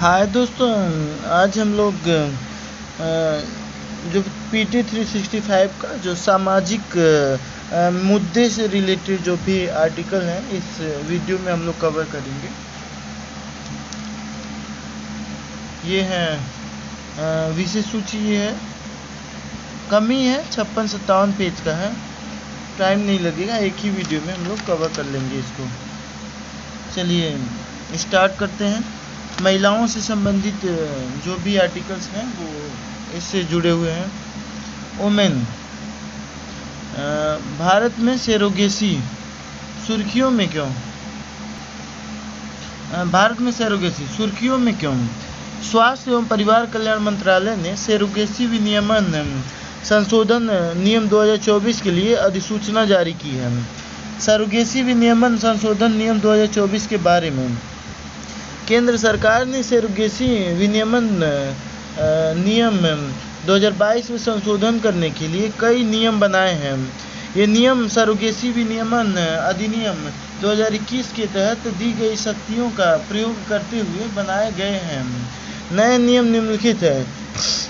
हाय दोस्तों, आज हम लोग जो PT 365 का जो सामाजिक मुद्दे से रिलेटेड जो भी आर्टिकल हैं इस वीडियो में हम लोग कवर करेंगे। ये है विषय सूची, ये है कमी है 56-57 पेज का है। टाइम नहीं लगेगा, एक ही वीडियो में हम लोग कवर कर लेंगे इसको। चलिए स्टार्ट करते हैं। महिलाओं से संबंधित जो भी आर्टिकल्स हैं वो इससे जुड़े हुए हैं। वोमेन, भारत में सरोगेसी सुर्खियों में क्यों? भारत में सरोगेसी सुर्खियों में क्यों? स्वास्थ्य एवं परिवार कल्याण मंत्रालय ने सरोगेसी विनियमन संशोधन नियम 2024 के लिए अधिसूचना जारी की है। सरोगेसी विनियमन संशोधन नियम 2024 के बारे में केंद्र सरकार ने सरोगेसी विनियमन नियम 2022 में संशोधन करने के लिए कई नियम बनाए हैं। ये नियम सरोगेसी विनियमन अधिनियम 2021 के तहत दी गई शक्तियों का प्रयोग करते हुए बनाए गए हैं। नए नियम निम्नलिखित है।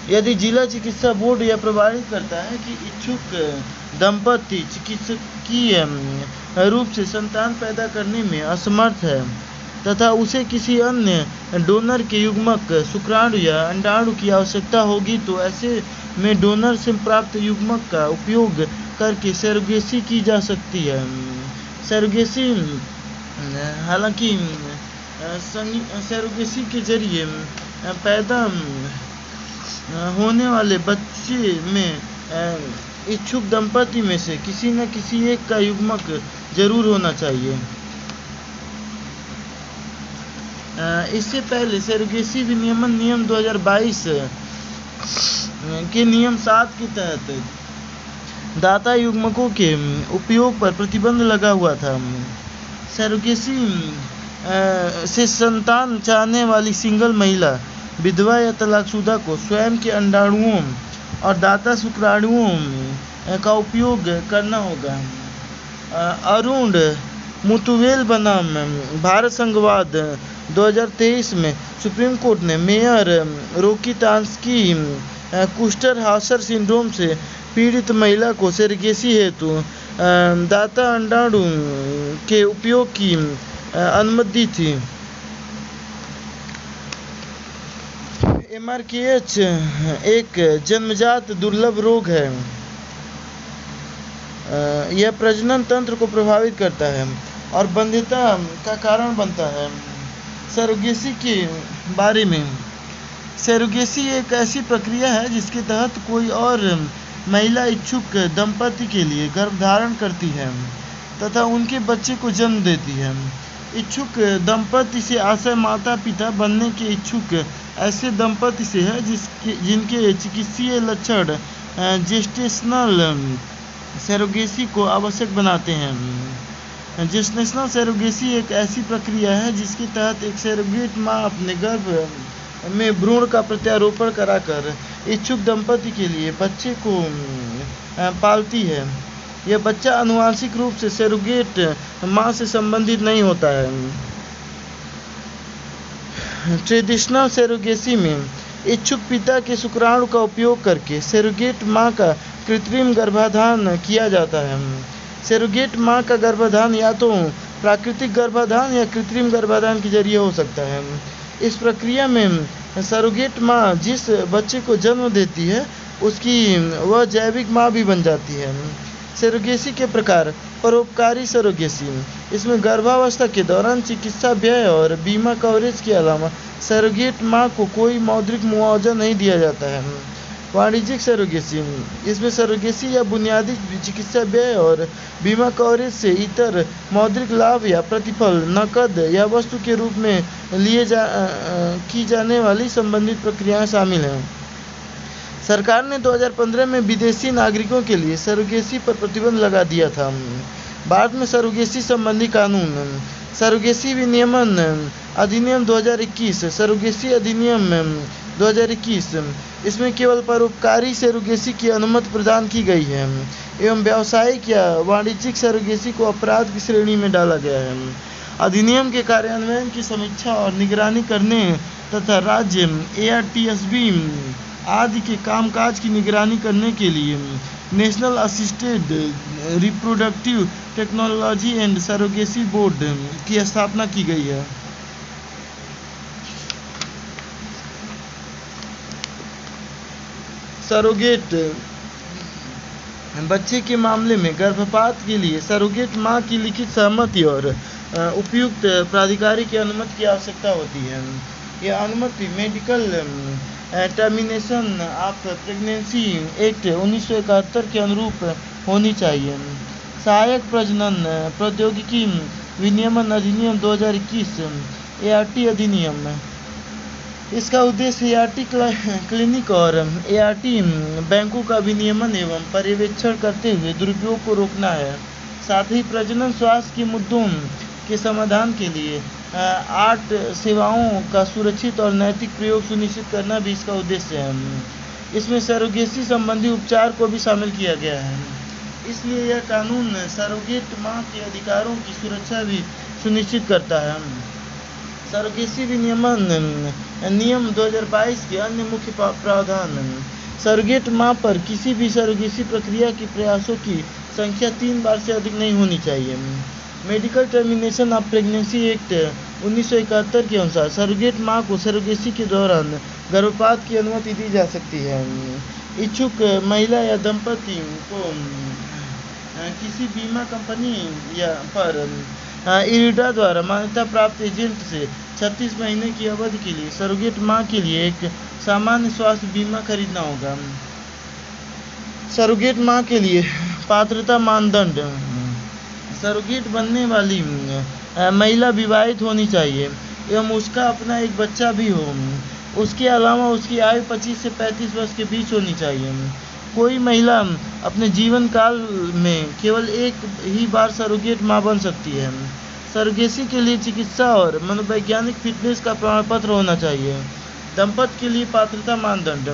यदि जिला चिकित्सा बोर्ड यह प्रमाणित करता है कि इच्छुक दंपति चिकित्सकीय रूप से संतान पैदा करने में असमर्थ है तथा उसे किसी अन्य डोनर के युग्मक शुक्राणु या अंडाणु की आवश्यकता होगी, तो ऐसे में डोनर से प्राप्त युग्मक का उपयोग करके सरोगेसी की जा सकती है। सरोगेसी हालांकि सरोगेसी के जरिए पैदा होने वाले बच्चे में इच्छुक दंपति में से किसी न किसी एक का युग्मक जरूर होना चाहिए। इससे पहले सरोगेसी विनियमन नियम 2022 के नियम 7 के तहत दाता युग्मकों के उपयोग पर प्रतिबंध लगा हुआ था। सरोगेसी से संतान चाहने वाली सिंगल महिला, विधवा या तलाकशुदा को स्वयं के अंडाणुओं और दाता शुक्राणुओं का उपयोग करना होगा। अरुण मुतुवेल बनाम भारत संघवाद 2023 में सुप्रीम कोर्ट ने मेयर रोकितांस्की कुस्टर हाउसर सिंड्रोम से पीड़ित महिला को सरोगेसी हेतु दाता अंडाणु के उपयोग की अनुमति दी थी। MRKH एक जन्मजात दुर्लभ रोग है। यह प्रजनन तंत्र को प्रभावित करता है और बंध्यता का कारण बनता है। सरोगेसी के बारे में, सरोगेसी एक ऐसी प्रक्रिया है जिसके तहत कोई और महिला इच्छुक दंपति के लिए गर्भधारण करती है तथा उनके बच्चे को जन्म देती है। इच्छुक दंपति से आशय माता पिता बनने के इच्छुक ऐसे दंपति से है जिनके चिकित्सीय लक्षण जेस्टेशनल सरोगेसी को आवश्यक बनाते हैं। जेस्टेशनल सरोगेसी एक ऐसी प्रक्रिया है जिसके तहत एक सरोगेट मां अपने गर्भ में भ्रूण का प्रत्यारोपण कराकर इच्छुक दंपति के लिए बच्चे को पालती है। यह बच्चा आनुवंशिक रूप से सरोगेट मां से संबंधित नहीं होता है। ट्रेडिशनल सरोगेसी में इच्छुक पिता के शुक्राणु का उपयोग करके सरोगेट मां का कृत्रिम गर्भाधान किया जाता है। सरोगेट मां का गर्भाधान या तो प्राकृतिक गर्भाधान या कृत्रिम गर्भाधान के जरिए हो सकता है। इस प्रक्रिया में सरोगेट मां जिस बच्चे को जन्म देती है उसकी वह जैविक मां भी बन जाती है। सरोगेसी के प्रकार, परोपकारी सरोगेसी, इसमें गर्भावस्था के दौरान चिकित्सा व्यय और बीमा कवरेज के अलावा सरोगेट मां को कोई मौद्रिक मुआवजा नहीं दिया जाता है। वाणिज्यिक सरोगेसी, इसमें सरोगेसी या बुनियादी चिकित्सा व्यय और बीमा कवरेज से इतर मौद्रिक लाभ या प्रतिफल नकद या वस्तु के रूप में की जाने वाली संबंधित प्रक्रियाएं शामिल हैं। सरकार ने 2015 में विदेशी नागरिकों के लिए सरोगेसी पर प्रतिबंध लगा दिया था। भारत में सरोगेसी संबंधी कानून, सरोगेसी विनियमन अधिनियम 2021, सरोगेसी अधिनियम 2021, इसमें केवल परोपकारी सरोगेसी की अनुमति प्रदान की गई है एवं व्यावसायिक या वाणिज्यिक सरोगेसी को अपराध की श्रेणी में डाला गया है। अधिनियम के कार्यान्वयन की समीक्षा और निगरानी करने तथा राज्य ARTSB आदि के कामकाज की निगरानी करने के लिए national assisted reproductive technology and surrogacy board की स्थापना की गई है। सरोगेट बच्चे के मामले में गर्भपात के लिए सरोगेट मां की लिखित सहमति और उपयुक्त प्राधिकारी की अनुमति की आवश्यकता होती है। यह अनुमति medical termination of pregnancy act 1971 के अनुरूप होनी चाहिए। सहायक प्रजनन प्रौद्योगिकी विनियमन अधिनियम 2021 ART अधिनियम, इसका उद्देश्य ART क्लिनिक और ART बैंकों का विनियमन एवं पर्यवेक्षण करते हुए दुरुपयोग को रोकना है। साथ ही प्रजनन स्वास्थ्य के मुद्दों के समाधान के लिए आर्ट सेवाओं का सुरक्षित और नैतिक प्रयोग सुनिश्चित करना भी इसका उद्देश्य है। इसमें सरोगेसी संबंधी उपचार को भी शामिल किया गया है। इसलिए यह कानून सरोगेट मां के अधिकारों की सुरक्षा भी सुनिश्चित करता है। सरोगेसी विनियमन नियम 2022 के अन्य मुख्य प्रावधान, सरोगेट मां पर किसी भी सरोगेसी प्रक्रिया के प्रयासों की संख्या 3 बार से अधिक नहीं होनी चाहिए। Medical termination of pregnancy act 1971 के अनुसार सरोगेट मां को सरोगेसी के दौरान गर्भपात की अनुमति दी जा सकती है। इच्छुक महिला या दंपति को किसी बीमा कंपनी या पर इरिडा द्वारा मान्यता प्राप्त एजेंट से 36 महीने की अवधि के लिए सरोगेट मां के लिए एक सामान्य स्वास्थ्य बीमा खरीदना होगा। सरोगेट मां के लिए पात्रता मानदंड, सरोगेट बनने वाली महिला विवाहित होनी चाहिए एवं उसका अपना एक बच्चा भी हो। उसके अलावा उसकी आयु 25 से 35 वर्ष के बीच होनी चाहिए। कोई महिला अपने जीवन काल में केवल एक ही बार सरोगेट मां बन सकती है। सरोगेसी के लिए चिकित्सा और मनोवैज्ञानिक फिटनेस का प्रमाण पत्र होना चाहिए। दंपति के लिए पात्रता मानदंड,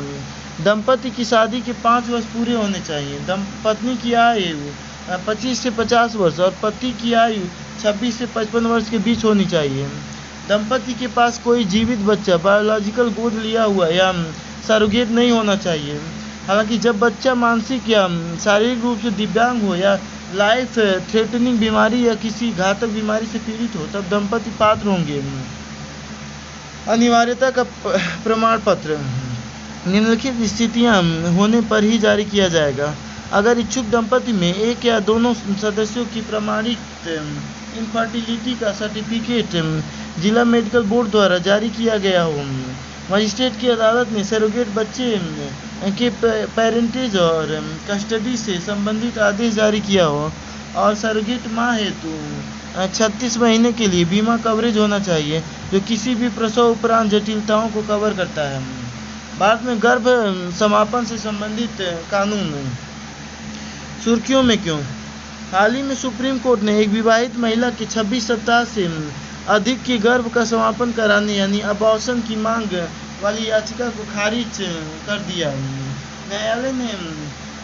दंपति की शादी के 5 वर्ष पूरे होने चाहिए। पत्नी की आयु 25 से 50 वर्ष और पति की आयु 26 से 55 वर्ष के बीच होनी चाहिए। दंपति के पास कोई जीवित बच्चा बायोलॉजिकल गोद लिया हुआ या सरोगेट नहीं होना चाहिए। हालांकि जब बच्चा मानसिक या शारीरिक रूप से दिव्यांग हो या लाइफ थ्रेटनिंग बीमारी या किसी घातक बीमारी से पीड़ित हो तब दंपति पात्र होंगे। अनिवार्यता का प्रमाण पत्र निम्नलिखित स्थितियां होने पर ही जारी किया जाएगा। अगर इच्छुक दंपति में एक या दोनों सदस्यों की प्रमाणित इनफर्टिलिटी का सर्टिफिकेट जिला मेडिकल बोर्ड द्वारा जारी किया गया हो, मजिस्ट्रेट की अदालत ने सरोगेट बच्चे के पेरेंटेज और कस्टडी से संबंधित आदेश जारी किया हो और सरोगेट मां हेतु 36 महीने के लिए बीमा कवरेज होना चाहिए जो किसी भी प्रसव उपरांत जटिलताओं को कवर करता है। भारत में गर्भ समापन से संबंधित कानून सुर्खियों में क्यों? हाल ही में सुप्रीम कोर्ट ने एक विवाहित महिला के 26 सप्ताह से अधिक की गर्भ का समापन कराने यानी अबॉर्शन की मांग वाली याचिका को खारिज कर दिया। न्यायालय ने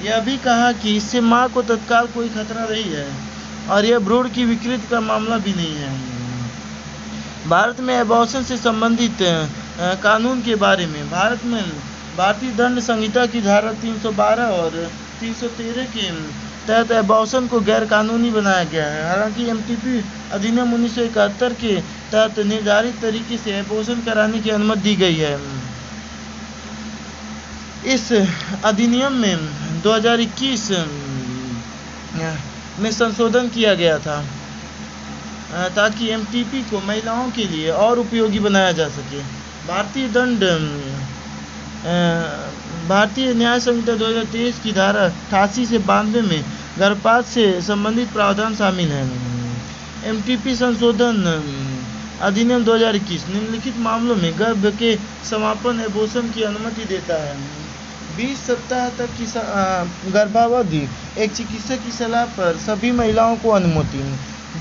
यह भी कहा कि इससे मां को तत्काल कोई खतरा नहीं है और यह भ्रूण की विकृति का मामला भी नहीं है। भारत में अबॉर्शन से संबंधित कानून के बारे में भारत में भारतीय दंड संहिता की धारा 312 और 313 के तहत अबॉर्शन को गैर कानूनी बनाया गया है। हालांकि MTP अधिनियम 1971 के तहत निर्धारित तरीके से अबॉर्शन कराने की अनुमति दी गई है। इस अधिनियम में 2021 में संशोधन किया गया था ताकि MTP को महिलाओं के लिए और उपयोगी बनाया जा सके। भारतीय न्याय संहिता 2023 की धारा 88 से 92 में गर्भपात से संबंधित प्रावधान शामिल हैं। MTP संशोधन अधिनियम 2021 निम्नलिखित मामलों में गर्भ के समापन एबॉर्शन की अनुमति देता है। 20 सप्ताह तक की गर्भावधि एक चिकित्सक की सलाह पर सभी महिलाओं को अनुमति।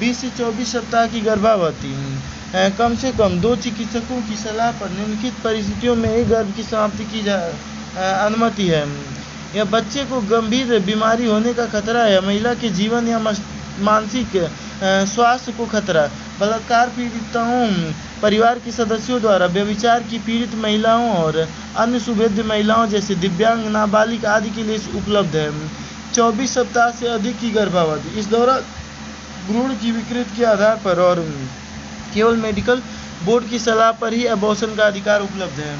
20 से 24 सप्ताह की गर्भावधि कम से कम 2 चिकित्सकों की सलाह पर निम्नलिखित परिस्थितियों में ही गर्भ की समाप्ति की अनुमति है। यह बच्चे को गंभीर बीमारी होने का खतरा है, महिला के जीवन या मानसिक स्वास्थ्य को खतरा। बलात्कार पीड़िताओं परिवार के सदस्यों द्वारा व्यभिचार की पीड़ित महिलाओं और अन्य सुभेद्य महिलाओं जैसे दिव्यांग, नाबालिग आदि के लिए उपलब्ध है। 24 सप्ताह से अधिक की गर्भावधि। इस दौरान भ्रूण की विकृति के आधार पर और केवल मेडिकल बोर्ड की सलाह पर ही अबॉर्शन का अधिकार उपलब्ध है।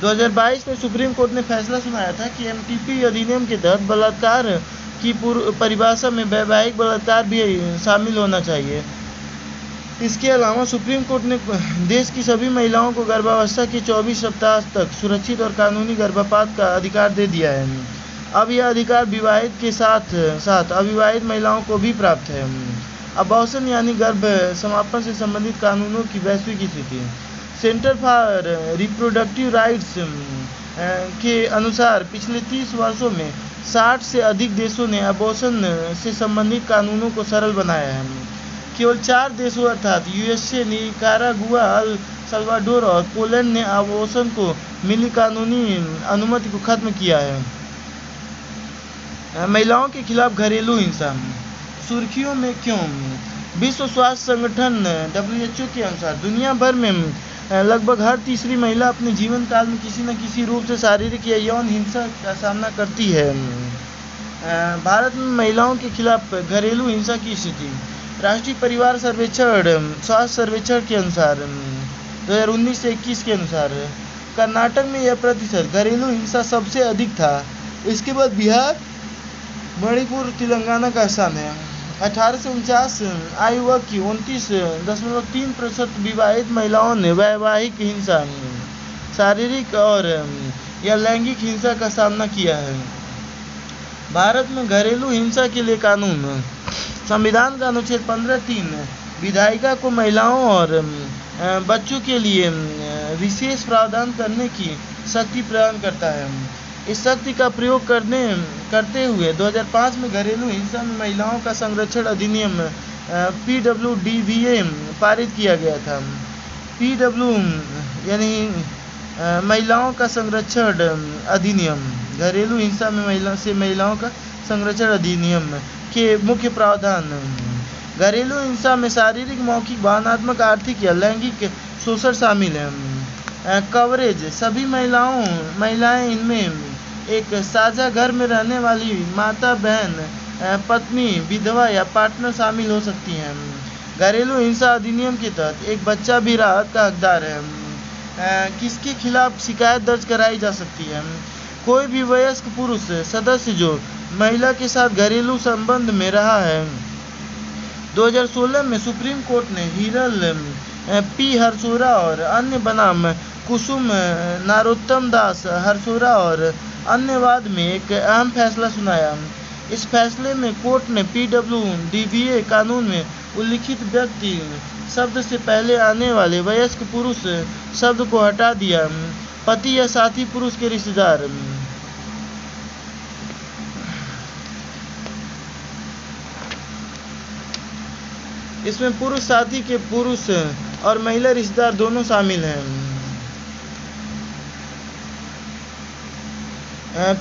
2022 में सुप्रीम कोर्ट ने फैसला सुनाया था कि एमटीपी अधिनियम के तहत बलात्कार की परिभाषा में वैवाहिक बलात्कार भी शामिल होना चाहिए। इसके अलावा सुप्रीम कोर्ट ने देश की सभी महिलाओं को गर्भावस्था के 24 सप्ताह तक सुरक्षित और कानूनी गर्भपात का अधिकार दे दिया है। अब यह अधिकार विवाहित के साथ साथ अविवाहित महिलाओं को भी प्राप्त है। अबॉर्शन यानी गर्भ समापन से संबंधित कानूनों की वैश्विक स्थिति। सेंटर फॉर रिप्रोडक्टिव राइट्स के अनुसार पिछले 30 वर्षों में 60 से अधिक देशों ने अबॉर्शन से संबंधित कानूनों को सरल बनाया है। केवल 4 देशों अर्थात यूएसए, निकारागुआ, अल सल्वाडोर और पोलैंड ने अबॉर्शन को मिली कानूनी अनुमति को खत्म किया है। महिलाओं के खिलाफ घरेलू हिंसा सुर्खियों में क्यों? विश्व स्वास्थ्य संगठन WHO के अनुसार दुनिया भर में लगभग हर तीसरी महिला अपने जीवन काल में किसी न किसी रूप से शारीरिक या यौन हिंसा का सामना करती है। भारत में महिलाओं के खिलाफ घरेलू हिंसा की स्थिति। राष्ट्रीय परिवार सर्वेक्षण स्वास्थ्य सर्वेक्षण के अनुसार 2019 से 21 के अनुसार कर्नाटक में यह प्रतिशत घरेलू हिंसा सबसे अधिक था। इसके बाद बिहार, मणिपुर, तेलंगाना का स्थान है। 18 से 49 आयु वर्ग की 29.3% विवाहित महिलाओं ने वैवाहिक हिंसा, शारीरिक और या लैंगिक हिंसा का सामना किया है। भारत में घरेलू हिंसा के लिए कानून। संविधान का अनुच्छेद 15(3) विधायिका को महिलाओं और बच्चों के लिए विशेष प्रावधान करने की शक्ति प्रदान करता है। इस शक्ति का प्रयोग करते हुए 2005 में घरेलू हिंसा में महिलाओं का संरक्षण अधिनियम PWDVA पारित किया गया था। PW यानी महिलाओं का संरक्षण अधिनियम, घरेलू हिंसा में महिलाओं का संरक्षण अधिनियम के मुख्य प्रावधान। घरेलू हिंसा में शारीरिक, मौखिक, भावनात्मक, आर्थिक या लैंगिक शोषण शामिल है। कवरेज सभी महिलाएं इनमें एक साझा घर में रहने वाली माता, बहन, पत्नी, विधवा या पार्टनर शामिल हो सकती हैं। घरेलू हिंसा अधिनियम के तहत एक बच्चा भी राहत का हकदार है। किसके खिलाफ शिकायत दर्ज कराई जा सकती है? कोई भी वयस्क पुरुष सदस्य जो महिला के साथ घरेलू संबंध में रहा है। 2016 में सुप्रीम कोर्ट ने हिरल P. हरसोरा और अन्य बनाम कुसुम नारोत्तम दास हरसोरा और अन्य वाद में एक अहम फैसला सुनाया। इस फैसले में कोर्ट ने PWDVA कानून में उल्लिखित व्यक्ति शब्द से पहले आने वाले वयस्क पुरुष शब्द को हटा दिया। पति या साथी पुरुष के रिश्तेदार। इसमें पुरुष साथी के पुरुष और महिला रिश्तेदार दोनों शामिल हैं।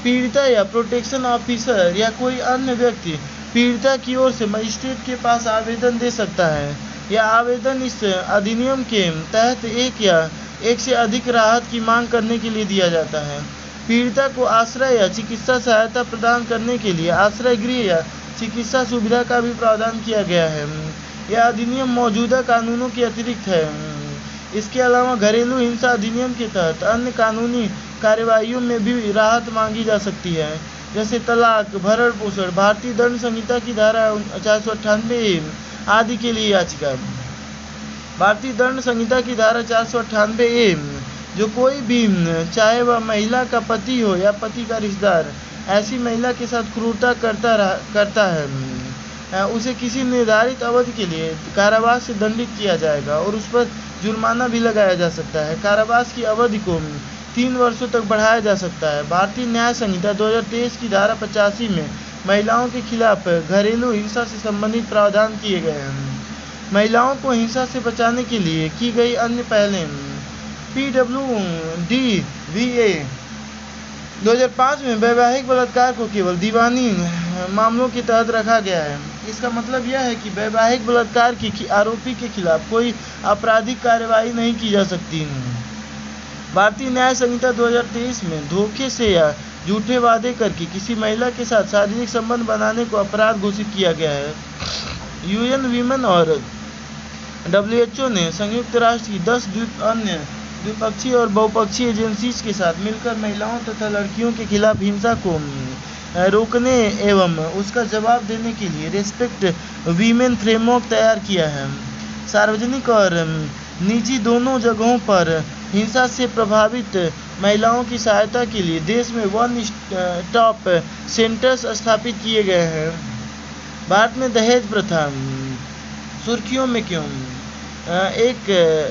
पीड़िता या प्रोटेक्शन ऑफिसर या कोई अन्य व्यक्ति पीड़िता की ओर से मजिस्ट्रेट के पास आवेदन दे सकता है। यह आवेदन इस अधिनियम के तहत एक से अधिक राहत की मांग करने के लिए दिया जाता है। पीड़िता को आश्रय या चिकित्सा सहायता प्रदान करने के लिए आश्रय गृह या चिकित्सा सुविधा का भी प्रावधान किया गया है। यह अधिनियम मौजूदा कानूनों के अतिरिक्त है। इसके अलावा घरेलू हिंसा अधिनियम के तहत अन्य कानूनी कार्यवाहियों में भी राहत मांगी जा सकती है, जैसे तलाक, भरण पोषण, भारतीय दंड संहिता की धारा 498 आदि के लिए याचिका। भारतीय दंड संहिता की धारा 498A जो कोई भी, चाहे वह महिला का पति हो या पति का रिश्तेदार, ऐसी महिला के साथ क्रूरता करता है, उसे किसी निर्धारित अवधि के लिए कारावास से दंडित किया जाएगा और उस पर जुर्माना भी लगाया जा सकता है। कारावास की अवधि को 3 वर्षों तक बढ़ाया जा सकता है। भारतीय न्याय संहिता 2023 की धारा 85 में महिलाओं के खिलाफ घरेलू हिंसा से संबंधित प्रावधान किए गए हैं। महिलाओं को हिंसा से बचाने के लिए की गई अन्य पहलें। PWDVA 2005 में वैवाहिक बलात्कार को केवल दीवानी मामलों के तहत रखा गया है। इसका मतलब यह है कि वैवाहिक बलात्कार की आरोपी के खिलाफ कोई आपराधिक कार्रवाई नहीं की जा सकती। भारतीय न्याय संहिता 2023 में धोखे से या झूठे वादे करके किसी महिला के साथ शारीरिक संबंध बनाने को अपराध घोषित किया गया है। यूएन वीमेन और WHO ने संयुक्त राष्ट्र की 10 अन्य द्विपक्षीय और बहुपक्षीय एजेंसीज के साथ मिलकर महिलाओं तथा लड़कियों के खिलाफ हिंसा को रोकने एवं उसका जवाब देने के लिए रेस्पेक्ट वीमेन फ्रेमवर्क तैयार किया है। सार्वजनिक और निजी दोनों जगहों पर हिंसा से प्रभावित महिलाओं की सहायता के लिए देश में वन स्टॉप सेंटर्स स्थापित किए गए हैं। भारत में दहेज प्रथा सुर्खियों में क्यों? एक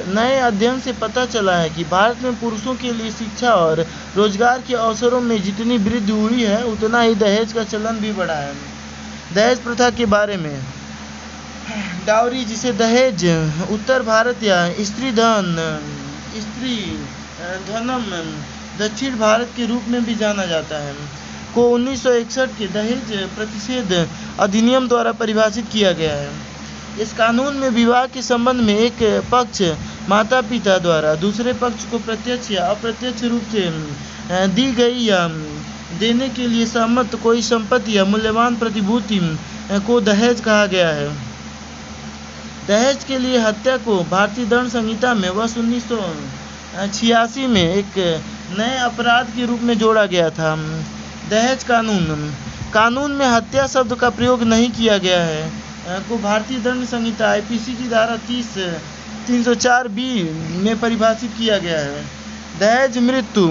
नए अध्ययन से पता चला है कि भारत में पुरुषों के लिए शिक्षा और रोजगार के अवसरों में जितनी वृद्धि हुई है उतना ही दहेज का चलन भी बढ़ा है। दहेज प्रथा के बारे में, डाउरी जिसे दहेज उत्तर भारत या स्त्री धनम दक्षिण भारत के रूप में भी जाना जाता है, को 1961 के दहेज प्रतिषेध अधिनियम द्वारा परिभाषित किया गया है। इस कानून में विवाह के संबंध में एक पक्ष माता पिता द्वारा दूसरे पक्ष को प्रत्यक्ष या अप्रत्यक्ष रूप से दी गई या देने के लिए सहमत कोई संपत्ति या मूल्यवान प्रतिभूति को दहेज कहा गया है। दहेज के लिए हत्या को भारतीय दंड संहिता में वर्ष 1986 में एक नए अपराध के रूप में जोड़ा गया था। दहेज कानून में हत्या शब्द का प्रयोग नहीं किया गया है को भारतीय दंड संहिता IPC की धारा 304B में परिभाषित किया गया है। दहेज मृत्यु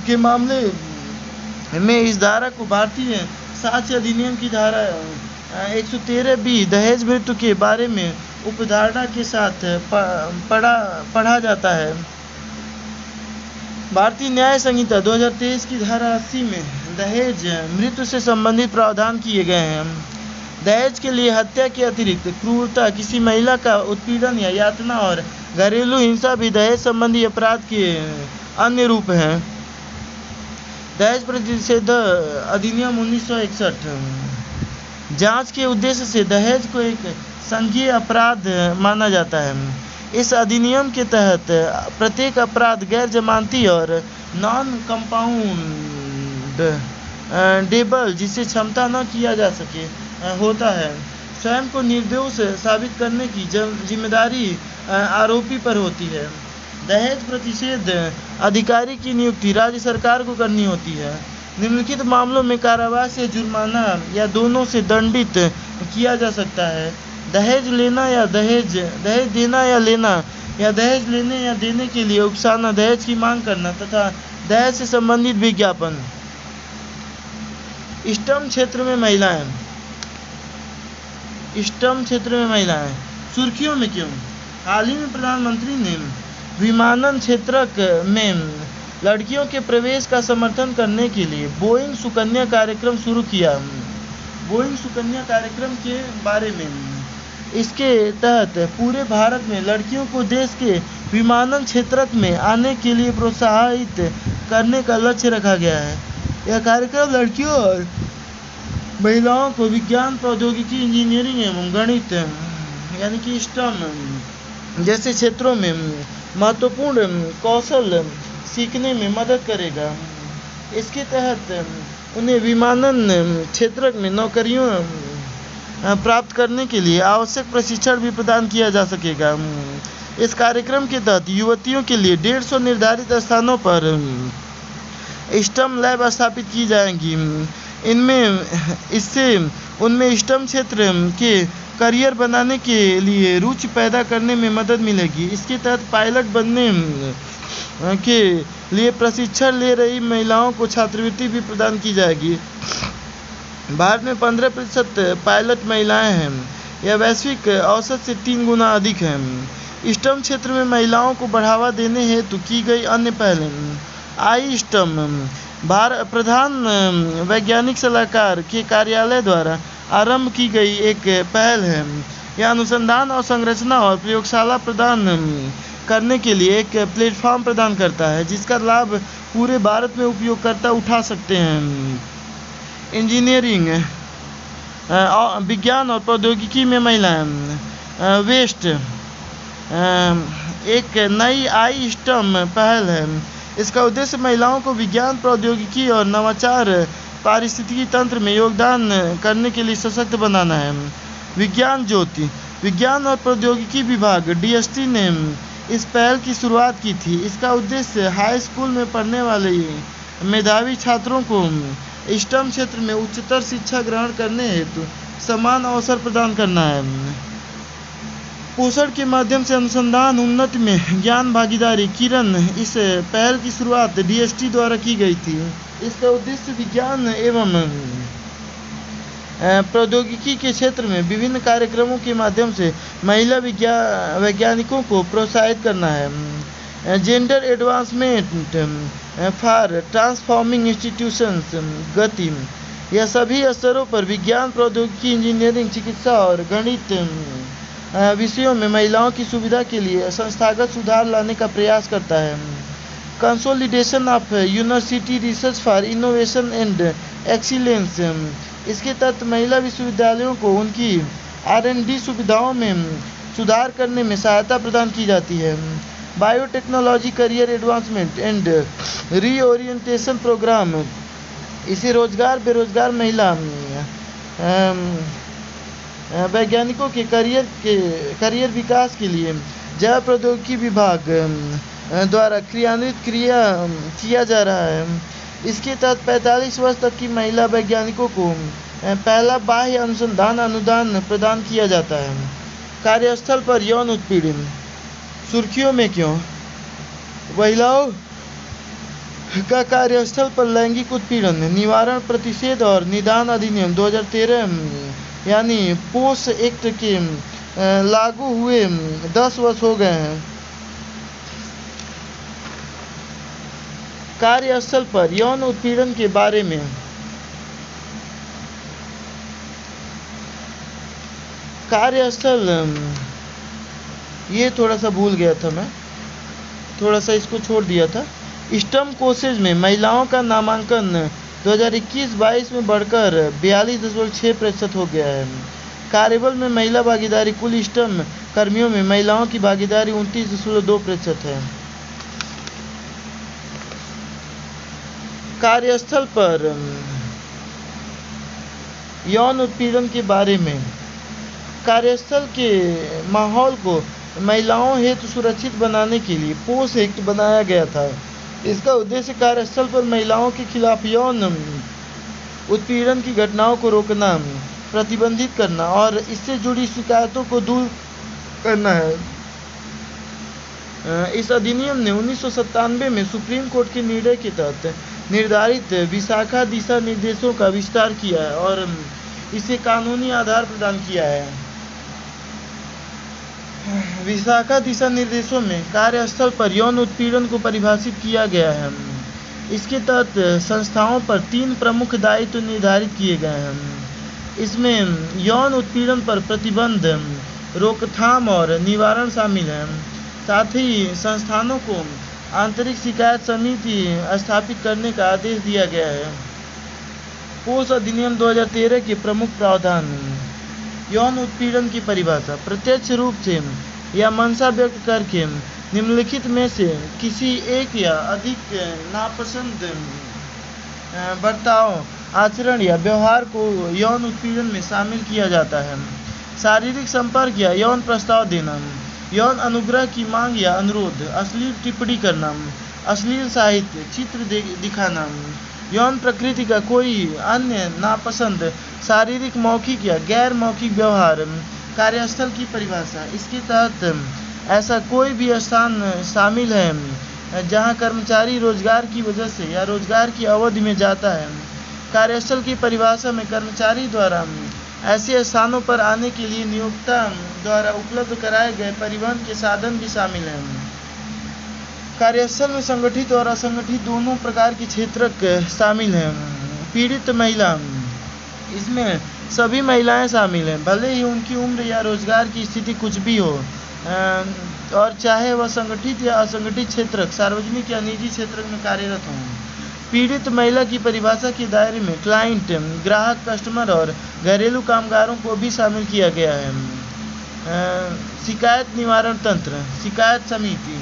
के मामले में इस धारा को भारतीय साक्ष्य अधिनियम की धारा 113B दहेज मृत्यु के बारे में उपधारणा के साथ पढ़ा जाता है। भारतीय न्याय संहिता 2023 की धारा 80 में दहेज मृत्यु से संबंधित प्रावधान किए गए हैं। दहेज के लिए हत्या के अतिरिक्त क्रूरता, किसी महिला का उत्पीड़न या यातना और घरेलू हिंसा भी दहेज संबंधी अपराध के अन्य रूप हैं। दहेज प्रतिषेध अधिनियम 1961 जांच के उद्देश्य से दहेज को एक संज्ञेय अपराध माना जाता है। इस अधिनियम के तहत प्रत्येक अपराध गैर जमानती और नॉन कंपाउंडेबल जिसे क्षमता न किया जा सके होता है। स्वयं को निर्दोष साबित करने की जिम्मेदारी आरोपी पर होती है। दहेज प्रतिषेध अधिकारी की नियुक्ति राज्य सरकार को करनी होती है। निम्नलिखित मामलों में कारावास या जुर्माना या दोनों से दंडित किया जा सकता है। दहेज लेना या दहेज देना या लेना या दहेज लेने या देने के लिए उकसाना, दहेज की मांग करना तथा दहेज से संबंधित विज्ञापन। स्टम क्षेत्र में महिलाएं सुर्खियों में क्यों? हाल ही में प्रधानमंत्री ने विमानन क्षेत्र में लड़कियों के प्रवेश का समर्थन करने के लिए बोइंग सुकन्या कार्यक्रम शुरू किया। बोइंग सुकन्या कार्यक्रम के बारे में, इसके तहत पूरे भारत में लड़कियों को देश के विमानन क्षेत्र में आने के लिए प्रोत्साहित करने का लक्ष्य रखा गया है। यह कार्यक्रम लड़कियों और महिलाओं को विज्ञान, प्रौद्योगिकी, इंजीनियरिंग एवं गणित यानी कि स्टेम जैसे क्षेत्रों में महत्वपूर्ण कौशल सीखने में मदद करेगा। इसके तहत उन्हें विमानन क्षेत्र में नौकरियों प्राप्त करने के लिए आवश्यक प्रशिक्षण भी प्रदान किया जा सकेगा। इस कार्यक्रम के तहत युवतियों के लिए 150 निर्धारित स्थानों पर स्टेम लैब स्थापित की जाएंगी। इससे उनमें स्टेम क्षेत्र के करियर बनाने के लिए रुचि पैदा करने में मदद मिलेगी। इसके तहत पायलट बनने के लिए प्रशिक्षण ले रही महिलाओं को छात्रवृत्ति भी प्रदान की जाएगी। भारत में 15% पायलट महिलाएं हैं। यह वैश्विक औसत से 3 गुना अधिक है। स्टेम क्षेत्र में महिलाओं को बढ़ावा देने हेतु की गई अन्य पहल iSTEM प्रधान वैज्ञानिक सलाहकार के कार्यालय द्वारा आरंभ की गई एक पहल है। यह अनुसंधान और संरचना और प्रयोगशाला प्रदान करने के लिए एक प्लेटफॉर्म प्रदान करता है जिसका लाभ पूरे भारत में उपयोगकर्ता उठा सकते हैं। इंजीनियरिंग विज्ञान और प्रौद्योगिकी में महिलाएं। वेस्ट एक नई आई स्टम पहल है। इसका उद्देश्य महिलाओं को विज्ञान, प्रौद्योगिकी और नवाचार पारिस्थितिकी तंत्र में योगदान करने के लिए सशक्त बनाना है। विज्ञान ज्योति, विज्ञान और प्रौद्योगिकी विभाग DST ने इस पहल की शुरुआत की थी। इसका उद्देश्य हाई स्कूल में पढ़ने वाले मेधावी छात्रों को स्टेम क्षेत्र में उच्चतर शिक्षा ग्रहण करने हेतु समान अवसर प्रदान करना है। पोषण के माध्यम से अनुसंधान उन्नति में ज्ञान भागीदारी। किरण, इस पहल की शुरुआत DST द्वारा की गई थी। इसका उद्देश्य विज्ञान एवं प्रौद्योगिकी के क्षेत्र में विभिन्न कार्यक्रमों के माध्यम से महिला वैज्ञानिकों को प्रोत्साहित करना है। Gender advancement for transforming institutions, गति, यह सभी स्तरों पर विज्ञान, प्रौद्योगिकी, इंजीनियरिंग, चिकित्सा और गणित विषयों में महिलाओं की सुविधा के लिए संस्थागत सुधार लाने का प्रयास करता है। Consolidation of university research for innovation and excellence, इसके तहत महिला विश्वविद्यालयों को उनकी R&D सुविधाओं में सुधार करने में सहायता प्रदान की जाती है। Biotechnology career advancement and reorientation programme, इसे रोजगार बेरोजगार महिला वैज्ञानिकों के करियर विकास के लिए जैव प्रौद्योगिकी विभाग द्वारा क्रियान्वित किया जा रहा है। इसके तहत 45 वर्ष तक की महिला वैज्ञानिकों को पहला बाह्य अनुसंधान अनुदान प्रदान किया जाता है। कार्यस्थल पर यौन उत्पीड़न, सुर्खियों में क्यों? महिलाओं का कार्यस्थल पर लैंगिक उत्पीड़न निवारण, प्रतिषेध और निदान अधिनियम 2013 यानी पोस एक्ट के लागू हुए 10 वर्ष हो गए हैं। कार्यस्थल पर यौन उत्पीड़न के बारे में कार्यस्थल, ये थोड़ा सा भूल गया था मैं, थोड़ा सा इसको छोड़ दिया था। स्टेम कोर्सेज में महिलाओं का नामांकन 2021-22 में बढ़कर 42.6% हो गया है। कार्यबल में महिला भागीदारी, कुल स्टेम कर्मियों में महिलाओं की भागीदारी 29.2% है। कार्यस्थल पर यौन उत्पीड़न के बारे में, कार्यस्थल के माहौल को महिलाओं हेतु सुरक्षित बनाने के लिए पोस एक्ट बनाया गया था। इसका उद्देश्य कार्यस्थल पर महिलाओं के खिलाफ यौन उत्पीड़न की घटनाओं को रोकना, प्रतिबंधित करना और इससे जुड़ी शिकायतों को दूर करना है। इस अधिनियम ने 1997 में सुप्रीम कोर्ट के निर्णय के तहत निर्धारित विशाखा दिशा निर्देशों का विस्तार किया है और इसे कानूनी आधार प्रदान किया है। विशाखा दिशा निर्देशों में कार्यस्थल पर यौन उत्पीड़न को परिभाषित किया गया है। इसके तहत संस्थाओं पर 3 प्रमुख दायित्व निर्धारित किए गए हैं। इसमें यौन उत्पीड़न पर प्रतिबंध, रोकथाम और निवारण शामिल है। साथ ही संस्थानों को आंतरिक शिकायत समिति स्थापित करने का आदेश दिया गया है। पोस अधिनियम 2013 के प्रमुख प्रावधान। यौन उत्पीड़न की परिभाषा, प्रत्यक्ष रूप से या मंशा व्यक्त करके निम्नलिखित में से किसी एक या अधिक नापसंद बर्ताव, आचरण या व्यवहार को यौन उत्पीड़न में शामिल किया जाता है। शारीरिक संपर्क या यौन प्रस्ताव देना, यौन अनुग्रह की मांग या अनुरोध, अश्लील टिप्पणी करना, अश्लील साहित्य, चित्र दिखाना, यौन प्रकृति का कोई अन्य नापसंद शारीरिक, मौखिक या गैर मौखिक व्यवहार। कार्यस्थल की परिभाषा, इसके तहत ऐसा कोई भी स्थान शामिल है जहां कर्मचारी रोजगार की वजह से या रोजगार की अवधि में जाता है। कार्यस्थल की परिभाषा में कर्मचारी द्वारा ऐसे स्थानों पर आने के लिए नियोक्ता द्वारा उपलब्ध कराए गए परिवहन के साधन भी शामिल हैं। कार्यस्थल में संगठित और असंगठित दोनों प्रकार के क्षेत्रक शामिल हैं। पीड़ित महिला, इसमें सभी महिलाएं शामिल हैं, भले ही उनकी उम्र या रोजगार की स्थिति कुछ भी हो, और चाहे वह संगठित या असंगठित क्षेत्रक, सार्वजनिक या निजी क्षेत्र में कार्यरत हों। पीड़ित महिला की परिभाषा के दायरे में क्लाइंट, ग्राहक, कस्टमर और घरेलू कामगारों को भी शामिल किया गया है। शिकायत निवारण तंत्र, शिकायत समिति,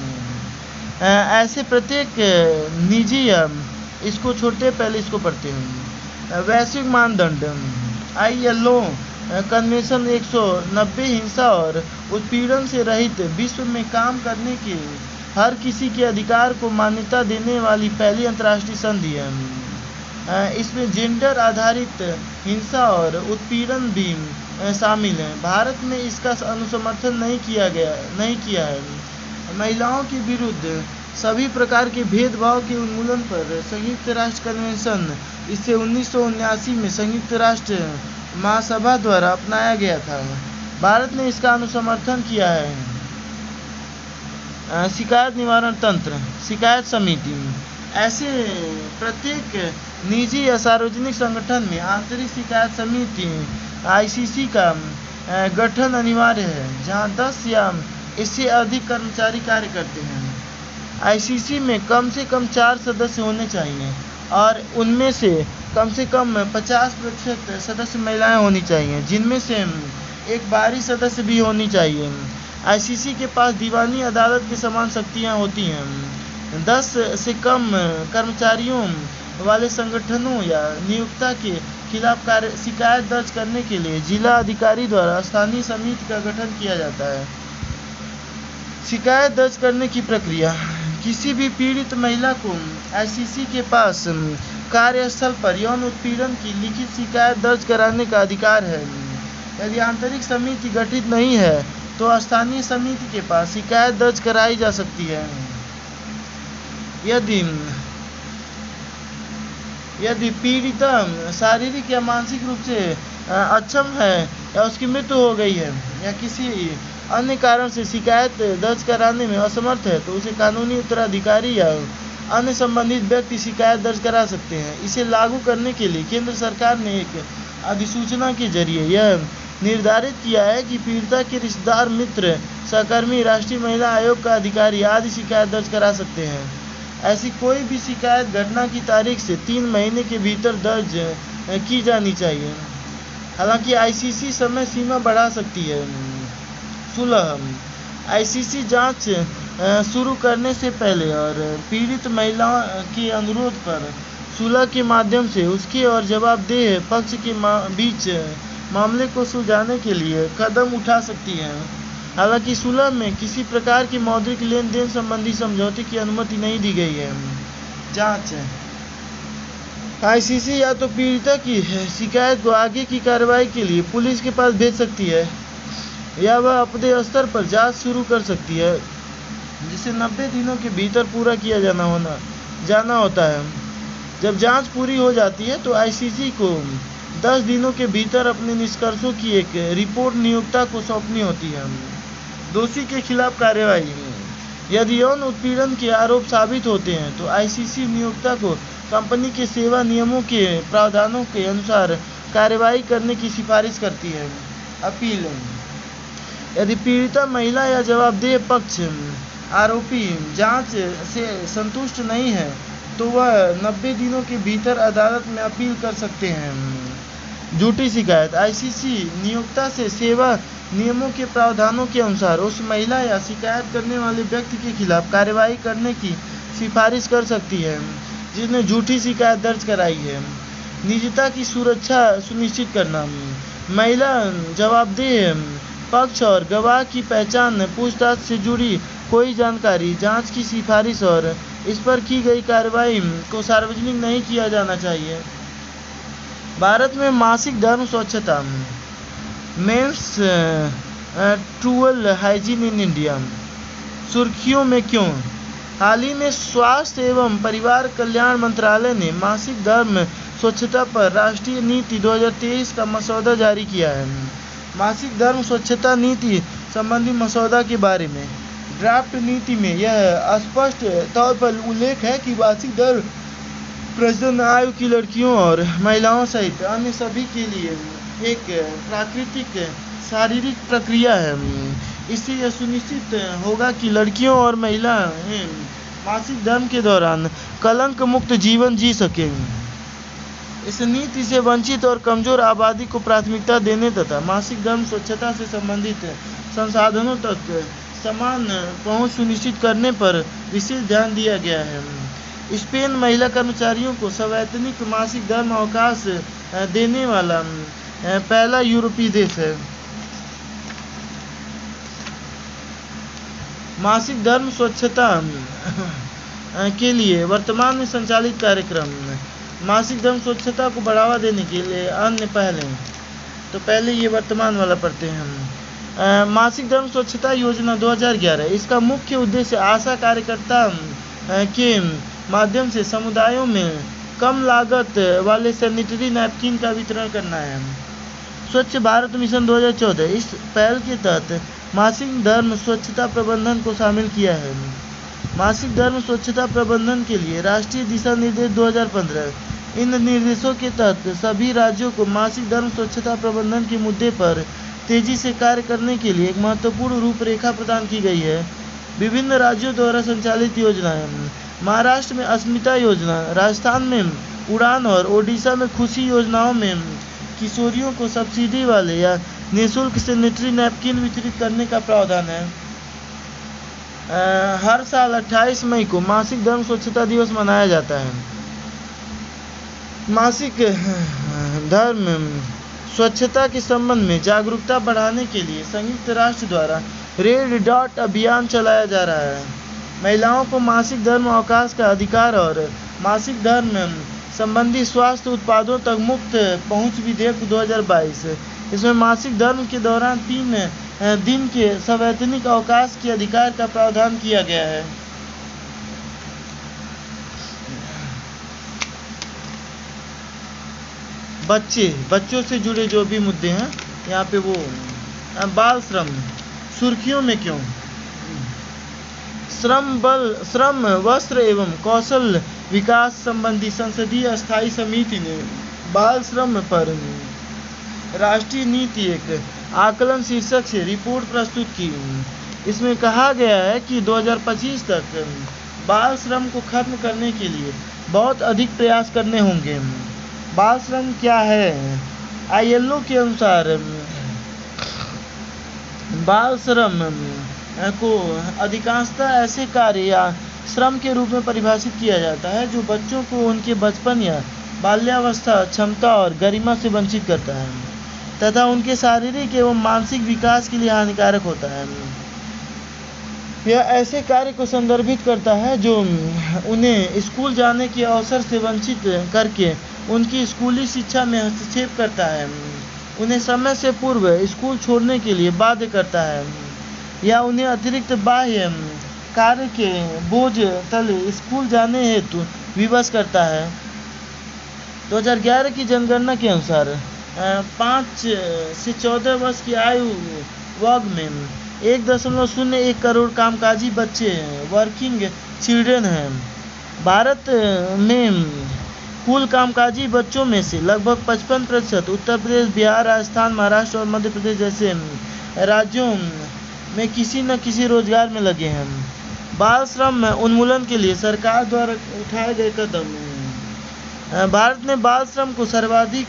ऐसे प्रत्येक निजी इसको छोड़ते पहले इसको पढ़ते हैं। वैश्विक मानदंड, ILO कन्वेंशन 190 हिंसा और उत्पीड़न से रहित विश्व में काम करने के हर किसी के अधिकार को मान्यता देने वाली पहली अंतर्राष्ट्रीय संधि है। इसमें जेंडर आधारित हिंसा और उत्पीड़न भी शामिल है। भारत में इसका अनुसमर्थन नहीं किया है। महिलाओं के विरुद्ध सभी प्रकार के भेदभाव के उन्मूलन पर संयुक्त राष्ट्र कन्वेंशन, इसे 1979 में संयुक्त राष्ट्र महासभा द्वारा अपनाया गया था। भारत ने इसका अनुसमर्थन किया है। शिकायत निवारण तंत्र, शिकायत समिति, ऐसे प्रत्येक निजी या सार्वजनिक संगठन में आंतरिक शिकायत समिति ICC का गठन अनिवार्य है, जहां 10 या इससे अधिक कर्मचारी कार्य करते हैं। ICC में कम से कम 4 सदस्य होने चाहिए और उनमें से कम 50% सदस्य महिलाएं होनी चाहिए, जिनमें से एक बाहरी सदस्य भी होनी चाहिए। ICC के पास दीवानी अदालत के समान शक्तियां होती हैं। 10 से कम कर्मचारियों वाले संगठनों या नियोक्ता के खिलाफ शिकायत दर्ज करने के लिए जिला अधिकारी द्वारा स्थानीय समिति का गठन किया जाता है। शिकायत दर्ज करने की प्रक्रिया, किसी भी पीड़ित महिला को ICC के पास कार्यस्थल पर यौन उत्पीड़न की लिखित शिकायत दर्ज कराने का अधिकार है। यदि आंतरिक समिति गठित नहीं है तो स्थानीय समिति के पास शिकायत दर्ज कराई जा सकती है। यदि पीड़िता शारीरिक या मानसिक रूप से अक्षम है या उसकी मृत्यु हो गई है या किसी अन्य कारण से शिकायत दर्ज कराने में असमर्थ है, तो उसे कानूनी उत्तराधिकारी या अन्य संबंधित व्यक्ति शिकायत दर्ज करा सकते हैं। इसे लागू करने के लिए केंद्र सरकार ने एक अधिसूचना के जरिए यह निर्धारित किया है कि पीड़िता के रिश्तेदार, मित्र, सहकर्मी, राष्ट्रीय महिला आयोग का अधिकारी आदि शिकायत दर्ज करा सकते हैं। ऐसी कोई भी शिकायत घटना की तारीख से 3 महीने के भीतर दर्ज की जानी चाहिए। हालांकि ICC समय सीमा बढ़ा सकती है। सुलह, ICC जांच शुरू करने से पहले और पीड़ित महिला के अनुरोध पर सुलह के माध्यम से उसके और जवाबदेह पक्ष के बीच मामले को सुलझाने के लिए कदम उठा सकती है। हालांकि सुलह में किसी प्रकार की मौद्रिक लेन देन संबंधी समझौते की अनुमति नहीं दी गई है। जांच, ICC या तो पीड़िता की शिकायत को आगे की कार्रवाई के लिए पुलिस के पास भेज सकती है या वह अपने स्तर पर जांच शुरू कर सकती है, जिसे 90 दिनों के भीतर पूरा किया जाना होता है। जब जांच पूरी हो जाती है तो ICC को 10 दिनों के भीतर अपने निष्कर्षों की एक रिपोर्ट नियोक्ता को सौंपनी होती है। दोषी के खिलाफ कार्रवाई, यदि यौन उत्पीड़न के आरोप साबित होते हैं तो ICC नियोक्ता को कंपनी के सेवा नियमों के प्रावधानों के अनुसार कार्रवाई करने की सिफारिश करती है। अपील, यदि पीड़िता महिला या जवाबदेह पक्ष आरोपी जांच से संतुष्ट नहीं है तो वह 90 दिनों के भीतर अदालत में अपील कर सकते हैं। झूठी शिकायत, ICC नियोक्ता से सेवा नियमों के प्रावधानों के अनुसार उस महिला या शिकायत करने वाले व्यक्ति के खिलाफ कार्रवाई करने की सिफारिश कर सकती है जिसने झूठी शिकायत दर्ज कराई है। निजता की सुरक्षा सुनिश्चित करना, महिला जवाबदेह पक्ष और गवाह की पहचान, पूछताछ से जुड़ी कोई जानकारी, जांच की सिफारिश और इस पर की गई कार्रवाई को सार्वजनिक नहीं किया जाना चाहिए। भारत में मासिक धर्म स्वच्छता, मेंस ट्रूअल हाइजीन इन इंडिया। सुर्खियों में क्यों? हाल ही में स्वास्थ्य एवं परिवार कल्याण मंत्रालय ने मासिक धर्म स्वच्छता पर राष्ट्रीय नीति 2023 का मसौदा जारी किया है। मासिक धर्म स्वच्छता नीति संबंधी मसौदा के बारे में ड्राफ्ट नीति में यह स्पष्ट तौर पर उल्लेख है कि मासिक धर्म प्रजनन आयु की लड़कियों और महिलाओं सहित अन्य सभी के लिए एक प्राकृतिक शारीरिक प्रक्रिया है। इससे यह सुनिश्चित होगा कि लड़कियों और महिलाएं मासिक धर्म के दौरान कलंक मुक्त जीवन जी सके। इस नीति से वंचित और कमजोर आबादी को प्राथमिकता देने तथा मासिक धर्म स्वच्छता से संबंधित संसाधनों तक समान पहुंच सुनिश्चित करने पर विशेष ध्यान दिया गया है। स्पेन महिला कर्मचारियों को सवैतनिक मासिक धर्म अवकाश देने वाला पहला यूरोपीय देश है। मासिक धर्म स्वच्छता के लिए वर्तमान में संचालित कार्यक्रम। मासिक धर्म स्वच्छता को बढ़ावा देने के लिए अन्य पहले, तो पहले ये वर्तमान वाला पढ़ते हैं हम। मासिक धर्म स्वच्छता योजना 2011। इसका मुख्य उद्देश्य आशा कार्यकर्ता के माध्यम से समुदायों में कम लागत वाले सैनिटरी नैपकिन का वितरण करना है। स्वच्छ भारत मिशन 2014। इस पहल के तहत मासिक धर्म स्वच्छता प्रबंधन को शामिल किया है। मासिक धर्म स्वच्छता प्रबंधन के लिए राष्ट्रीय दिशा निर्देश 2015। इन निर्देशों के तहत सभी राज्यों को मासिक धर्म स्वच्छता प्रबंधन के मुद्दे पर तेजी से कार्य करने के लिए एक महत्वपूर्ण रूपरेखा प्रदान की गई है। विभिन्न राज्यों द्वारा संचालित योजनाएं। महाराष्ट्र में अस्मिता योजना, राजस्थान में उड़ान और ओडिशा में खुशी योजनाओं में किशोरियों को सब्सिडी वाले या निःशुल्क सैनिटरी नैपकिन वितरित करने का प्रावधान है। हर साल 28 मई को मासिक धर्म स्वच्छता दिवस मनाया जाता है। मासिक धर्म स्वच्छता के संबंध में जागरूकता बढ़ाने के लिए संयुक्त राष्ट्र द्वारा रेड डॉट अभियान चलाया जा रहा है। महिलाओं को मासिक धर्म अवकाश का अधिकार और मासिक धर्म संबंधी स्वास्थ्य उत्पादों तक मुक्त पहुंच विधेयक 2022। इसमें मासिक धर्म के दौरान 3 दिन के सवैतनिक अवकाश के अधिकार का प्रावधान किया गया है। बच्चों से जुड़े जो भी मुद्दे हैं यहाँ पे वो बाल श्रम सुर्खियों में क्यों। श्रम वस्त्र एवं कौशल विकास संबंधी संसदीय स्थायी समिति ने बाल श्रम पर राष्ट्रीय नीति एक आकलन शीर्षक से रिपोर्ट प्रस्तुत की। इसमें कहा गया है कि 2025 तक बाल श्रम को खत्म करने के लिए बहुत अधिक प्रयास करने होंगे। बाल श्रम क्या है? ILO के अनुसार बाल श्रम को अधिकांशतः ऐसे कार्य या श्रम के रूप में परिभाषित किया जाता है जो बच्चों को उनके बचपन या बाल्यावस्था क्षमता और गरिमा से वंचित करता है तथा उनके शारीरिक एवं मानसिक विकास के लिए हानिकारक होता है। यह ऐसे कार्य को संदर्भित करता है जो उन्हें स्कूल जाने के अवसर से वंचित करके उनकी स्कूली शिक्षा में हस्तक्षेप करता है, उन्हें समय से पूर्व स्कूल छोड़ने के लिए बाध्य करता है या उन्हें अतिरिक्त बाह्य कार्य के बोझ तले स्कूल जाने हेतु विवश करता है। 2011 की जनगणना के अनुसार 5 से 14 वर्ष की आयु वर्ग में 1.01 करोड़ कामकाजी बच्चे वर्किंग चिल्ड्रन हैं। भारत में कुल कामकाजी बच्चों में से लगभग 55% उत्तर प्रदेश, बिहार, राजस्थान, महाराष्ट्र और मध्य प्रदेश जैसे राज्यों में किसी न किसी रोजगार में लगे हैं। बाल श्रम उन्मूलन के लिए सरकार द्वारा उठाए गए कदम। भारत ने बाल श्रम को सर्वाधिक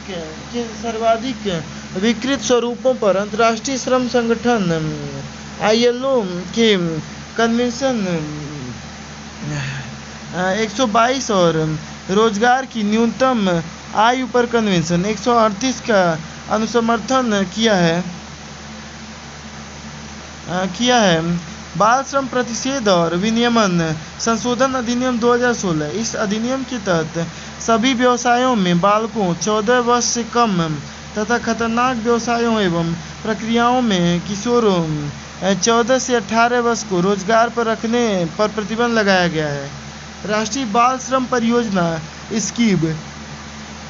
विकृत स्वरूपों पर अंतर्राष्ट्रीय श्रम संगठन ILO के कन्वेंशन 122 और रोजगार की न्यूनतम आयु पर कन्वेंशन 138 का अनुसमर्थन किया है। बाल श्रम प्रतिषेध और विनियमन संशोधन अधिनियम 2016। इस अधिनियम के तहत सभी व्यवसायों में बालकों 14 वर्ष से कम तथा खतरनाक व्यवसायों एवं प्रक्रियाओं में किशोरों 14 से 18 वर्ष को रोजगार पर रखने पर प्रतिबंध लगाया गया है। राष्ट्रीय बाल श्रम परियोजना स्कीम,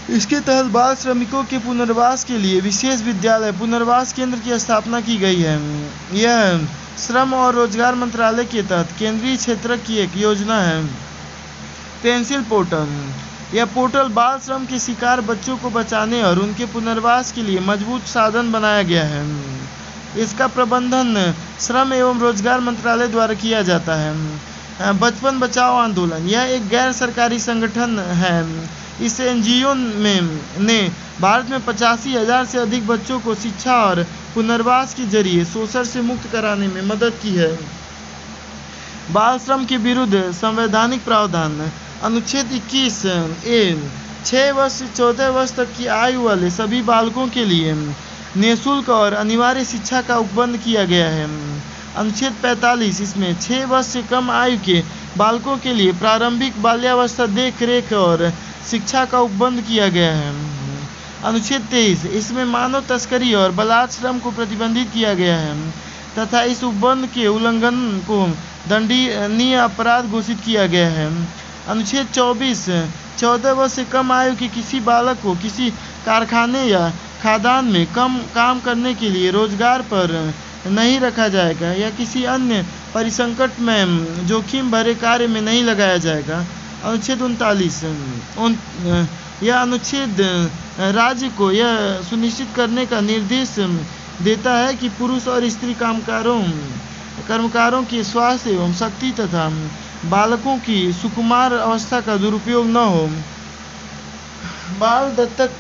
इसके तहत बाल श्रमिकों के पुनर्वास के लिए विशेष विद्यालय पुनर्वास केंद्र की स्थापना की गई है। यह श्रम और रोजगार मंत्रालय के तहत केंद्रीय क्षेत्र की एक योजना है। पेंसिल पोर्टल, यह पोर्टल बाल श्रम के शिकार बच्चों को बचाने और उनके पुनर्वास के लिए मजबूत साधन बनाया गया है। इसका प्रबंधन श्रम एवं रोजगार मंत्रालय द्वारा किया जाता है। बचपन बचाओ आंदोलन, यह एक गैर सरकारी संगठन है। इस एनजीओ ने भारत में 85,000 से अधिक बच्चों को शिक्षा और पुनर्वास के जरिए शोषण से मुक्त कराने में मदद की है। बाल श्रम के विरुद्ध संवैधानिक प्रावधान, अनुच्छेद 21A 6 वर्ष से 14 वर्ष तक की आयु वाले सभी बालकों के लिए निःशुल्क और अनिवार्य शिक्षा का उपबंध किया गया है। अनुच्छेद 45, इसमें 6 वर्ष से कम आयु के बालकों के लिए प्रारंभिक बाल्यावस्था देख रेख और शिक्षा का उपबंध किया गया है। अनुच्छेद 23, इसमें मानव तस्करी और बलात्कार श्रम को प्रतिबंधित किया गया है तथा इस उपबंध के उल्लंघन को दंडनीय अपराध घोषित किया गया है। अनुच्छेद 24, 14 वर्ष से कम आयु के किसी बालक को किसी कारखाने या खादान में काम करने के लिए रोजगार पर नहीं रखा जाएगा या किसी अन्य परिसंकट में जोखिम भरे कार्य में नहीं लगाया जाएगा। अनुच्छेद 39, यह अनुच्छेद राज्य को यह सुनिश्चित करने का निर्देश देता है कि पुरुष और स्त्री कर्मकारों के स्वास्थ्य एवं शक्ति तथा बालकों की सुकुमार अवस्था का दुरुपयोग न हो। बाल दत्तक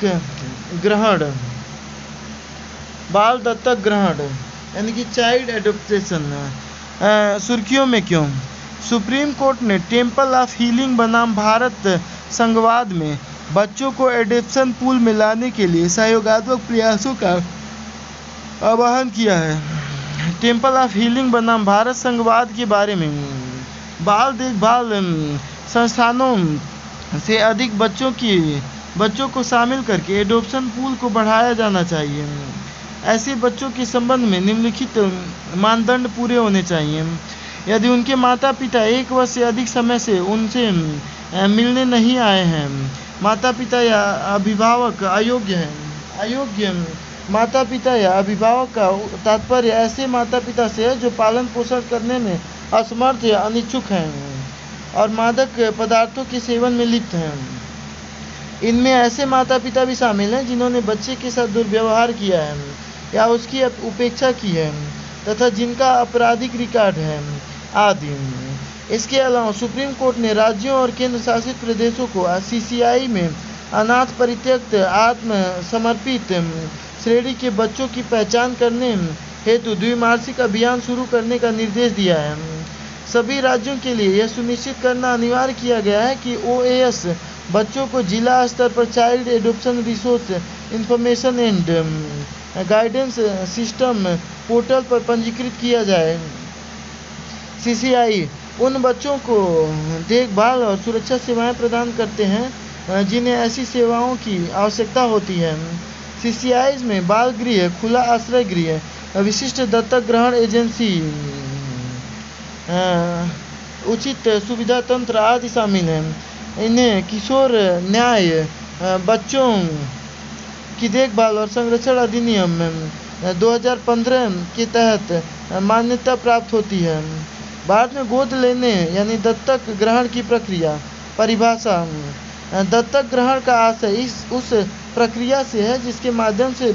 ग्रहण यानी कि चाइल्ड एडॉप्टेशन, सुर्खियों में क्यों? सुप्रीम कोर्ट ने टेम्पल ऑफ हीलिंग बनाम भारत संघवाद में बच्चों को एडॉप्शन पूल में लाने के लिए सहयोगात्मक प्रयासों का आह्वान किया है। टेम्पल ऑफ हीलिंग बनाम भारत संघवाद के बारे में बाल देखभाल संस्थानों से अधिक बच्चों को शामिल करके एडॉप्शन पूल को बढ़ाया जाना चाहिए। ऐसे बच्चों के संबंध में निम्नलिखित मानदंड पूरे होने चाहिए। यदि उनके माता पिता 1 वर्ष से अधिक समय से उनसे मिलने नहीं आए हैं, माता पिता या अभिभावक अयोग्य माता पिता या अभिभावक का तात्पर्य ऐसे माता पिता से है जो पालन पोषण करने में असमर्थ या अनिच्छुक हैं और मादक पदार्थों के सेवन में लिप्त हैं। इनमें ऐसे माता पिता भी शामिल हैं जिन्होंने बच्चे के साथ दुर्व्यवहार किया है या उसकी उपेक्षा की है तथा जिनका आपराधिक रिकॉर्ड है आदि। इसके अलावा सुप्रीम कोर्ट ने राज्यों और केंद्र शासित प्रदेशों को CCI में अनाथ परित्यक्त आत्मसमर्पित श्रेणी के बच्चों की पहचान करने हेतु द्विमासिक अभियान शुरू करने का निर्देश दिया है। सभी राज्यों के लिए यह सुनिश्चित करना अनिवार्य किया गया है कि OAS बच्चों को जिला स्तर पर child adoption resource information and guidance system portal पर पंजीकृत किया जाए। CCI उन बच्चों को देखभाल और सुरक्षा सेवाएं प्रदान करते हैं जिन्हें ऐसी सेवाओं की आवश्यकता होती है। CCIs में बाल गृह, खुला आश्रय गृह, विशिष्ट दत्तक ग्रहण एजेंसी, उचित सुविधा तंत्र आदि शामिल हैं। इन्हें किशोर न्याय, बच्चों की देखभाल और संरक्षण अधिनियम 2015 के तहत मान्यता प्राप्त होती है। भारत में गोद लेने यानी दत्तक ग्रहण की प्रक्रिया परिभाषा। दत्तक ग्रहण का आशय उस प्रक्रिया से है जिसके माध्यम से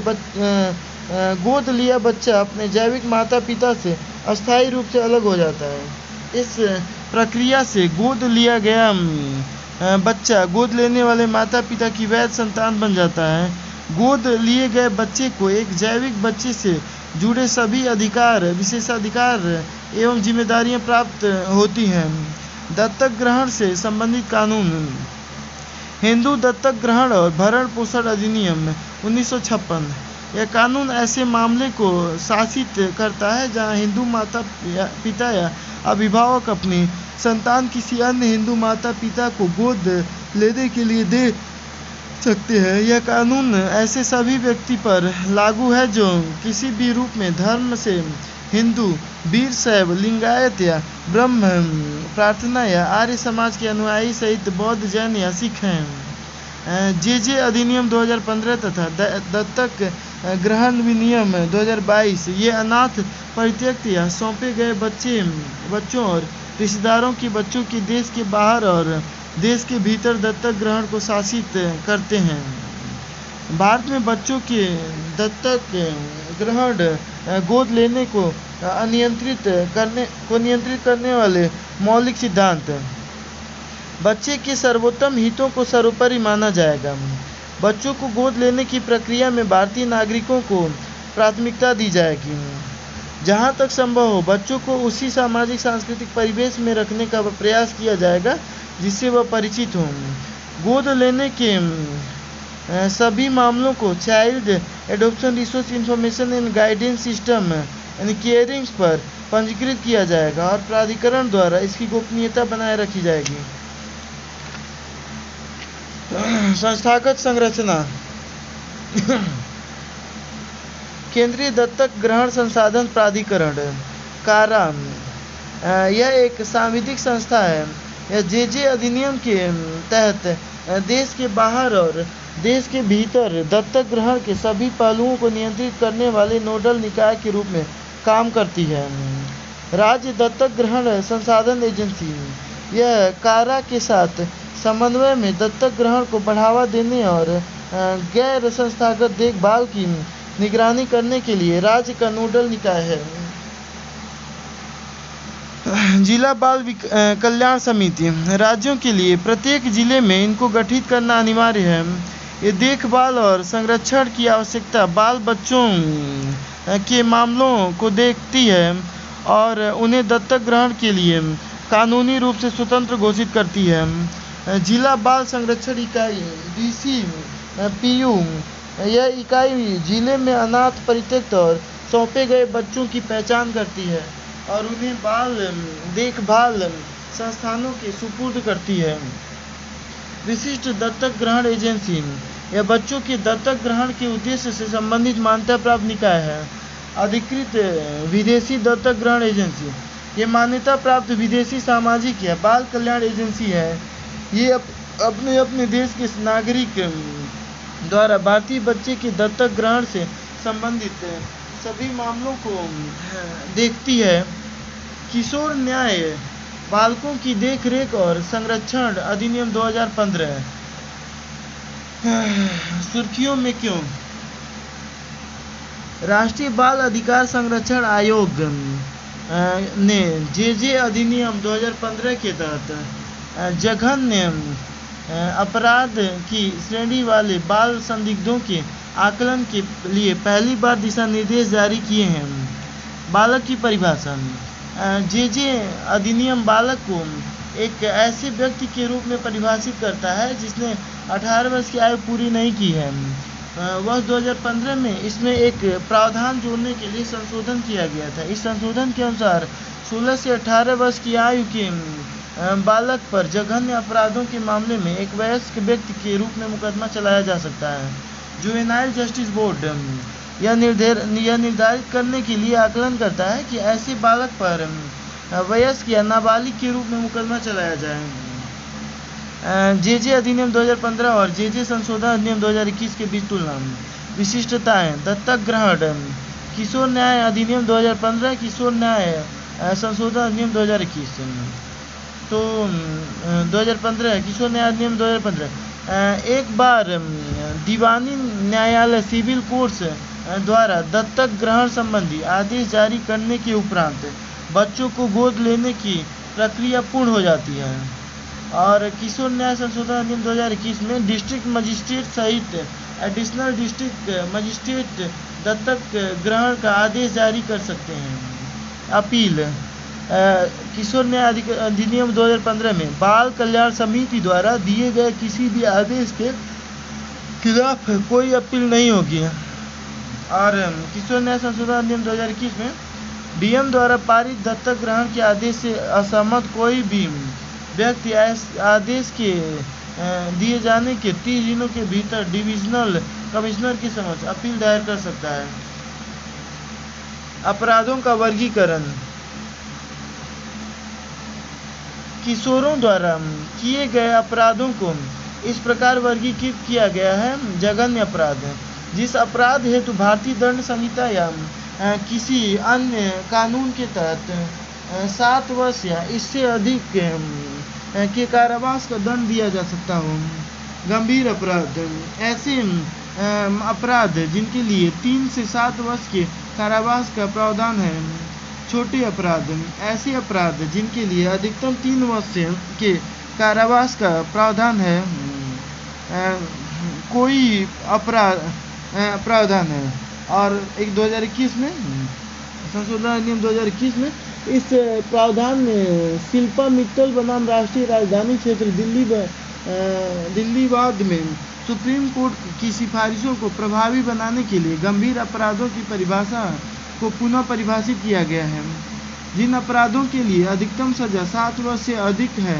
गोद लिया बच्चा अपने जैविक माता पिता से अस्थायी रूप से अलग हो जाता है। इस प्रक्रिया से गोद लिया गया बच्चा गोद लेने वाले माता पिता की वैध संतान बन जाता है। गोद लिए गए बच्चे को एक जैविक बच्चे से जुड़े सभी अधिकार, विशेषाधिकार एवं जिम्मेदारियां प्राप्त होती हैं। दत्तक ग्रहण से संबंधित कानून। हिंदू दत्तक ग्रहण और भरण पोषण अधिनियम 1956। यह कानून ऐसे मामले को शासित करता है जहां हिंदू माता पिता या अभिभावक अपनी संतान किसी अन्य हिंदू माता पिता को गोद लेने के लिए दे सकते हैं। यह कानून ऐसे सभी व्यक्ति पर लागू है जो किसी भी रूप में धर्म से हिंदू, वीर शैव, लिंगायत या ब्रह्म प्रार्थना या आर्य समाज के अनुयायी सहित बौद्ध, जैन या सिख हैं। JJ अधिनियम 2015 तथा दत्तक ग्रहण विनियम 2022 ये अनाथ, परित्यक्त या सौंपे गए बच्चों और रिश्तेदारों के बच्चों के देश के बाहर और देश के भीतर दत्तक ग्रहण को शासित करते हैं। भारत में बच्चों के दत्तक ग्रहण, गोद लेने को नियंत्रित करने वाले मौलिक सिद्धांत। बच्चे के सर्वोत्तम हितों को सर्वोपरि माना जाएगा। बच्चों को गोद लेने की प्रक्रिया में भारतीय नागरिकों को प्राथमिकता दी जाएगी। जहाँ तक संभव हो बच्चों को उसी सामाजिक सांस्कृतिक परिवेश में रखने का प्रयास किया जाएगा जिससे वह परिचित हों। गोद लेने के सभी मामलों को child adoption resource information and guidance system यानी केयरिंग्स पर पंजीकृत किया जाएगा और प्राधिकरण द्वारा इसकी गोपनीयता बनाए रखी जाएगी। संस्थागत संरचना। केंद्रीय दत्तक ग्रहण संसाधन प्राधिकरण कारा यह एक सांविधिक संस्था है। यह जे अधिनियम के तहत देश के बाहर और देश के भीतर दत्तक ग्रहण के सभी पहलुओं को नियंत्रित करने वाले नोडल निकाय के रूप में काम करती है। राज्य दत्तक ग्रहण संसाधन एजेंसी यह कारा के साथ समन्वय में दत्तक ग्रहण को बढ़ावा देने और गैर संस्थागत देखभाल की निगरानी करने के लिए राज्य का नोडल निकाय है। जिला बाल कल्याण समिति राज्यों के लिए प्रत्येक जिले में इनको गठित करना अनिवार्य है। ये देखभाल और संरक्षण की आवश्यकता बाल बच्चों के मामलों को देखती है और उन्हें दत्तक ग्रहण के लिए कानूनी रूप से स्वतंत्र घोषित करती है। जिला बाल संरक्षण इकाई DCPU यह इकाई जिले में अनाथ परित्यक्त और सौंपे गए बच्चों की पहचान करती है और उन्हें बाल देखभाल संस्थानों के सुपुर्द करती है। विशिष्ट दत्तक ग्रहण एजेंसी यह बच्चों के दत्तक ग्रहण के उद्देश्य से संबंधित मान्यता प्राप्त निकाय है। अधिकृत विदेशी दत्तक ग्रहण एजेंसी ये मान्यता प्राप्त विदेशी सामाजिक या बाल कल्याण एजेंसी है। ये अपने अपने देश के नागरिक द्वारा भारतीय बच्चे के दत्तक ग्रहण से संबंधित सभी मामलों को देखती है। किशोर न्याय बालकों की देखरेख और संरक्षण अधिनियम 2015 सुर्खियों में क्यों? राष्ट्रीय बाल अधिकार संरक्षण आयोग ने जे अधिनियम 2015 के तहत जघन्य अपराध की श्रेणी वाले बाल संदिग्धों के आकलन के लिए पहली बार दिशा निर्देश जारी किए हैं। बालक की परिभाषा। जे अधिनियम बालक को एक ऐसे व्यक्ति के रूप में परिभाषित करता है जिसने 18 वर्ष की आयु पूरी नहीं की है। वर्ष 2015 में इसमें एक प्रावधान जोड़ने के लिए संशोधन किया गया था। इस संशोधन के अनुसार 16 से 18 वर्ष की आयु के बालक पर जघन्य अपराधों के मामले में एक वयस्क व्यक्ति के रूप में मुकदमा चलाया जा सकता है। जुवेनाइल जस्टिस बोर्ड यह निर्धारित करने के लिए आकलन करता है कि ऐसे बालक पर वयस्क या नाबालिग के रूप में मुकदमा चलाया जाए। जे अधिनियम 2015 और जे संशोधन अधिनियम 2021 के बीच तुलना। विशिष्टताएं। दत्तक ग्रहण। किशोर न्याय अधिनियम 2015 किशोर न्याय संशोधन अधिनियम 2021। तो 2015 किशोर न्याय अधिनियम 2015 एक बार दीवानी न्यायालय सिविल कोर्ट्स द्वारा दत्तक ग्रहण संबंधी आदेश जारी करने के उपरांत बच्चों को गोद लेने की प्रक्रिया पूर्ण हो जाती है और किशोर न्याय संशोधन अधिनियम 2021 में डिस्ट्रिक्ट मजिस्ट्रेट सहित एडिशनल डिस्ट्रिक्ट मजिस्ट्रेट दत्तक ग्रहण का आदेश जारी कर सकते हैं। अपील। किशोर न्याय अधिनियम 2015 में बाल कल्याण समिति द्वारा दिए गए किसी भी आदेश के खिलाफ कोई अपील नहीं होगी और किशोर न्याय संशोधन अधिनियम 2021 में डीएम द्वारा पारित दत्तक ग्रहण के आदेश से असहमत कोई भी व्यक्ति आदेश के दिए जाने के 30 दिनों के भीतर डिविजनल कमिश्नर के समक्ष अपील दायर कर सकता है। अपराधों का वर्गीकरण। किशोरों द्वारा किए गए अपराधों को इस प्रकार वर्गीकृत किया गया है। जघन्य अपराध। जिस अपराध हेतु भारतीय दंड संहिता या किसी अन्य कानून के तहत 7 वर्ष या इससे अधिक के कारावास का दंड दिया जा सकता हो। गंभीर अपराध। ऐसे अपराध जिनके लिए 3 से 7 वर्ष के कारावास का प्रावधान है। छोटे अपराध ऐसे अपराध जिनके लिए अधिकतम 3 वर्ष के कारावास का प्रावधान है। कोई प्रावधान है। और एक 2021 में संशोधन अधिनियम 2021 में इस प्रावधान में शिल्पा मित्तल बनाम राष्ट्रीय राजधानी क्षेत्र दिल्ली वाद में सुप्रीम कोर्ट की सिफारिशों को प्रभावी बनाने के लिए गंभीर अपराधों की परिभाषा को पुनः परिभाषित किया गया है। जिन अपराधों के लिए अधिकतम सजा 7 वर्ष से अधिक है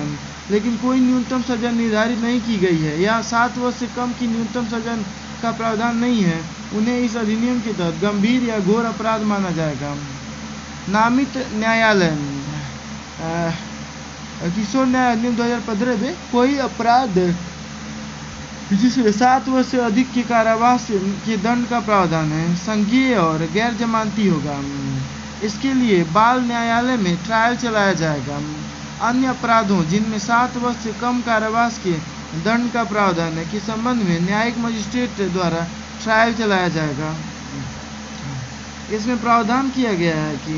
लेकिन कोई न्यूनतम सजा निर्धारित नहीं की गई है या 7 वर्ष से कम की न्यूनतम सजा का प्रावधान नहीं है, उन्हें इस अधिनियम के तहत गंभीर या घोर अपराध माना जाएगा। नामित न्यायालय किशोर न्याय अधिनियम 2015 में कोई अपराध जिसमें 7 वर्ष से अधिक के कारावास के दंड का प्रावधान है संज्ञेय और गैर जमानती होगा। इसके लिए बाल न्यायालय में ट्रायल चलाया जाएगा। अन्य अपराधों जिनमें 7 वर्ष से कम कारावास के दंड का प्रावधान है के संबंध में न्यायिक मजिस्ट्रेट द्वारा ट्रायल चलाया जाएगा। इसमें प्रावधान किया गया है कि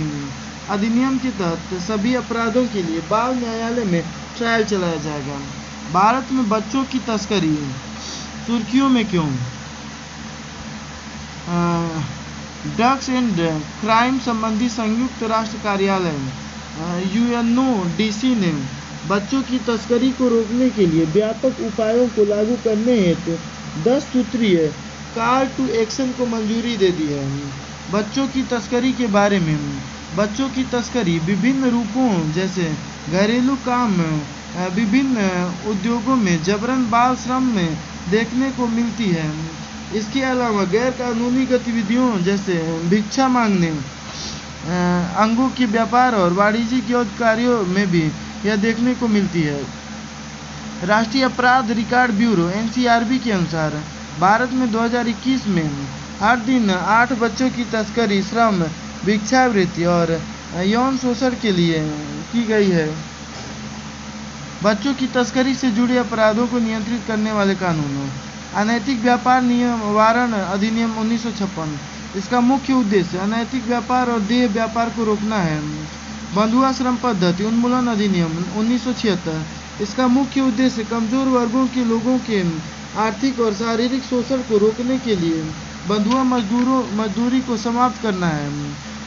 अधिनियम के तहत सभी अपराधों के लिए बाल न्यायालय में ट्रायल चलाया जाएगा। भारत में बच्चों की तस्करी सुर्खियों में क्यों? ड्रग्स एंड क्राइम संबंधी संयुक्त राष्ट्र कार्यालय UNODC ने बच्चों की तस्करी को रोकने के लिए व्यापक उपायों को लागू करने हेतु 10 सूत्रीय कॉल टू एक्शन को मंजूरी दे दी है। बच्चों की तस्करी के बारे में बच्चों की तस्करी विभिन्न रूपों जैसे घरेलू काम, विभिन्न उद्योगों में जबरन बाल श्रम में देखने को मिलती है। इसके अलावा गैर कानूनी गतिविधियों जैसे भिक्षा मांगने, अंगों के व्यापार और वाणिज्यिक कार्यों में भी यह देखने को मिलती है। राष्ट्रीय अपराध रिकॉर्ड ब्यूरो NCRB के अनुसार भारत में 2021 में हर दिन 8 बच्चों की तस्करी, श्रम, भिक्षावृत्ति और यौन शोषण के लिए की गई है। बच्चों की तस्करी से जुड़े अपराधों को नियंत्रित करने वाले कानून अनैतिक व्यापार निवारण अधिनियम 1956। इसका मुख्य उद्देश्य अनैतिक व्यापार और देह व्यापार को रोकना है। बंधुआ श्रम पद्धति उन्मूलन अधिनियम 1976। इसका मुख्य उद्देश्य कमजोर वर्गों के लोगों के आर्थिक और शारीरिक शोषण को रोकने के लिए बंधुआ मजदूरी को समाप्त करना है।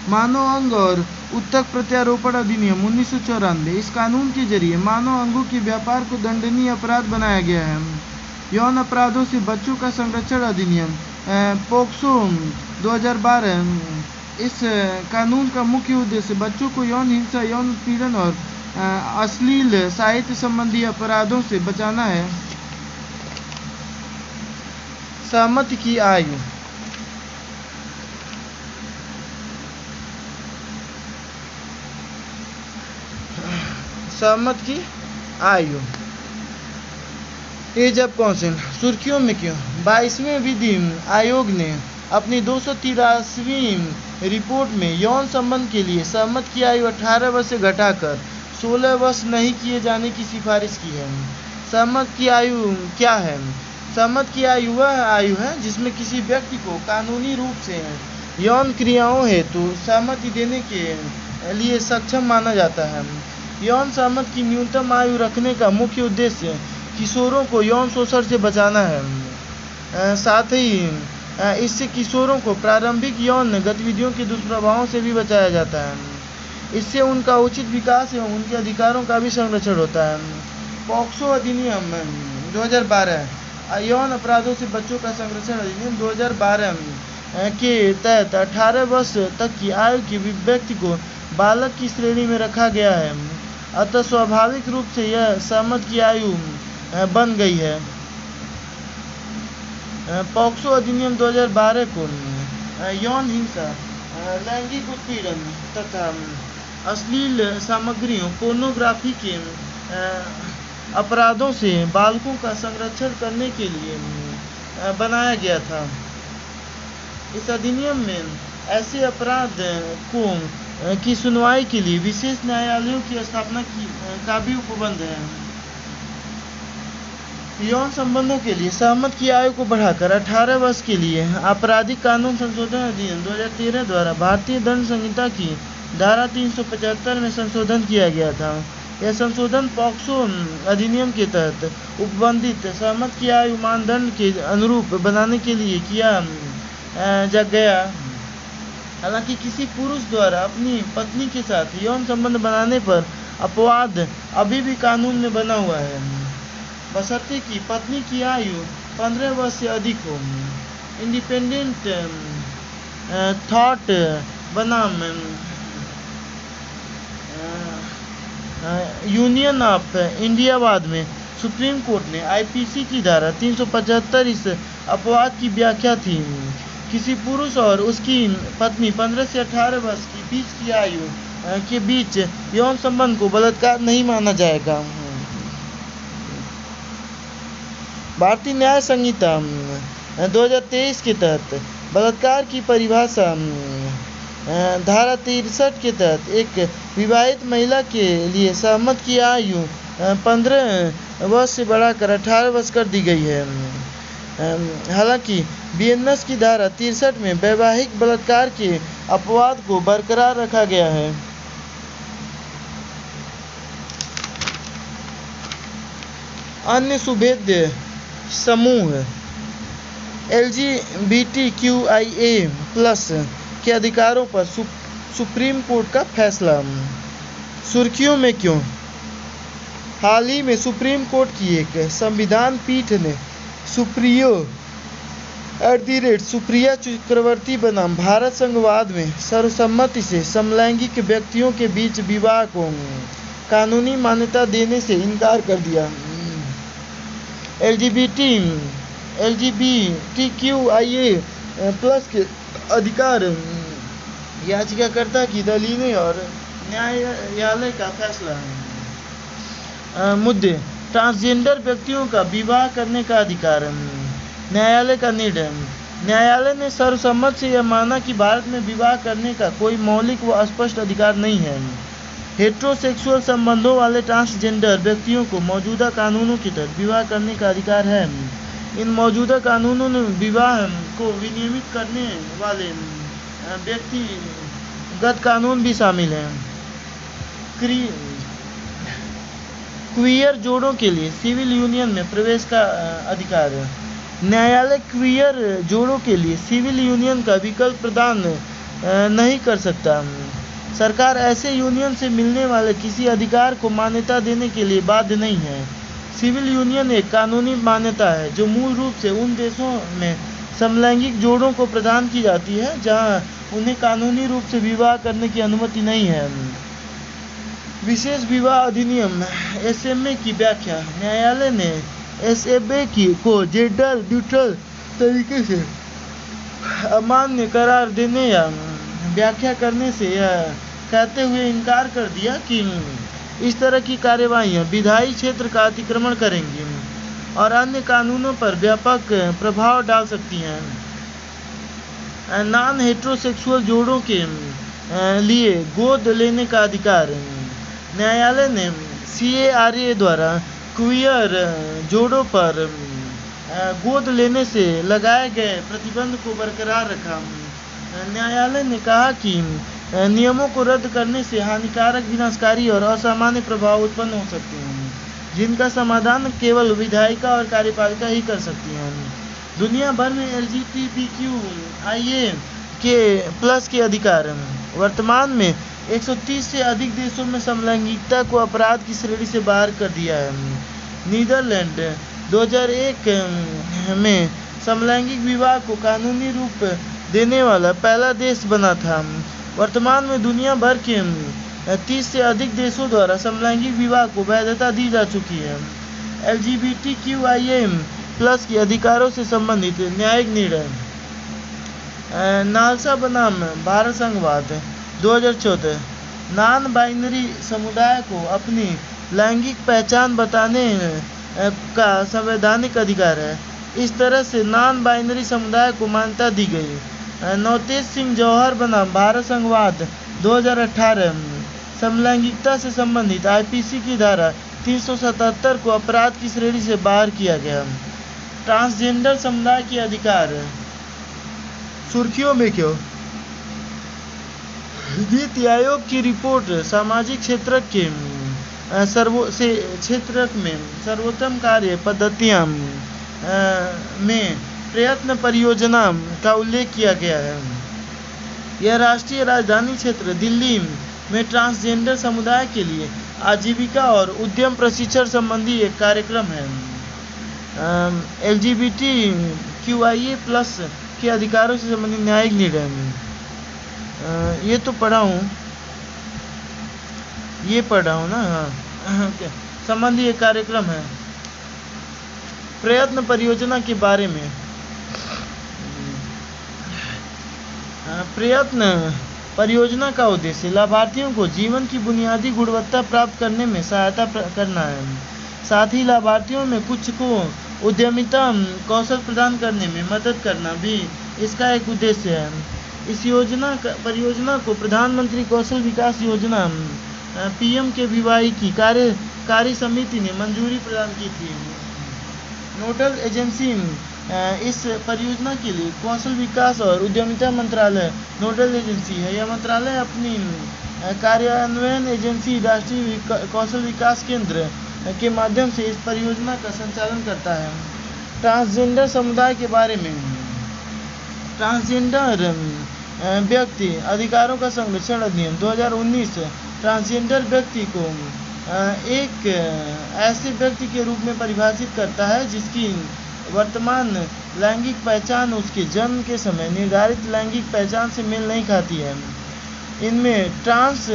मानव अंग और उत्तक प्रत्यारोपण अधिनियम 1994। इस कानून के जरिए मानव अंगों के व्यापार को दंडनीय अपराध बनाया गया है। यौन अपराधों से बच्चों का संरक्षण अधिनियम पोक्सो 2012। इस कानून का मुख्य उद्देश्य बच्चों को यौन हिंसा, यौन उत्पीड़न और अश्लील साहित्य संबंधी अपराधों से बचाना है। सहमति की आयु सहमत की आयु एज ऑफ कॉन्सेंट सुर्खियों में क्यों? 22वें विधि आयोग ने अपनी 283वीं रिपोर्ट में यौन संबंध के लिए सहमत की आयु 18 वर्ष से घटाकर 16 वर्ष नहीं किए जाने की सिफारिश की है। सहमत की आयु क्या है? सहमत की आयु वह आयु है जिसमें किसी व्यक्ति को कानूनी रूप से यौन क्रियाओं हेतु सहमति देने के लिए सक्षम माना जाता है। यौन सहमत की न्यूनतम आयु रखने का मुख्य उद्देश्य किशोरों को यौन शोषण से बचाना है। साथ ही इससे किशोरों को प्रारंभिक यौन गतिविधियों के दुष्प्रभावों से भी बचाया जाता है। इससे उनका उचित विकास एवं उनके अधिकारों का भी संरक्षण होता है। पॉक्सो अधिनियम 2012 यौन अपराधों से बच्चों का संरक्षण अधिनियम 2012 के तहत 18 वर्ष तक की आयु के व्यक्ति को बालक की श्रेणी में रखा गया है। अतः स्वाभाविक रूप से यह सहमत की आयु बन गई है। पॉक्सो अधिनियम 2012 को यौन हिंसा, लैंगिक उत्पीड़न तथा अश्लील सामग्रियों पोर्नोग्राफी के अपराधों से बालकों का संरक्षण करने के लिए बनाया गया था। इस अधिनियम में ऐसे अपराध की सुनवाई के लिए विशेष न्यायालयों की स्थापना का भी उपबंध है। यौन संबंधों के लिए सहमत की आयु को बढ़ाकर 18 वर्ष के लिए आपराधिक कानून संशोधन अधिनियम 2013 द्वारा भारतीय दंड संहिता की धारा 375 में संशोधन किया गया था। यह संशोधन पॉक्सो अधिनियम के तहत उपबंधित सहमत की आयु मानदंड के अनुरूप बनाने के लिए किया गया। हालांकि किसी पुरुष द्वारा अपनी पत्नी के साथ यौन संबंध बनाने पर अपवाद अभी भी कानून में बना हुआ है, बशर्ते कि पत्नी की आयु 15 वर्ष से अधिक हो। इंडिपेंडेंट थॉट बनाम यूनियन ऑफ इंडियावाद में सुप्रीम कोर्ट ने आईपीसी की धारा 375 इस अपवाद की व्याख्या थी। किसी पुरुष और उसकी पत्नी 15 से 18 वर्ष की बीच की आयु के बीच यौन संबंध को बलात्कार नहीं माना जाएगा। भारतीय न्याय संहिता 2023 के तहत बलात्कार की परिभाषा धारा 63 के तहत एक विवाहित महिला के लिए सहमत की आयु 15 वर्ष से बढ़ाकर 18 वर्ष कर दी गई है। हालांकि बीएनएस की धारा 63 में वैवाहिक बलात्कार के अपवाद को बरकरार रखा गया है। अन्य सुभेद्य समूह LGBTQIA+ के अधिकारों पर सुप्रीम कोर्ट का फैसला। सुर्खियों में क्यों? हाल ही में सुप्रीम कोर्ट की एक संविधान पीठ ने सुप्रिया चक्रवर्ती बनाम भारत संघवाद में सर्वसम्मति से समलैंगिक व्यक्तियों के बीच विवाह को कानूनी मान्यता देने से इनकार कर दिया। LGBTQIA+ के अधिकार याचिकाकर्ता की दलीलें और न्यायालय का फैसला। मुद्दे: ट्रांसजेंडर व्यक्तियों का विवाह करने का अधिकार। न्यायालय का निर्णय। न्यायालय ने सर्वसम्मति से यह माना कि भारत में विवाह करने का कोई मौलिक व स्पष्ट अधिकार नहीं है। हेटेरोसेक्सुअल संबंधों वाले ट्रांसजेंडर व्यक्तियों को मौजूदा कानूनों के तहत विवाह करने का अधिकार है। इन मौजूदा कानूनों में विवाह को विनियमित करने वाले व्यक्तिगत कानून भी शामिल हैं। क्वियर जोड़ों के लिए सिविल यूनियन में प्रवेश का अधिकार। न्यायालय क्वियर जोड़ों के लिए सिविल यूनियन का विकल्प प्रदान नहीं कर सकता। सरकार ऐसे यूनियन से मिलने वाले किसी अधिकार को मान्यता देने के लिए बाध्य नहीं है। सिविल यूनियन एक कानूनी मान्यता है जो मूल रूप से उन देशों में समलैंगिक जोड़ों को प्रदान की जाती है जहां उन्हें कानूनी रूप से विवाह करने की अनुमति नहीं है। विशेष विवाह अधिनियम SMA की व्याख्या। न्यायालय ने SMA को जेंडर न्यूट्रल तरीके से अमान्य करार देने या व्याख्या करने से यह कहते हुए इनकार कर दिया कि इस तरह की कार्यवाहियां विधायी क्षेत्र का अतिक्रमण करेंगी और अन्य कानूनों पर व्यापक प्रभाव डाल सकती हैं। नॉन हेटेरोसेक्सुअल जोड़ों के लिए गोद लेने का अधिकार। न्यायालय ने CARA द्वारा क्वियर जोड़ों पर गोद लेने से लगाए गए प्रतिबंध को बरकरार रखा। न्यायालय ने कहा कि नियमों को रद्द करने से हानिकारक, विनाशकारी और असामान्य प्रभाव उत्पन्न हो सकते हैं, जिनका समाधान केवल विधायिका और कार्यपालिका ही कर सकती हैं। दुनिया भर में LGBTQIA+ के अधिकार। वर्तमान में 130 से अधिक देशों में समलैंगिकता को अपराध की श्रेणी से बाहर कर दिया है। नीदरलैंड 2001 में समलैंगिक विवाह को कानूनी रूप देने वाला पहला देश बना था। वर्तमान में दुनिया भर के 30 से अधिक देशों द्वारा समलैंगिक विवाह को वैधता दी जा चुकी है। LGBTQIA+ के अधिकारों से संबंधित न्यायिक निर्णय। नालसा बनाम भारत संघवाद 2014। नॉन बाइनरी समुदाय को अपनी लैंगिक पहचान बताने का संवैधानिक अधिकार है। इस तरह से नॉन बाइनरी समुदाय को मान्यता दी गई। नवतेज सिंह जौहर बनाम भारत संघवाद 2018। समलैंगिकता से संबंधित आईपीसी की धारा 377 को अपराध की श्रेणी से बाहर किया गया। ट्रांसजेंडर समुदाय के अधिकार। सुर्खियों में क्यों? नीति आयोग की रिपोर्ट सामाजिक क्षेत्र के क्षेत्र में सर्वोत्तम कार्य पद्धतियां में प्रयत्न परियोजना का उल्लेख किया गया है। यह राष्ट्रीय राजधानी क्षेत्र दिल्ली में ट्रांसजेंडर समुदाय के लिए आजीविका और उद्यम प्रशिक्षण संबंधी एक कार्यक्रम है। LGBTQIA+ के अधिकारों से संबंधित न्यायिक निर्णय ये तो पढ़ा हूँ ना। हाँ, संबंधी एक कार्यक्रम है। प्रयत्न परियोजना के बारे में प्रयत्न परियोजना का उद्देश्य लाभार्थियों को जीवन की बुनियादी गुणवत्ता प्राप्त करने में सहायता करना है। साथ ही लाभार्थियों में कुछ को उद्यमिता कौशल प्रदान करने में मदद करना भी इसका एक उद्देश्य है। इस परियोजना को प्रधानमंत्री कौशल विकास योजना PMKVY की कार्य समिति ने मंजूरी प्रदान की थी। नोडल एजेंसी इस परियोजना के लिए कौशल विकास और उद्यमिता मंत्रालय नोडल एजेंसी है। यह मंत्रालय अपनी कार्यान्वयन एजेंसी राष्ट्रीय कौशल विकास केंद्र के माध्यम से इस परियोजना का संचालन करता है। ट्रांसजेंडर समुदाय के बारे में ट्रांसजेंडर व्यक्ति अधिकारों का संरक्षण अधिनियम 2019 ट्रांसजेंडर व्यक्ति को एक ऐसे व्यक्ति के रूप में परिभाषित करता है जिसकी वर्तमान लैंगिक पहचान उसके जन्म के समय निर्धारित लैंगिक पहचान से मेल नहीं खाती है। इनमें ट्रांस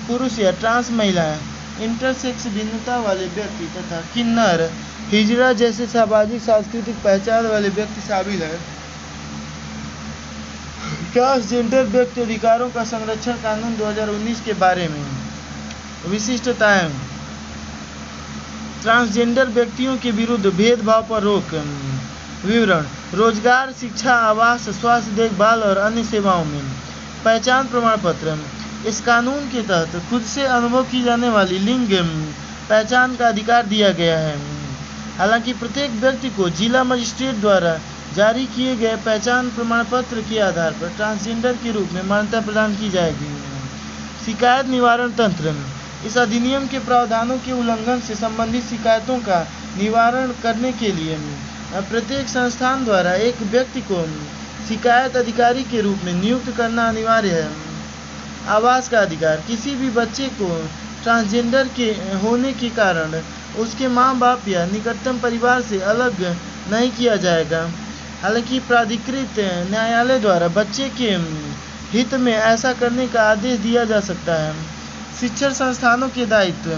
पुरुष या ट्रांस महिलाएं, इंटरसेक्स भिन्नता वाले व्यक्ति तथा किन्नर, हिजड़ा जैसे सामाजिक सांस्कृतिक पहचान वाले व्यक्ति शामिल हैं। ट्रांसजेंडर व्यक्ति अधिकारों का संरक्षण कानून 2019 के बारे में विशिष्टताएं। ट्रांसजेंडर व्यक्तियों के विरुद्ध भेदभाव पर रोक। विवरण: रोजगार, शिक्षा, आवास, स्वास्थ्य देखभाल और अन्य सेवाओं में पहचान प्रमाण पत्र। इस कानून के तहत खुद से अनुभव की जाने वाली लिंग पहचान का अधिकार दिया गया है। हालांकि प्रत्येक व्यक्ति को जिला मजिस्ट्रेट द्वारा जारी किए गए पहचान प्रमाण पत्र के आधार पर ट्रांसजेंडर के रूप में मान्यता प्रदान की जाएगी। शिकायत निवारण तंत्र। इस अधिनियम के प्रावधानों के उल्लंघन से संबंधित शिकायतों का निवारण करने के लिए प्रत्येक संस्थान द्वारा एक व्यक्ति को शिकायत अधिकारी के रूप में नियुक्त करना अनिवार्य है। आवास का अधिकार। किसी भी बच्चे को ट्रांसजेंडर के होने के कारण उसके माँ बाप या निकटतम परिवार से अलग नहीं किया जाएगा। हालांकि प्राधिकृत न्यायालय द्वारा बच्चे के हित में ऐसा करने का आदेश दिया जा सकता है। शिक्षण संस्थानों के दायित्व।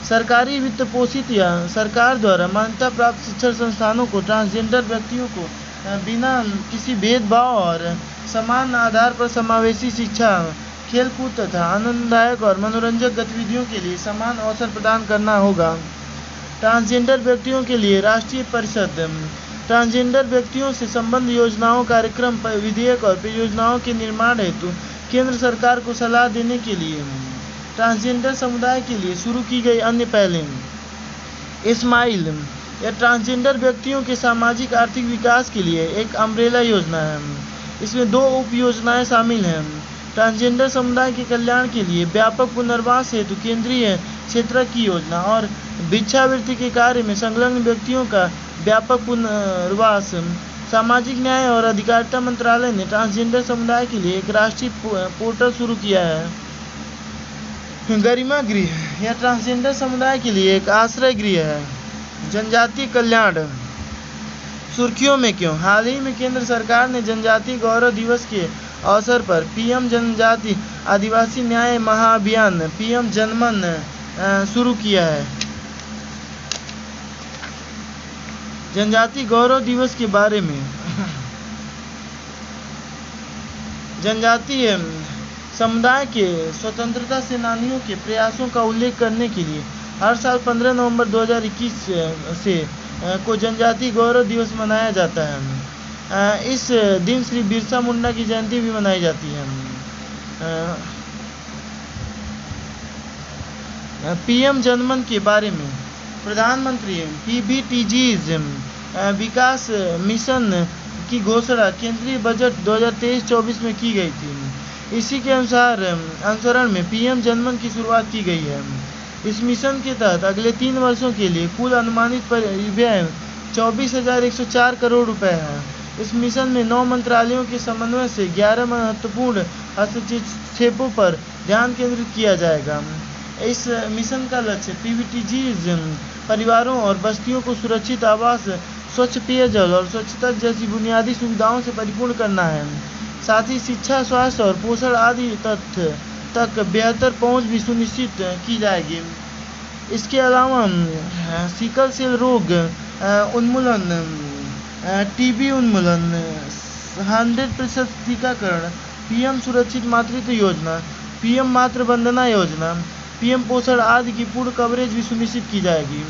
सरकारी वित्त पोषित या सरकार द्वारा मान्यता प्राप्त शिक्षण संस्थानों को ट्रांसजेंडर व्यक्तियों को बिना किसी भेदभाव और समान आधार पर समावेशी शिक्षा, खेलकूद तथा आनंददायक और मनोरंजक गतिविधियों के लिए समान अवसर प्रदान करना होगा। ट्रांसजेंडर व्यक्तियों के लिए राष्ट्रीय परिषद। ट्रांसजेंडर व्यक्तियों से संबंध योजनाओं, कार्यक्रम, विधेयक और परियोजनाओं के निर्माण हेतु केंद्र सरकार को सलाह देने के लिए ट्रांसजेंडर समुदाय के लिए शुरू की गई अन्य पहलें। स्माइल यह ट्रांसजेंडर व्यक्तियों के सामाजिक आर्थिक विकास के लिए एक अम्ब्रेला योजना है। इसमें 2 उप योजनाएं शामिल हैं। ट्रांसजेंडर समुदाय के कल्याण के लिए व्यापक पुनर्वास हेतु केंद्रीय क्षेत्र की योजना और भिक्षावृत्ति के कार्य में संलग्न व्यक्तियों का व्यापक पुनर्वास। सामाजिक न्याय और अधिकारिता मंत्रालय ने ट्रांसजेंडर समुदाय के लिए एक राष्ट्रीय पोर्टल शुरू किया है। गरिमा गृह यह ट्रांसजेंडर समुदाय के लिए एक आश्रय गृह है। जनजातीय कल्याण। सुर्खियों में क्यों? हाल ही में केंद्र सरकार ने जनजातीय गौरव दिवस के अवसर पर PM जनजाति आदिवासी न्याय महाअभियान PM जनमन शुरू किया है। जनजातीय गौरव दिवस के बारे में जनजातीय समुदाय के स्वतंत्रता सेनानियों के प्रयासों का उल्लेख करने के लिए हर साल 15 नवंबर 2021 से को जनजातीय गौरव दिवस मनाया जाता है। इस दिन श्री बिरसा मुंडा की जयंती भी मनाई जाती है। PM जनमन के बारे में प्रधानमंत्री PBTGs विकास मिशन की घोषणा केंद्रीय बजट 2023-24 में की गई थी। इसी के अनुसरण में पीएम जनमन की शुरुआत की गई है। इस मिशन के तहत अगले 3 वर्षों के लिए कुल अनुमानित व्यय 24,104 करोड़ रुपए है। इस मिशन में 9 मंत्रालयों के समन्वय से 11 महत्वपूर्ण हस्तक्षेपों पर ध्यान केंद्रित किया जाएगा। इस मिशन का लक्ष्य पीवीटीजीज परिवारों और बस्तियों को सुरक्षित आवास, स्वच्छ पेयजल और स्वच्छता जैसी बुनियादी सुविधाओं से परिपूर्ण करना है। साथ ही शिक्षा, स्वास्थ्य और पोषण आदि तथ्य तक बेहतर पहुंच भी सुनिश्चित की जाएगी। इसके अलावा सिकल सेल रोग उन्मूलन, टीबी उन्मूलन, 100% टीकाकरण, पीएम सुरक्षित मातृत्व योजना, पीएम मातृ वंदना योजना, पीएम पोषण आदि की पूर्ण कवरेज भी सुनिश्चित की जाएगी।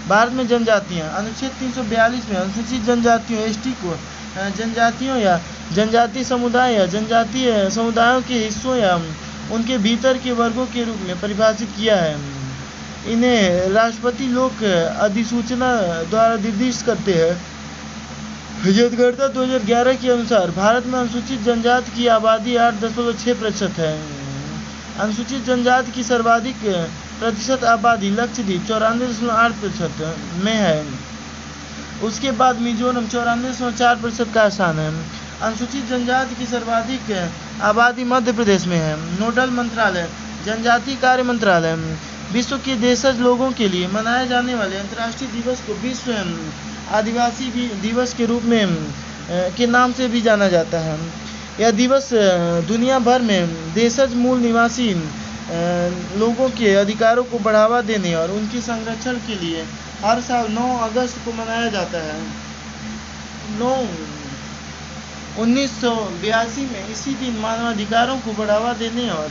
भारत में जनजातियाँ, अनुच्छेद 342 में अनुसूचित जनजातियों एसटी को जनजातियों या जनजातीय समुदाय या जनजातीय समुदायों के हिस्सों या उनके भीतर के वर्गों के रूप में परिभाषित किया है। इन्हें राष्ट्रपति लोक अधिसूचना द्वारा निर्दिष्ट करते हैं। जनगणना 2011 के अनुसार भारत में अनुसूचित जनजाति की आबादी 8.6% है। अनुसूचित जनजाति की सर्वाधिक प्रतिशत आबादी लक्षद्वीप 94.8% में है। उसके बाद मिजोरम 94.4% का स्थान है। अनुसूचित जनजाति की सर्वाधिक आबादी मध्य प्रदेश में है। नोडल मंत्रालय जनजातीय कार्य मंत्रालय। विश्व के देशज लोगों के लिए मनाए जाने वाले अंतर्राष्ट्रीय दिवस को विश्व आदिवासी दिवस के रूप में के नाम से भी जाना जाता है। यह दिवस दुनिया भर में देशज मूल निवासी लोगों के अधिकारों को बढ़ावा देने और उनके संरक्षण के लिए हर साल 9 अगस्त को मनाया जाता है। 1982 में इसी दिन मानवाधिकारों को बढ़ावा देने और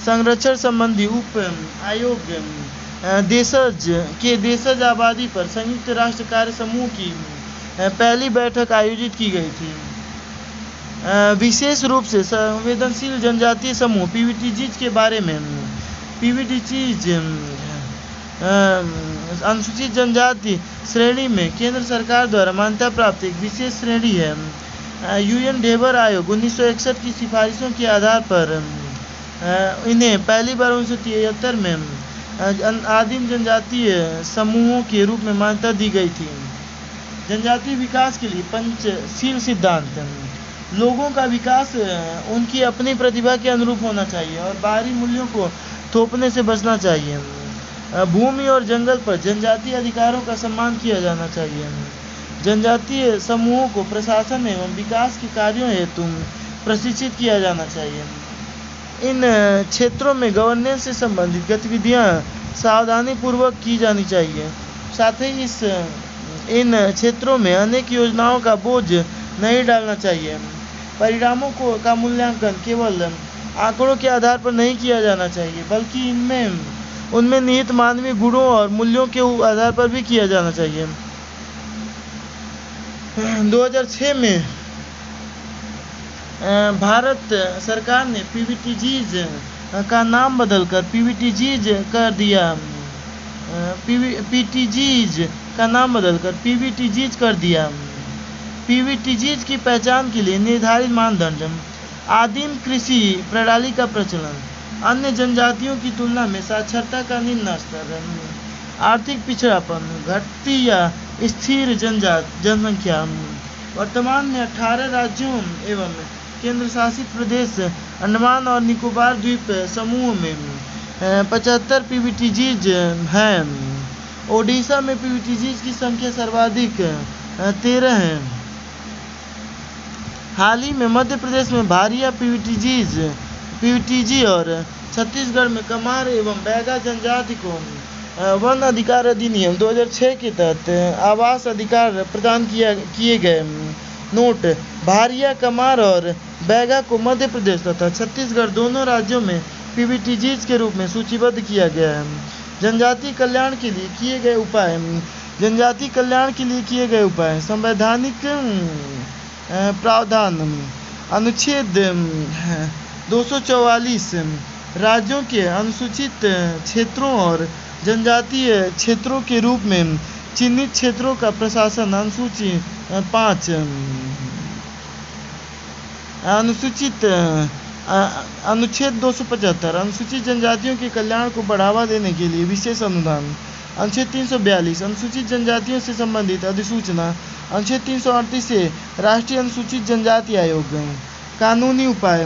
संरक्षण संबंधी उप आयोग देशज आबादी पर संयुक्त राष्ट्र कार्य समूह की पहली बैठक आयोजित की गई थी। विशेष रूप से संवेदनशील जनजातीय समूह पीवीटीजीज के बारे में पीवीटीजीज अनुसूचित जनजाति श्रेणी में केंद्र सरकार द्वारा मान्यता प्राप्त एक विशेष श्रेणी है। यूएन ढेबर आयोग 1961 की सिफारिशों के आधार पर इन्हें पहली बार 1973 में आदिम जनजातीय समूहों के रूप में मान्यता दी गई थी। जनजातीय विकास के लिए पंचशील सिद्धांत। लोगों का विकास उनकी अपनी प्रतिभा के अनुरूप होना चाहिए और बाहरी मूल्यों को थोपने से बचना चाहिए। भूमि और जंगल पर जनजातीय अधिकारों का सम्मान किया जाना चाहिए। जनजातीय समूहों को प्रशासन एवं विकास के कार्यों हेतु प्रशिक्षित किया जाना चाहिए। इन क्षेत्रों में गवर्नेंस से संबंधित गतिविधियां सावधानी पूर्वक की जानी चाहिए। साथ ही इन क्षेत्रों में अनेक योजनाओं का बोझ नहीं डालना चाहिए। परिणामों का मूल्यांकन केवल आंकड़ों के आधार पर नहीं किया जाना चाहिए, बल्कि उनमें निहित मानवीय गुणों और मूल्यों के आधार पर भी किया जाना चाहिए। 2006 में भारत सरकार ने पीवीटीजीज का नाम बदलकर पीवीटीजीज कर दिया। पीवीटीजीज का नाम बदलकर पीवीटीजीज कर दिया। पीवीटीजीज की पहचान के लिए निर्धारित मानदंड: आदिम कृषि प्रणाली का प्रचलन, अन्य जनजातियों की तुलना में साक्षरता का निम्न स्तर, आर्थिक पिछड़ापन, घटती या स्थिर जनसंख्या। वर्तमान में 18 राज्यों एवं केंद्र शासित प्रदेश अंडमान और निकोबार द्वीप समूह में 75 पीवीटीजीज हैं। ओडिशा में पीवीटीजीज की संख्या सर्वाधिक 13 है। हाल ही में मध्य प्रदेश में भारिया पीवीटीजी और छत्तीसगढ़ में कमार एवं बैगा जनजाति को वन अधिकार अधिनियम 2006 के तहत आवास अधिकार प्रदान किए गए। नोट: भारिया, कमार और बैगा को मध्य प्रदेश तथा छत्तीसगढ़ दोनों राज्यों में पीवीटीजीज के रूप में सूचीबद्ध किया गया है। जनजातीय कल्याण के लिए किए गए उपाय। जनजातीय कल्याण के लिए किए गए उपाय: संवैधानिक प्रावधान। अनुच्छेद 244 राज्यों के अनुसूचित क्षेत्रों और जनजातीय क्षेत्रों के रूप में चिन्हित क्षेत्रों का प्रशासन। अनुसूची 5 अनुसूचित अनुच्छेद 275 अनुसूचित जनजातियों के कल्याण को बढ़ावा देने के लिए विशेष अनुदान। अनुच्छेद 342 अनुसूचित जनजातियों से संबंधित अधिसूचना। अनुच्छेद 338 से राष्ट्रीय अनुसूचित जनजाति आयोग। कानूनी उपाय।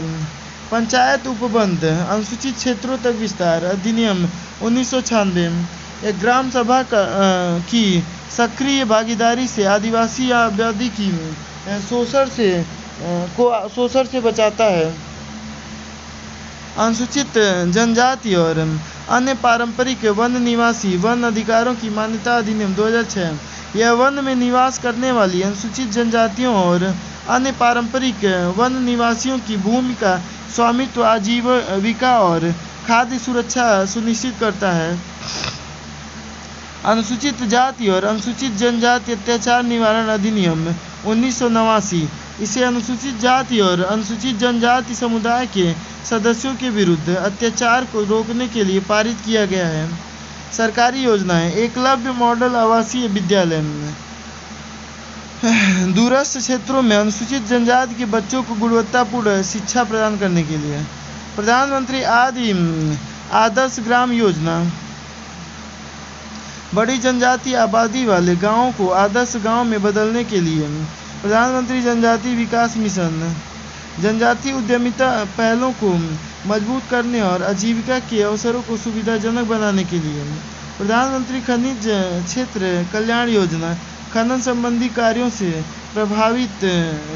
पंचायत उपबंध अनुसूचित क्षेत्रों तक विस्तार अधिनियम 1996। ग्राम सभा की सक्रिय भागीदारी से आदिवासी आबादी की शोषण से बचाता है। अनुसूचित जनजाति और अन्य पारंपरिक वन निवासी वन अधिकारों की मान्यता अधिनियम 2006। यह वन में निवास करने वाली अनुसूचित जनजातियों और अन्य पारंपरिक वन निवासियों की भूमि का स्वामित्व, आजीविका और खाद्य सुरक्षा सुनिश्चित करता है। अनुसूचित जाति और अनुसूचित जनजाति अत्याचार निवारण अधिनियम 1989। इसे अनुसूचित जाति और अनुसूचित जनजाति समुदाय के सदस्यों के विरुद्ध अत्याचार को रोकने के लिए पारित किया गया है। सरकारी योजनाएं। एकलव्य मॉडल आवासीय विद्यालय दूरस्थ क्षेत्रों में अनुसूचित जनजाति के बच्चों को गुणवत्तापूर्ण शिक्षा प्रदान करने के लिए। प्रधानमंत्री आदर्श ग्राम योजना। बड़ी जनजाति आबादी वाले गांवों को आदर्श गांव में बदलने के लिए। प्रधानमंत्री जनजाति विकास मिशन। जनजातीय उद्यमिता पहलों को मजबूत करने और आजीविका के अवसरों को सुविधाजनक बनाने के लिए। प्रधानमंत्री खनिज क्षेत्र कल्याण योजना। खनन संबंधी कार्यों से प्रभावित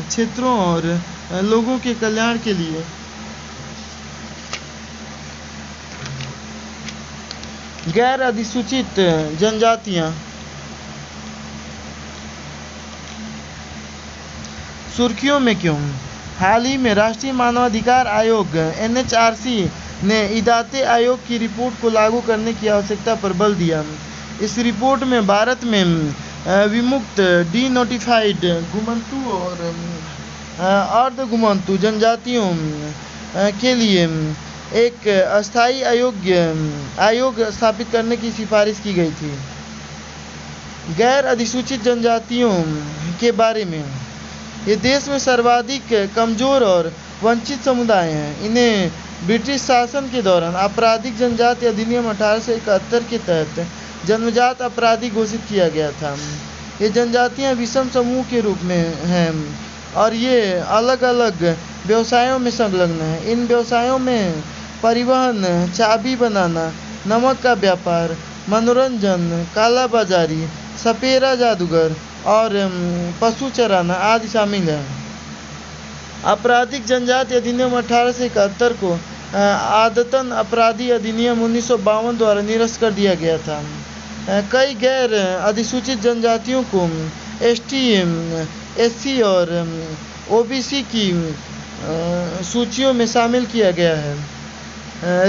क्षेत्रों और लोगों के कल्याण के लिए। गैर अधिसूचित जनजातियां। सुर्खियों में क्यों? हाल ही में राष्ट्रीय मानवाधिकार आयोग NHRC ने इदाते आयोग की रिपोर्ट को लागू करने की आवश्यकता पर बल दिया। इस रिपोर्ट में भारत में विमुक्त डीनोटिफाइड घुमंतू और अर्ध घुमंतू जनजातियों के लिए एक अस्थायी आयोग स्थापित करने की सिफारिश की गई थी। गैर अधिसूचित जनजातियों के बारे में। ये देश में सर्वाधिक कमजोर और वंचित समुदाय हैं। इन्हें ब्रिटिश शासन के दौरान आपराधिक जनजाति अधिनियम 1871 के तहत जन्मजात अपराधी घोषित किया गया था। ये जनजातियां विषम समूह के रूप में हैं और ये अलग अलग व्यवसायों में संलग्न हैं। इन व्यवसायों में परिवहन, चाबी बनाना, नमक का व्यापार, मनोरंजन, काला बाजारी, सपेरा जादूगर और पशु चराना आदि शामिल है। आपराधिक जनजाति अधिनियम 1871 को आदतन अपराधी अधिनियम 1952 द्वारा निरस्त कर दिया गया था। कई गैर अधिसूचित जनजातियों को ST, SC और OBC की सूचियों में शामिल किया गया है।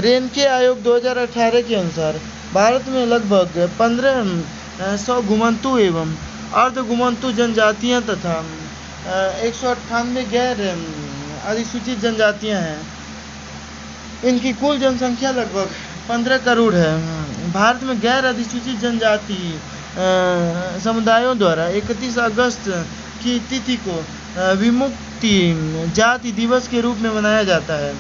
रेनके आयोग 2018 के अनुसार भारत में लगभग 1500 घुमंतू एवं अर्ध घुमंतू जनजातियां तथा 198 गैर अधिसूचित जनजातियां हैं। इनकी कुल जनसंख्या लगभग 15 करोड़ है। भारत में गैर अधिसूचित जनजाति समुदायों द्वारा 31 अगस्त की तिथि को विमुक्ति जाति दिवस के रूप में मनाया जाता है।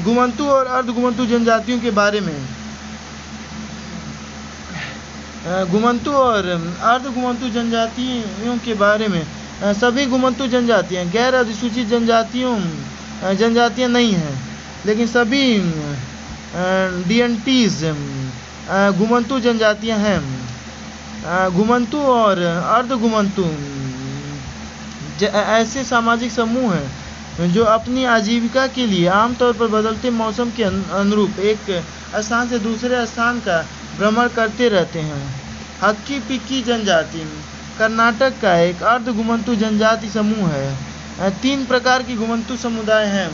घुमंतू और अर्ध घुमंतू जनजातियों के बारे में। घुमंतू और अर्ध घुमंतू जनजातियों के बारे में। सभी घुमंतू जनजातियां गैर अधिसूचित जनजातियां नहीं हैं, लेकिन सभी DNTs घुमंतू जनजातियां हैं। घुमंतू और अर्ध घुमंतू ऐसे सामाजिक समूह हैं जो अपनी आजीविका के लिए आमतौर पर बदलते मौसम के अनुरूप एक स्थान से दूसरे स्थान का भ्रमण करते रहते हैं। हक्की पिक्की जनजाति कर्नाटक का एक अर्ध घुमंतू जनजाति समूह है। 3 प्रकार की घुमंतू समुदाय हैं: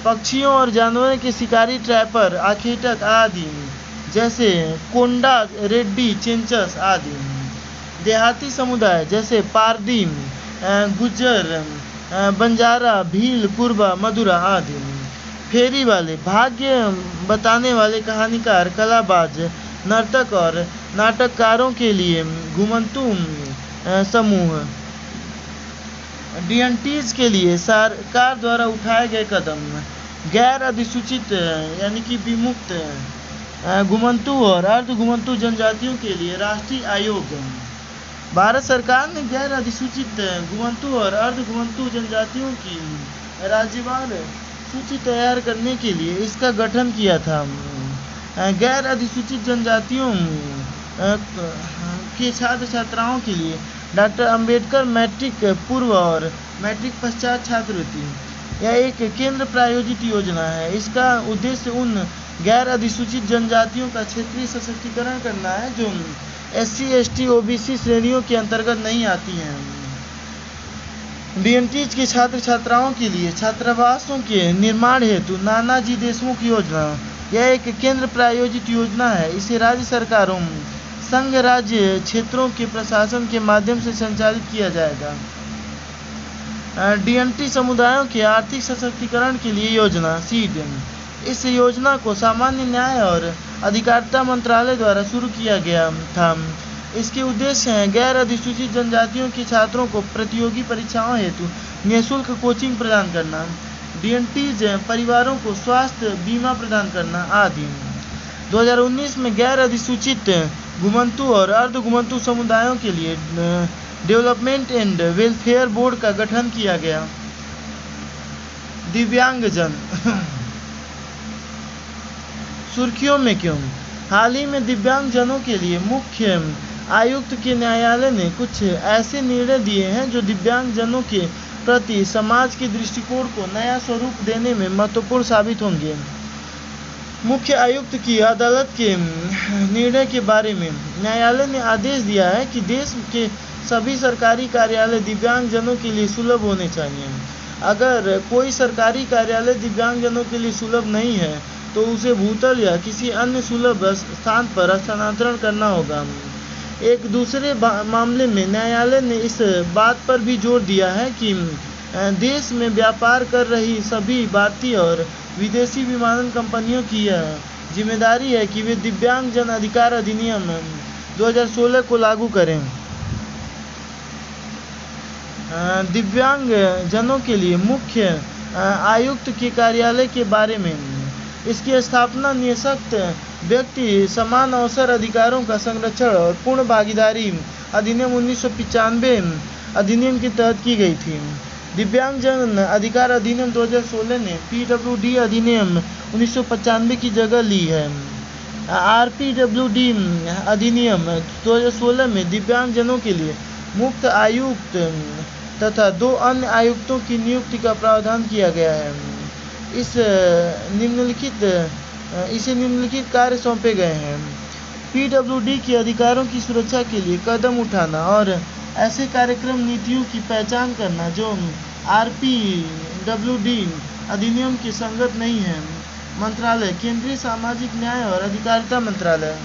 पक्षियों और जानवरों के शिकारी, ट्रैपर, आखेटक आदि, जैसे कोंडा, रेड्डी, चेंचस आदि। देहाती समुदाय जैसे पारदी, गुज्जर, बंजारा, भील, कुर्बा, मधुरा आदि। फेरी वाले भाग्य बताने वाले कहानीकार, कलाबाज, नर्तक और नाटककारों के लिए घुमंतू समूह। डीएनटीज के लिए सरकार द्वारा उठाए गए कदम। गैर अधिसूचित यानी कि विमुक्त घुमंतू और अर्ध घुमंतू जनजातियों के लिए राष्ट्रीय आयोग। भारत सरकार ने गैर अधिसूचित घुमंतू और अर्ध घुमंतू जनजातियों की राज्यवार सूची तैयार करने के लिए इसका गठन किया था। गैर अधिसूचित जनजातियों के छात्र छात्राओं के लिए डॉक्टर अंबेडकर मैट्रिक पूर्व और मैट्रिक पश्चात छात्रवृत्ति यह एक केंद्र प्रायोजित योजना है। इसका उद्देश्य उन गैर अधिसूचित जनजातियों का क्षेत्रीय सशक्तिकरण करना है जो SC, ST, OBC श्रेणियों के अंतर्गत नहीं आती हैं। डीएनटीज के छात्र छात्राओं के लिए छात्रावासों के निर्माण हेतु नानाजी देशमुख योजना यह एक केंद्र प्रायोजित योजना है। इसे राज्य सरकारों, संघ राज्य क्षेत्रों के प्रशासन के माध्यम से संचालित किया जाएगा। डीएनटी समुदायों के आर्थिक सशक्तिकरण के लिए योजना सीड। इस योजना को सामान्य न्याय और अधिकारिता मंत्रालय द्वारा शुरू किया गया था। इसके उद्देश्य हैं गैर अधिसूचित जनजातियों के छात्रों को प्रतियोगी परीक्षाओं हेतु निःशुल्क कोचिंग प्रदान करना, डीएनटीज परिवारों को स्वास्थ्य बीमा प्रदान करना आदि। 2019 में गैर अधिसूचित घुमंतू और अर्ध घुमंतू समुदायों के लिए डेवलपमेंट एंड वेलफेयर बोर्ड का गठन किया गया। दिव्यांगजन सुर्खियों में क्यों? हाल ही में दिव्यांगजनों के लिए मुख्य आयुक्त के न्यायालय ने कुछ ऐसे निर्णय दिए हैं जो दिव्यांगजनों के प्रति समाज के दृष्टिकोण को नया स्वरूप देने में महत्वपूर्ण साबित होंगे। मुख्य आयुक्त की अदालत के निर्णय के बारे में न्यायालय ने आदेश दिया है कि देश के सभी सरकारी कार्यालय दिव्यांगजनों के लिए सुलभ होने चाहिए। अगर कोई सरकारी कार्यालय दिव्यांगजनों के लिए सुलभ नहीं है तो उसे भूतल या किसी अन्य सुलभ स्थान पर स्थानांतरण करना होगा। एक दूसरे मामले में न्यायालय ने इस बात पर भी जोर दिया है कि देश में व्यापार कर रही सभी भारतीय और विदेशी विमानन कंपनियों की यह जिम्मेदारी है कि वे दिव्यांगजन अधिकार अधिनियम 2016 को लागू करें। दिव्यांगजनों के लिए मुख्य आयुक्त के कार्यालय के बारे में इसकी स्थापना निःशक्त व्यक्ति समान अवसर अधिकारों का संरक्षण और पूर्ण भागीदारी अधिनियम 1995 अधिनियम के तहत की गई थी। दिव्यांगजन अधिकार अधिनियम 2016 ने PWD अधिनियम 1995 की जगह ली है। RPWD अधिनियम 2016 में दिव्यांगजनों के लिए मुक्त आयुक्त तथा 2 अन्य आयुक्तों की नियुक्ति का प्रावधान किया गया है। इसे निम्नलिखित कार्य सौंपे गए हैं। PWD के अधिकारों की सुरक्षा के लिए कदम उठाना और ऐसे कार्यक्रम नीतियों की पहचान करना जो RPWD अधिनियम के संगत नहीं है। मंत्रालय केंद्रीय सामाजिक न्याय और अधिकारिता मंत्रालय।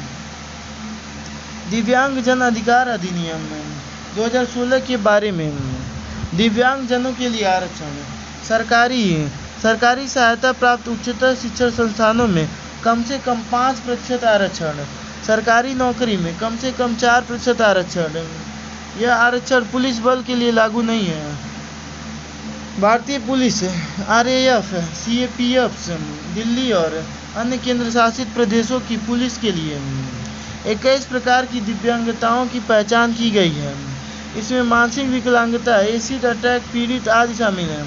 दिव्यांगजन अधिकार अधिनियम 2016 के बारे में दिव्यांगजनों के लिए आरक्षण। सरकारी सहायता प्राप्त उच्चतर शिक्षण संस्थानों में कम से कम 5% आरक्षण। सरकारी नौकरी में कम से कम 4% आरक्षण। यह आरक्षण पुलिस बल के लिए लागू नहीं है। भारतीय पुलिस, RAF, CAPF, दिल्ली और अन्य केंद्र शासित प्रदेशों की पुलिस के लिए 21 प्रकार की दिव्यांगताओं की पहचान की गई है। इसमें मानसिक विकलांगता, एसिड अटैक पीड़ित आदि शामिल हैं।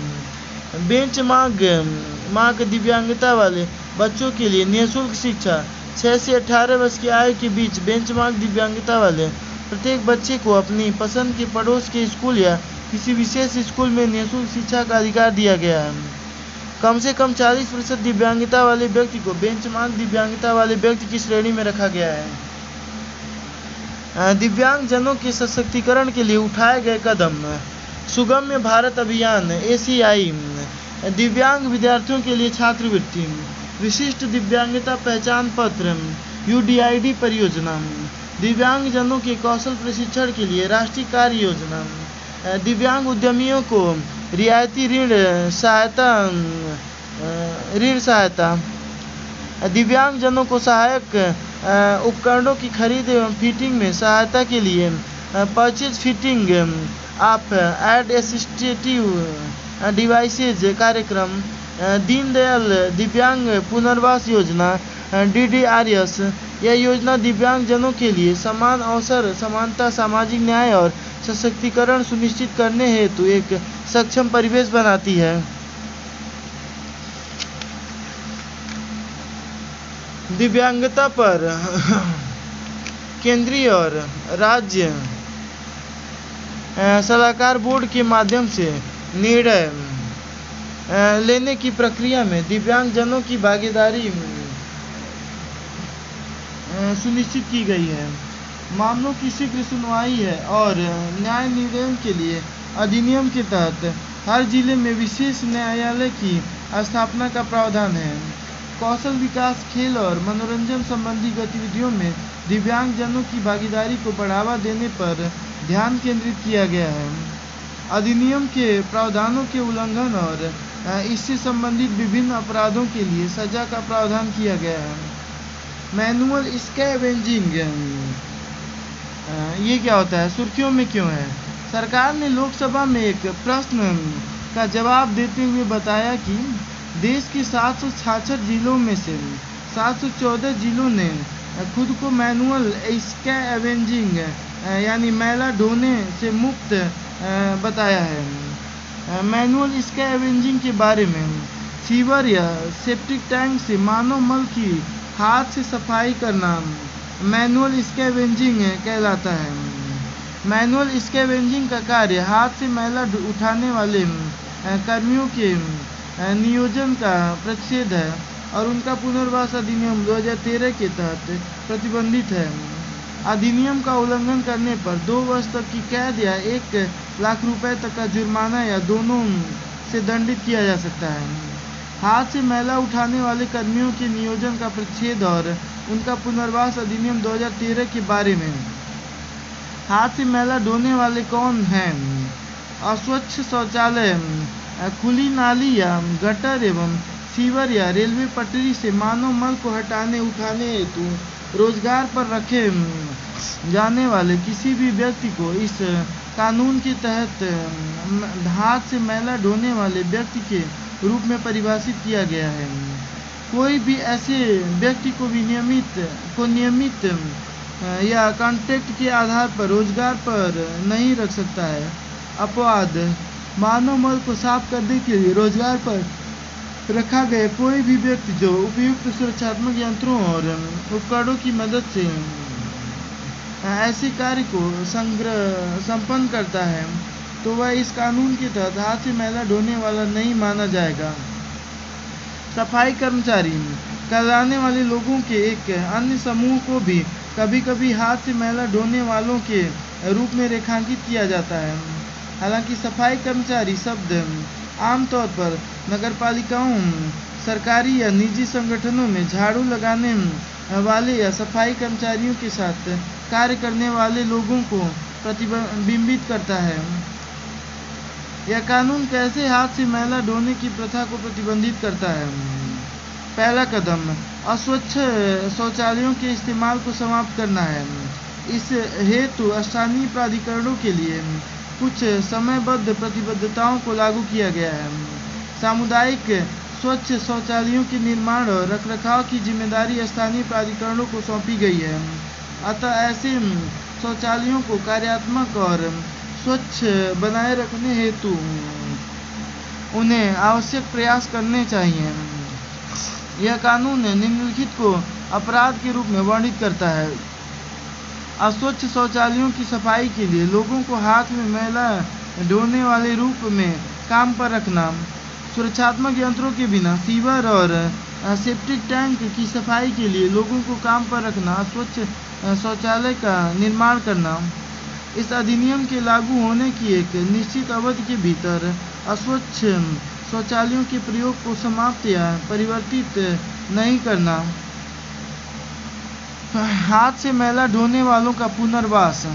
बेंचमार्क दिव्यांगता वाले बच्चों के लिए निःशुल्क शिक्षा। 6 से 18 वर्ष की आयु के बीच बेंचमार्क दिव्यांगता वाले प्रत्येक बच्चे को अपनी पसंद के पड़ोस के स्कूल या किसी विशेष स्कूल में निःशुल्क शिक्षा का अधिकार दिया गया है। कम से कम 40% दिव्यांगता वाले व्यक्ति को बेंचमार्क दिव्यांगता वाले व्यक्ति की श्रेणी में रखा गया है। दिव्यांगजनों के सशक्तिकरण के लिए उठाए गए कदम। सुगम्य भारत अभियान ACI, दिव्यांग विद्यार्थियों के लिए छात्रवृत्ति, विशिष्ट दिव्यांगता पहचान पत्र UDID परियोजना, दिव्यांगजनों के कौशल प्रशिक्षण के लिए राष्ट्रीय कार्य योजना, दिव्यांग उद्यमियों को रियायती ऋण सहायता, दिव्यांगजनों को सहायक उपकरणों की खरीद एवं फिटिंग में सहायता के लिए परचेज फिटिंग ऑफ एडसिस्टिव डिवाइसेज कार्यक्रम, दीनदयाल दिव्यांग पुनर्वास योजना DDRS। यह योजना दिव्यांगजनों के लिए समान अवसर, समानता, सामाजिक न्याय और सशक्तिकरण सुनिश्चित करने हेतु एक सक्षम परिवेश बनाती है। दिव्यांगता पर केंद्रीय और राज्य सलाहकार बोर्ड के माध्यम से निर्णय लेने की प्रक्रिया में दिव्यांगजनों की भागीदारी सुनिश्चित की गई है। मामलों की शीघ्र सुनवाई है और न्याय निर्णय के लिए अधिनियम के तहत हर जिले में विशेष न्यायालय की स्थापना का प्रावधान है। कौशल विकास, खेल और मनोरंजन संबंधी गतिविधियों में दिव्यांगजनों की भागीदारी को बढ़ावा देने पर ध्यान केंद्रित किया गया है। अधिनियम के प्रावधानों के उल्लंघन और इससे संबंधित विभिन्न अपराधों के लिए सजा का प्रावधान किया गया है। मैनुअल स्कैवेंजिंग, ये क्या होता है, सुर्खियों में क्यों है? सरकार ने लोकसभा में एक प्रश्न का जवाब देते हुए बताया कि देश के 766 जिलों में से 714 जिलों ने खुद को मैनुअल स्कैवेंजिंग यानी मैला ढोने से मुक्त बताया है। मैनुअल स्कैवेंजिंग के बारे में सीवर या सेप्टिक टैंक से मानव मल की हाथ से सफाई करना मैनुअल स्कैवेंजिंग कहलाता है। मैनुअल स्कैवेंजिंग का कार्य हाथ से मैला उठाने वाले कर्मियों के नियोजन का प्रतिषेध है और उनका पुनर्वास अधिनियम 2013 के तहत प्रतिबंधित है। अधिनियम का उल्लंघन करने पर 2 वर्ष तक की कैद या 1 लाख रुपए तक का जुर्माना या दोनों से दंडित किया जा सकता है। हाथ से मैला उठाने वाले कर्मियों के नियोजन का प्रतिषेध और उनका पुनर्वास अधिनियम 2013 के बारे में। हाथ से मैला ढोने वाले कौन हैं? अस्वच्छ शौचालय, खुली नाली या गटर एवं सीवर या रेलवे पटरी से मानव मल को हटाने उठाने हेतु रोजगार पर रखे जाने वाले किसी भी व्यक्ति को इस कानून के तहत हाथ से मैला ढोने वाले व्यक्ति के रूप में परिभाषित किया गया है। कोई भी ऐसे व्यक्ति को नियमित या कॉन्ट्रैक्ट के आधार पर रोजगार पर नहीं रख सकता है। अपवाद, मानव मल को साफ करने के लिए रोजगार पर रखा गया कोई भी व्यक्ति जो उपयुक्त सुरक्षात्मक यंत्रों और उपकरणों की मदद से ऐसे कार्य को संपन्न करता है तो वह इस कानून के तहत हाथ से मैला ढोने वाला नहीं माना जाएगा। सफाई कर्मचारी कहलाने वाले लोगों के एक अन्य समूह को भी कभी कभी हाथ से मैला ढोने वालों के रूप में रेखांकित किया जाता है। हालांकि सफाई कर्मचारी शब्द आमतौर पर नगरपालिकाओं, सरकारी या निजी संगठनों में झाड़ू लगाने वाले या सफाई कर्मचारियों के साथ कार्य करने वाले लोगों को प्रतिबिंबित करता है। यह कानून कैसे हाथ से मैला ढोने की प्रथा को प्रतिबंधित करता है? पहला कदम अस्वच्छ शौचालयों के इस्तेमाल को समाप्त करना है। इस हेतु स्थानीय प्राधिकरणों के लिए कुछ समयबद्ध प्रतिबद्धताओं को लागू किया गया है। सामुदायिक स्वच्छ शौचालयों के निर्माण और रखरखाव की जिम्मेदारी स्थानीय प्राधिकरणों को सौंपी गई है। अतः ऐसे शौचालयों को कार्यात्मक और स्वच्छ बनाए रखने हेतु उन्हें आवश्यक प्रयास करने चाहिए। यह कानून निम्नलिखित को अपराध के रूप में वर्णित करता है। अस्वच्छ शौचालयों की सफाई के लिए लोगों को हाथ में मैला ढोने वाले रूप में काम पर रखना, सुरक्षात्मक यंत्रों के बिना सीवर और सेप्टिक टैंक की सफाई के लिए लोगों को काम पर रखना, अस्वच्छ शौचालय का निर्माण करना। इस अधिनियम के लागू होने की एक निश्चित अवधि के भीतर अस्वच्छ शौचालयों के प्रयोग को समाप्त या परिवर्तित नहीं करना। हाथ से मैला ढोने वालों का पुनर्वास।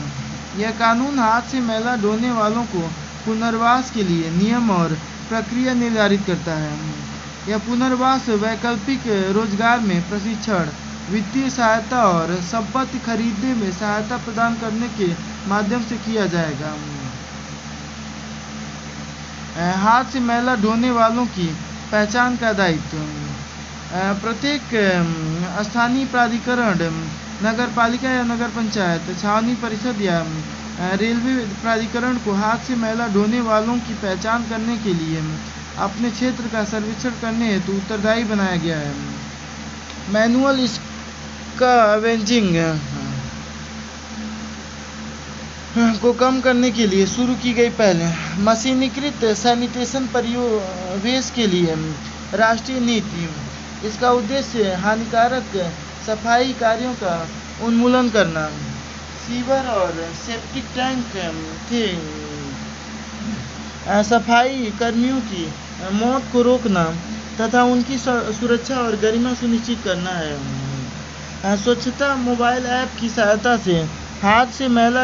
यह कानून हाथ से मैला ढोने वालों को पुनर्वास के लिए नियम और प्रक्रिया निर्धारित करता है। यह पुनर्वास वैकल्पिक रोजगार में प्रशिक्षण, वित्तीय सहायता और संपत्ति खरीदने में सहायता प्रदान करने के माध्यम से किया जाएगा। हाथ से मैला ढोने वालों की पहचान का दायित्व। प्रत्येक स्थानीय प्राधिकरण, नगर पालिका या नगर पंचायत, छावनी परिषद या रेलवे प्राधिकरण को हाथ से मैला ढोने वालों की पहचान करने के लिए अपने क्षेत्र का सर्वेक्षण करने हेतु उत्तरदायी बनाया गया है। मैनुअल स्कैवेंजिंग को कम करने के लिए शुरू की गई पहल। मशीनीकृत सैनिटेशन परिवेश के लिए राष्ट्रीय नीति। इसका उद्देश्य हानिकारक सफाई कार्यों का उन्मूलन करना, सीवर और सेप्टिक टैंक के सफाई कर्मियों की मौत को रोकना तथा उनकी सुरक्षा और गरिमा सुनिश्चित करना है। स्वच्छता मोबाइल ऐप की सहायता से हाथ से मैला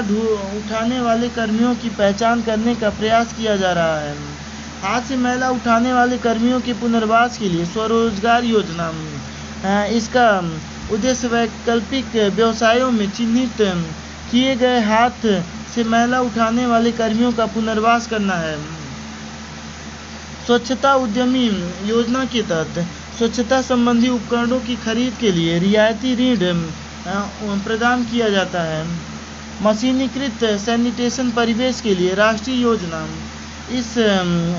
उठाने वाले कर्मियों की पहचान करने का प्रयास किया जा रहा है। हाथ से मैला उठाने वाले कर्मियों के पुनर्वास के लिए स्वरोजगार योजना। इसका उद्देश्य वैकल्पिक व्यवसायों में चिन्हित किए गए हाथ से मैला उठाने वाले कर्मियों का पुनर्वास करना है। स्वच्छता उद्यमी योजना के तहत स्वच्छता संबंधी उपकरणों की खरीद के लिए रियायती ऋण प्रदान किया जाता है। मशीनीकृत सैनिटेशन परिवेश के लिए राष्ट्रीय योजना। इस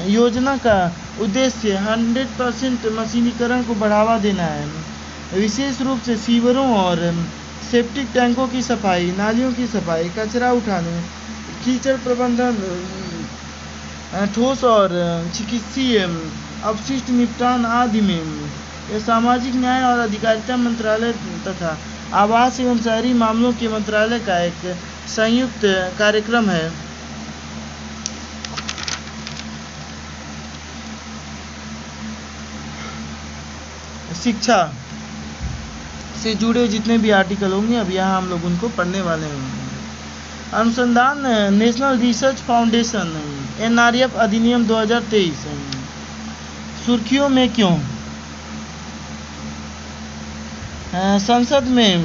योजना का उद्देश्य 100% मशीनीकरण को बढ़ावा देना है, विशेष रूप से सीवरों और सेप्टिक टैंकों की सफाई, नालियों की सफाई, कचरा उठाने, कीचड़ प्रबंधन, ठोस और चिकित्सीय अपशिष्ट निपटान आदि में। यह सामाजिक न्याय और अधिकारिता मंत्रालय तथा आवास एवं शहरी मामलों के मंत्रालय का एक संयुक्त कार्यक्रम है। शिक्षा से जुड़े जितने भी आर्टिकल होंगे अब यहाँ हम लोग उनको पढ़ने वाले हैं। अनुसंधान नेशनल रिसर्च फाउंडेशन NRF अधिनियम 2023 सुर्खियों में क्यों? संसद में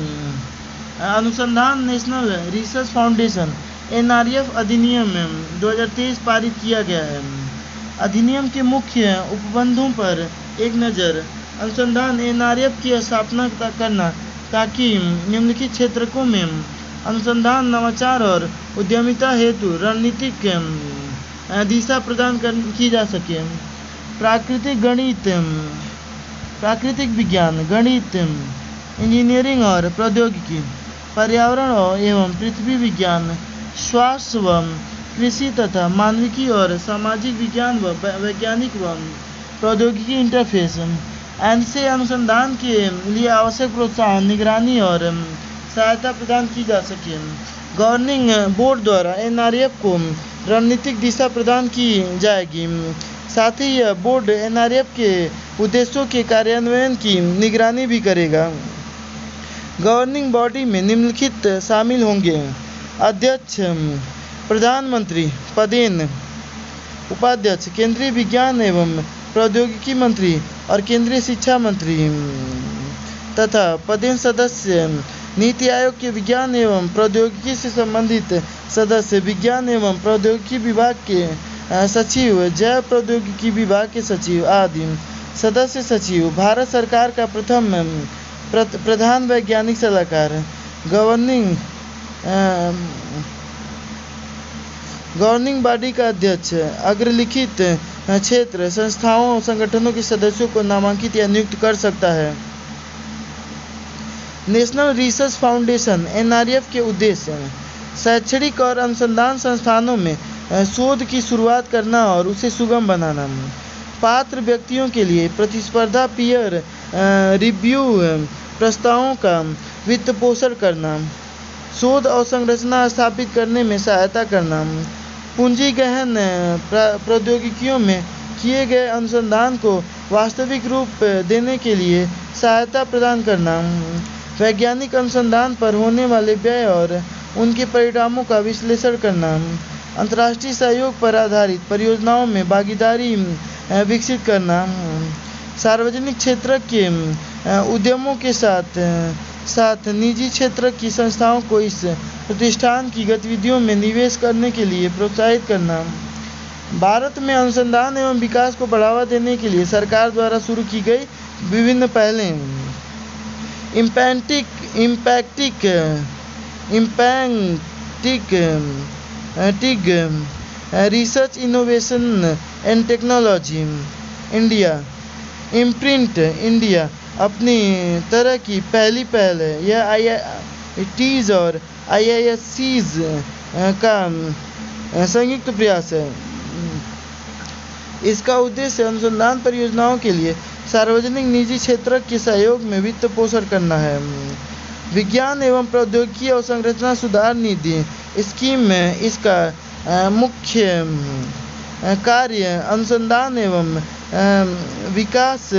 अनुसंधान नेशनल रिसर्च फाउंडेशन NRF अधिनियम 2023 पारित किया गया है। अधिनियम के मुख्य उपबंधों पर एक नज़र। अनुसंधान NRF की स्थापना करना ताकि निम्नलिखित क्षेत्रों में अनुसंधान, नवाचार और उद्यमिता हेतु रणनीतिक दिशा प्रदान की जा सके। प्राकृतिक विज्ञान, गणित, इंजीनियरिंग और प्रौद्योगिकी, पर्यावरण एवं पृथ्वी विज्ञान, स्वास्थ्य व कृषि तथा मानविकी और सामाजिक विज्ञान व वैज्ञानिक व प्रौद्योगिकी इंटरफेस। ऐसे अनुसंधान के लिए आवश्यक प्रोत्साहन, निगरानी और सहायता प्रदान की जा सके। गवर्निंग बोर्ड द्वारा NRF को रणनीतिक दिशा प्रदान की जाएगी। साथ ही यह बोर्ड NRF के उद्देश्यों के कार्यान्वयन की निगरानी भी करेगा। गवर्निंग बॉडी में निम्नलिखित शामिल होंगे: अध्यक्ष, प्रधानमंत्री, पदेन उपाध्यक्ष, केंद्रीय विज्ञान एवं प्रौद्योगिकी मंत्री और केंद्रीय शिक्षा मंत्री तथा पदेन सदस्य, नीति आयोग के विज्ञान एवं प्रौद्योगिकी से संबंधित सदस्य, विज्ञान एवं प्रौद्योगिकी विभाग के सचिव, जैव प्रौद्योगिकी विभाग के सचिव आदि। सदस्य सचिव, भारत सरकार का प्रधान वैज्ञानिक सलाहकार। गवर्निंग बॉडी का अध्यक्ष अग्रलिखित क्षेत्र, संस्थाओं और संगठनों के सदस्यों को नामांकित या नियुक्त कर सकता है। नेशनल रिसर्च फाउंडेशन NRF के उद्देश्य शैक्षणिक और अनुसंधान संस्थानों में शोध की शुरुआत करना और उसे सुगम बनाना। पात्र व्यक्तियों के लिए प्रतिस्पर्धा पीयर रिव्यू प्रस्तावों का वित्त पोषण करना। शोध अवसंरचना स्थापित करने में सहायता करना। पूंजी गहन प्रौद्योगिकियों में किए गए अनुसंधान को वास्तविक रूप देने के लिए सहायता प्रदान करना। वैज्ञानिक अनुसंधान पर होने वाले व्यय और उनके परिणामों का विश्लेषण करना। अंतर्राष्ट्रीय सहयोग पर आधारित परियोजनाओं में भागीदारी विकसित करना। सार्वजनिक क्षेत्र के उद्यमों के साथ साथ निजी क्षेत्र की संस्थाओं को इस प्रतिष्ठान की गतिविधियों में निवेश करने के लिए प्रोत्साहित करना। भारत में अनुसंधान एवं विकास को बढ़ावा देने के लिए सरकार द्वारा शुरू की गई विभिन्न पहलें। Impacting research innovation and technology India, imprint India अपनी तरह की पहली पहल है। यह IITs और IISCs का संयुक्त प्रयास है। इसका उद्देश्य अनुसंधान परियोजनाओं के लिए सार्वजनिक निजी क्षेत्र के सहयोग में वित्त पोषण करना है। विज्ञान एवं प्रौद्योगिकी और संरचना सुधार निधि स्कीम में इसका मुख्य कार्य अनुसंधान एवं विकास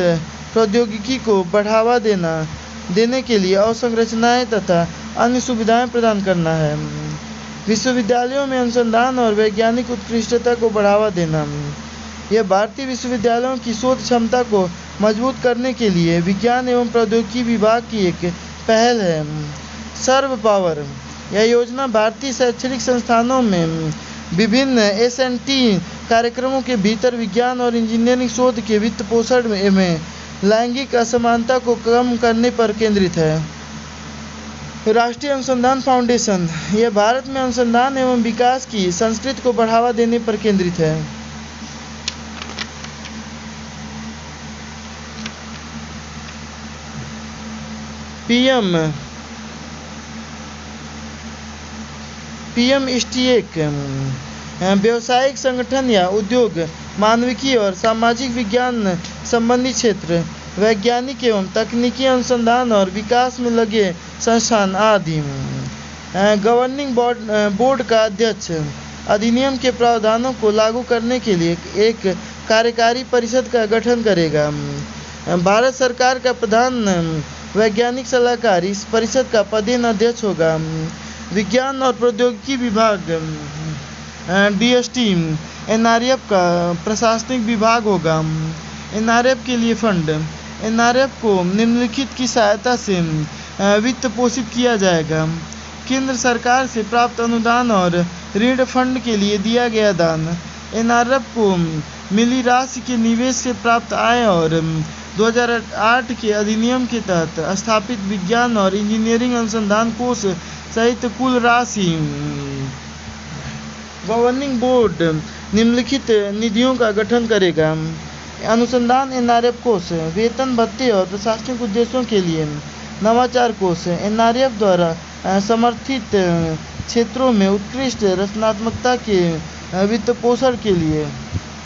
प्रौद्योगिकी को बढ़ावा देने के लिए अवसंरचनाएं तथा अन्य सुविधाएं प्रदान करना है। विश्वविद्यालयों में अनुसंधान और वैज्ञानिक उत्कृष्टता को बढ़ावा देना। यह भारतीय विश्वविद्यालयों की शोध क्षमता को मजबूत करने के लिए विज्ञान एवं प्रौद्योगिकी विभाग की एक पहल है। सर्व पावर, यह योजना भारतीय शैक्षणिक संस्थानों में विभिन्न S&T कार्यक्रमों के भीतर विज्ञान और इंजीनियरिंग शोध के वित्त पोषण में लैंगिक असमानता को कम करने पर केंद्रित है। राष्ट्रीय अनुसंधान फाउंडेशन, यह भारत में अनुसंधान एवं विकास की संस्कृति को बढ़ावा देने पर केंद्रित है। PM STEC व्यावसायिक संगठन या उद्योग, मानविकी और सामाजिक विज्ञान संबंधी क्षेत्र, वैज्ञानिक एवं तकनीकी अनुसंधान और विकास में लगे संस्थान आदि। गवर्निंग बोर्ड का अध्यक्ष अधिनियम के प्रावधानों को लागू करने के लिए एक कार्यकारी परिषद का गठन करेगा। भारत सरकार का प्रधान वैज्ञानिक सलाहकार इस परिषद का पदेन अध्यक्ष होगा। विज्ञान और प्रौद्योगिकी विभाग DST NRF का प्रशासनिक विभाग होगा। NRF के लिए फंड, NRF को निम्नलिखित की सहायता से वित्त पोषित किया जाएगा। केंद्र सरकार से प्राप्त अनुदान और ऋण फंड के लिए दिया गया दान, NRF को मिली राशि के निवेश से प्राप्त आय और 2008 के अधिनियम के तहत स्थापित विज्ञान और इंजीनियरिंग अनुसंधान कोष सहित कुल राशि। गवर्निंग बोर्ड निम्नलिखित निधियों का गठन करेगा। अनुसंधान NRF कोष, वेतन भत्ते और प्रशासनिक उद्देश्यों के लिए नवाचार कोष, NRF द्वारा समर्थित क्षेत्रों में उत्कृष्ट रचनात्मकता के वित्त पोषण के लिए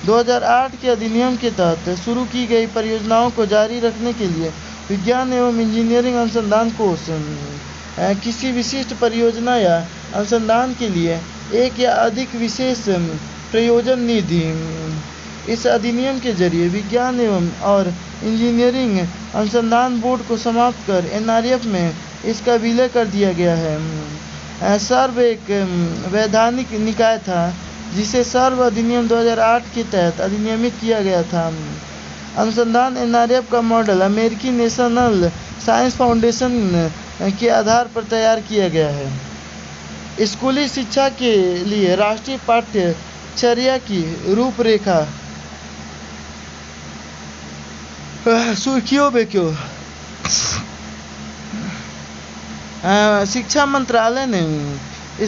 2008 के अधिनियम के तहत शुरू की गई परियोजनाओं को जारी रखने के लिए विज्ञान एवं इंजीनियरिंग अनुसंधान कोष, किसी विशिष्ट परियोजना या अनुसंधान के लिए एक या अधिक विशेष प्रयोजन निधि। इस अधिनियम के जरिए विज्ञान एवं और इंजीनियरिंग अनुसंधान बोर्ड को समाप्त कर NRF में इसका विलय कर दिया गया है। सर्व एक वैधानिक निकाय था जिसे सर्व अधिनियम 2008 के तहत अधिनियमित किया गया था। अनुसंधान NRF का मॉडल अमेरिकी नेशनल साइंस फाउंडेशन के आधार पर तैयार किया गया है। स्कूली शिक्षा के लिए राष्ट्रीय पाठ्यचर्या की रूपरेखा। सुर्खियों में क्यों? शिक्षा मंत्रालय ने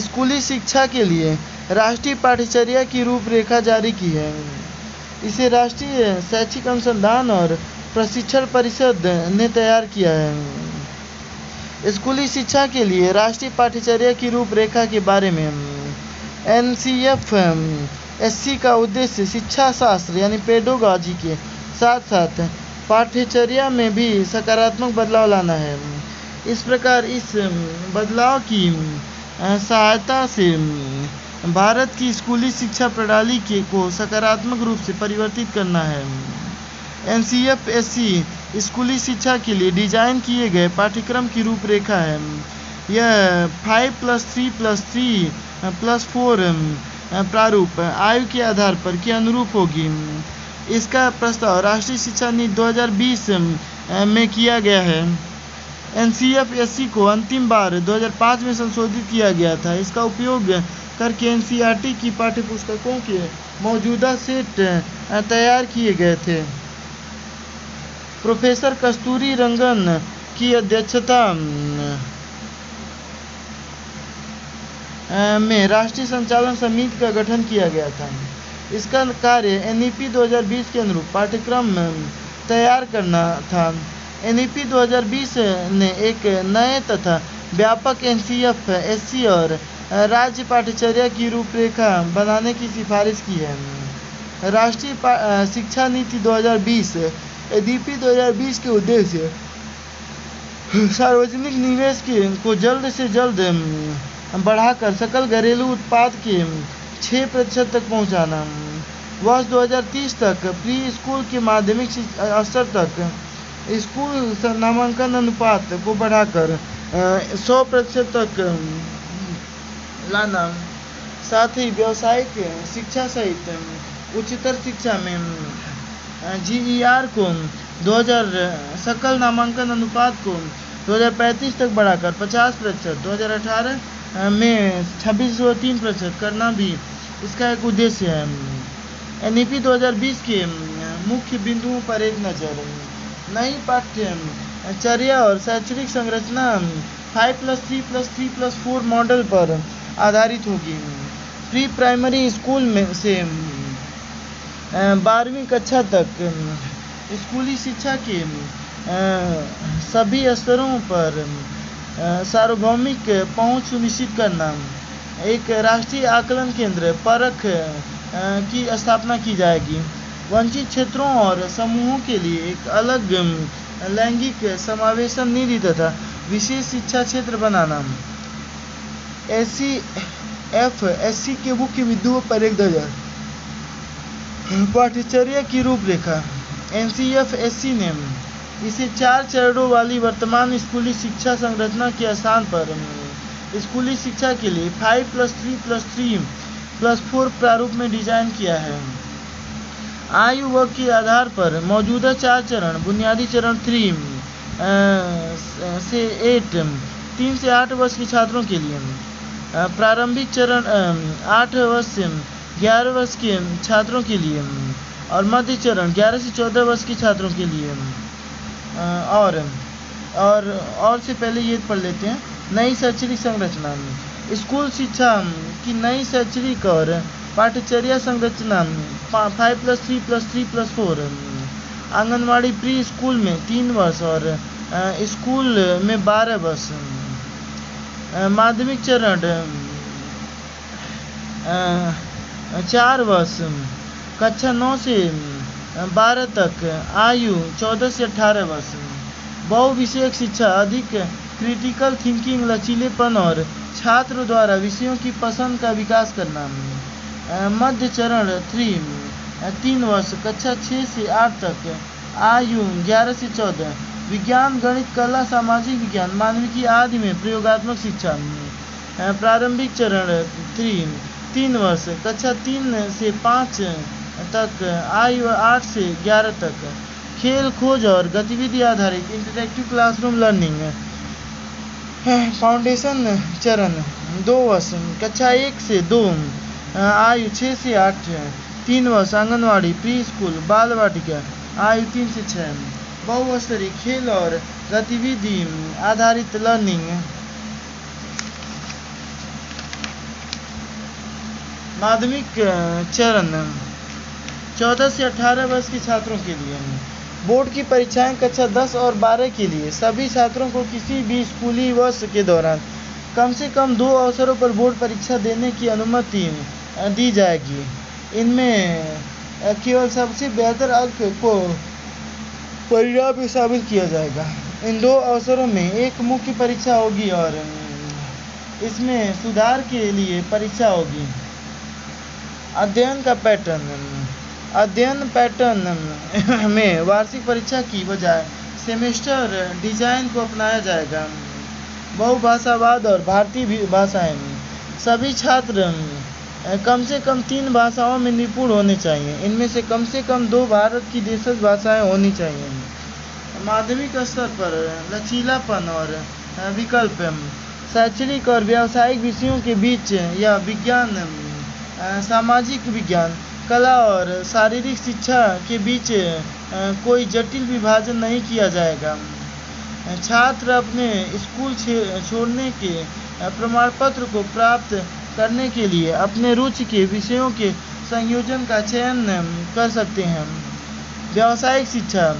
स्कूली शिक्षा के लिए राष्ट्रीय पाठ्यचर्या की रूपरेखा जारी की है। इसे राष्ट्रीय शैक्षिक अनुसंधान और प्रशिक्षण परिषद ने तैयार किया है। स्कूली शिक्षा के लिए राष्ट्रीय पाठ्यचर्या की रूपरेखा के बारे में NCFSC का उद्देश्य शिक्षा शास्त्र यानी पेडोलॉजी के साथ साथ पाठ्यचर्या में भी सकारात्मक बदलाव लाना है। इस प्रकार इस बदलाव की सहायता से भारत की स्कूली शिक्षा प्रणाली को सकारात्मक रूप से परिवर्तित करना है। NCFSC स्कूली शिक्षा के लिए डिजाइन किए गए पाठ्यक्रम की रूपरेखा है। यह 5+3+3+4 प्रारूप आयु के आधार पर के अनुरूप होगी। इसका प्रस्ताव राष्ट्रीय शिक्षा नीति 2020 में किया गया है। NCF-SC को अंतिम बार 2005 में संशोधित किया गया था। इसका उपयोग करके NCERT की पाठ्यपुस्तकों के मौजूदा सेट तैयार किए गए थे। प्रोफेसर कस्तूरी रंगन की अध्यक्षता में राष्ट्रीय संचालन समिति का गठन किया गया था। इसका कार्य NEP 2020 के अनुरूप पाठ्यक्रम तैयार करना था। NEP 2020 ने एक नए तथा व्यापक NCF-SC और राज्य पाठ्यचर्या की रूपरेखा बनाने की सिफारिश की है। राष्ट्रीय शिक्षा नीति 2020 NEP 2020 के उद्देश्य सार्वजनिक निवेश को जल्द से जल्द बढ़ाकर सकल घरेलू उत्पाद के 6% तक पहुंचाना, वर्ष 2030 तक प्री स्कूल के माध्यमिक स्तर तक स्कूल नामांकन अनुपात को बढ़ाकर 100% तक लाना, साथ ही व्यावसायिक शिक्षा सहित उच्चतर शिक्षा में GER को 2000 सकल नामांकन अनुपात को 2035 तक बढ़ाकर 50%, 2018 में 26.3% करना भी इसका एक उद्देश्य है। NEP 2020 के मुख्य बिंदुओं पर एक नज़र। नई पाठ्यचर्या और शैक्षणिक संरचना 5+3+3+4 मॉडल पर आधारित होगी। प्री प्राइमरी स्कूल में से 12वीं कक्षा तक स्कूली शिक्षा के सभी स्तरों पर सार्वभौमिक पहुंच सुनिश्चित करना। एक राष्ट्रीय आकलन केंद्र परख की स्थापना की जाएगी। वंचित क्षेत्रों और समूहों के लिए एक अलग लैंगिक समावेशन निधि तथा विशेष शिक्षा क्षेत्र बनाना। NCF-SC के मुख्य बिंदुओं पर एक नज़र। पाठ्यचर्या की रूपरेखा। NCF-SC ने इसे 4 चरणों वाली वर्तमान स्कूली शिक्षा संरचना के स्थान पर स्कूली शिक्षा के लिए 5+3+3+4 प्रारूप में डिजाइन किया है। आयु वर्ग के आधार पर मौजूदा 4 चरण। बुनियादी चरण 3 से 8 वर्ष के छात्रों के लिए, प्रारंभिक चरण 8 वर्ष से 11 वर्ष के छात्रों के लिए और मध्य चरण 11 से 14 वर्ष के छात्रों के लिए। और से पहले ये पढ़ लेते हैं। नई शैक्षणिक संरचना। स्कूल शिक्षा की नई शैक्षणिक और पाठ्यचर्या संरचना 5+3+3+4। आंगनवाड़ी प्री स्कूल में 3 वर्ष और स्कूल में 12 वर्ष। माध्यमिक चरण 4 वर्ष। कक्षा 9 से 12 तक आयु 14 से 18 वर्ष। बहुविषयक शिक्षा अधिक क्रिटिकल थिंकिंग, लचीलेपन और छात्र द्वारा विषयों की पसंद का विकास करना। मध्य चरण 3 वर्ष। कक्षा 6 से 8 तक आयु 11 से 14। विज्ञान, गणित, कला, सामाजिक विज्ञान, मानविकी आदि में प्रयोगात्मक शिक्षा। प्रारंभिक चरण 3 वर्ष। कक्षा 3 से 5 तक आयु 8 से 11 तक। खेल, खोज और गतिविधि आधारित इंटरैक्टिव क्लासरूम लर्निंग। फाउंडेशन चरण 2 वर्ष। कक्षा 1 से 2 आयु 6 से 8। 3 वर्ष। आंगनवाड़ी प्री स्कूल बाल वाटिका आयु 3 से 6। बहुस्तरीय खेल और गतिविधि आधारित लर्निंग। माध्यमिक चरण 14 से 18 वर्ष के छात्रों के लिए। बोर्ड की परीक्षाएं कक्षा 10 और 12 के लिए। सभी छात्रों को किसी भी स्कूली वर्ष के दौरान कम से कम 2 अवसरों पर बोर्ड परीक्षा देने की अनुमति दी जाएगी। इनमें केवल सबसे बेहतर अंक को परिणाम में शामिल किया जाएगा। इन 2 अवसरों में एक मुख्य परीक्षा होगी और इसमें सुधार के लिए परीक्षा होगी। अध्ययन का पैटर्न। अध्ययन पैटर्न में वार्षिक परीक्षा की बजाय सेमेस्टर डिजाइन को अपनाया जाएगा। बहुभाषावाद और भारतीय भाषाएं। सभी छात्र कम से कम 3 भाषाओं में निपुण होने चाहिए। इनमें से कम 2 भारत की देशज भाषाएं होनी चाहिए। माध्यमिक स्तर पर लचीलापन और विकल्प, शैक्षणिक और व्यावसायिक विषयों के बीच या विज्ञान, सामाजिक विज्ञान, कला और शारीरिक शिक्षा के बीच कोई जटिल विभाजन नहीं किया जाएगा। छात्र अपने स्कूल छोड़ने के प्रमाण पत्र को प्राप्त करने के लिए अपने रुचि के विषयों के संयोजन का चयन कर सकते हैं। व्यावसायिक शिक्षा,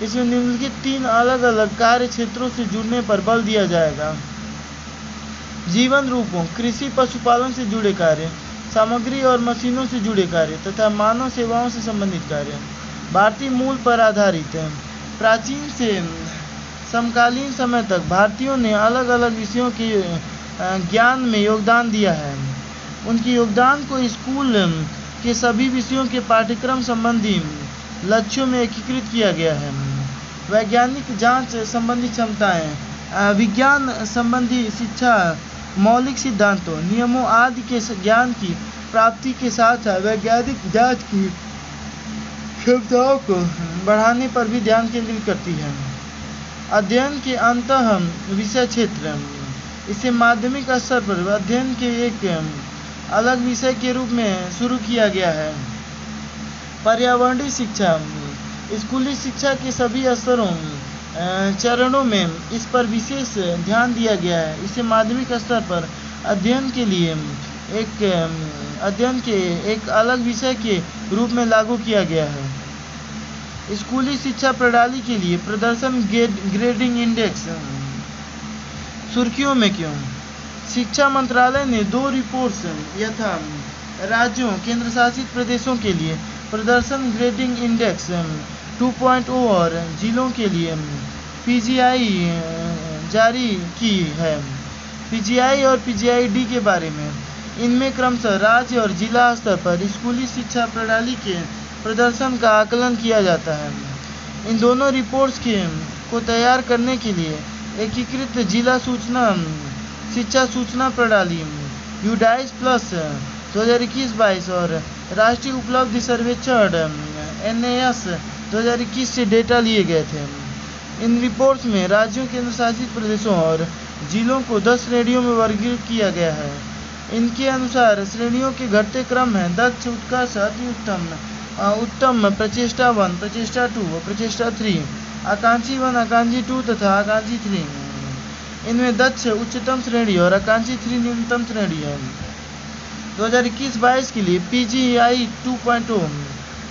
इसमें निम्नलिखित 3 अलग अलग कार्य क्षेत्रों से जुड़ने पर बल दिया जाएगा। जीवन रूपों, कृषि पशुपालन से जुड़े कार्य, सामग्री और मशीनों से जुड़े कार्य तथा मानव सेवाओं से संबंधित कार्य। भारतीय मूल पर आधारित, प्राचीन से समकालीन समय तक भारतीयों ने अलग अलग विषयों के ज्ञान में योगदान दिया है। उनके योगदान को स्कूल के सभी विषयों के पाठ्यक्रम संबंधी लक्ष्यों में एकीकृत किया गया है। वैज्ञानिक जांच संबंधी क्षमताएं, विज्ञान संबंधी शिक्षा, मौलिक सिद्धांतों, नियमों आदि के ज्ञान की प्राप्ति के साथ वैज्ञानिक जांच की क्षमताओं को बढ़ाने पर भी ध्यान केंद्रित करती है। अध्ययन के अंतः विषय क्षेत्र, इसे माध्यमिक स्तर पर अध्ययन के एक अलग विषय के रूप में शुरू किया गया है। पर्यावरणीय शिक्षा, स्कूली शिक्षा के सभी स्तरों चरणों में इस पर विशेष ध्यान दिया गया है। इसे माध्यमिक स्तर पर अध्ययन के एक अलग विषय के रूप में लागू किया गया है। स्कूली शिक्षा प्रणाली के लिए प्रदर्शन ग्रेडिंग इंडेक्स, सुर्खियों में क्यों? शिक्षा मंत्रालय ने 2 रिपोर्ट्स यथा राज्यों, केंद्र शासित प्रदेशों के लिए प्रदर्शन ग्रेडिंग इंडेक्स 2.0 और जिलों के लिए PGI जारी की है। PGI और PGI-D के बारे में, इनमें क्रमशः राज्य और जिला स्तर पर स्कूली शिक्षा प्रणाली के प्रदर्शन का आकलन किया जाता है। इन दोनों रिपोर्ट्स को तैयार करने के लिए एकीकृत जिला शिक्षा सूचना प्रणाली UDISE प्लस 2021-22 और राष्ट्रीय उपलब्धि सर्वेक्षण NAS 2021 से डेटा लिए गए थे। इन रिपोर्ट्स में राज्यों, केंद्र शासित प्रदेशों और जिलों को 10 श्रेणियों में वर्गीकृत किया गया है। इनके अनुसार श्रेणियों के घटते क्रम हैं: दक्ष, उत्कर्ष, अति उत्तम, उत्तम, प्रचेष्टा 1, प्रचेष्टा 2, प्रचेष्टा 3, आकांक्षी 1, आकांक्षी 2 तथा आकांक्षी 3। इनमें दक्ष उच्चतम श्रेणी और आकांक्षी 3 न्यूनतम श्रेणी है। 2021-22 के लिए PGI 2.0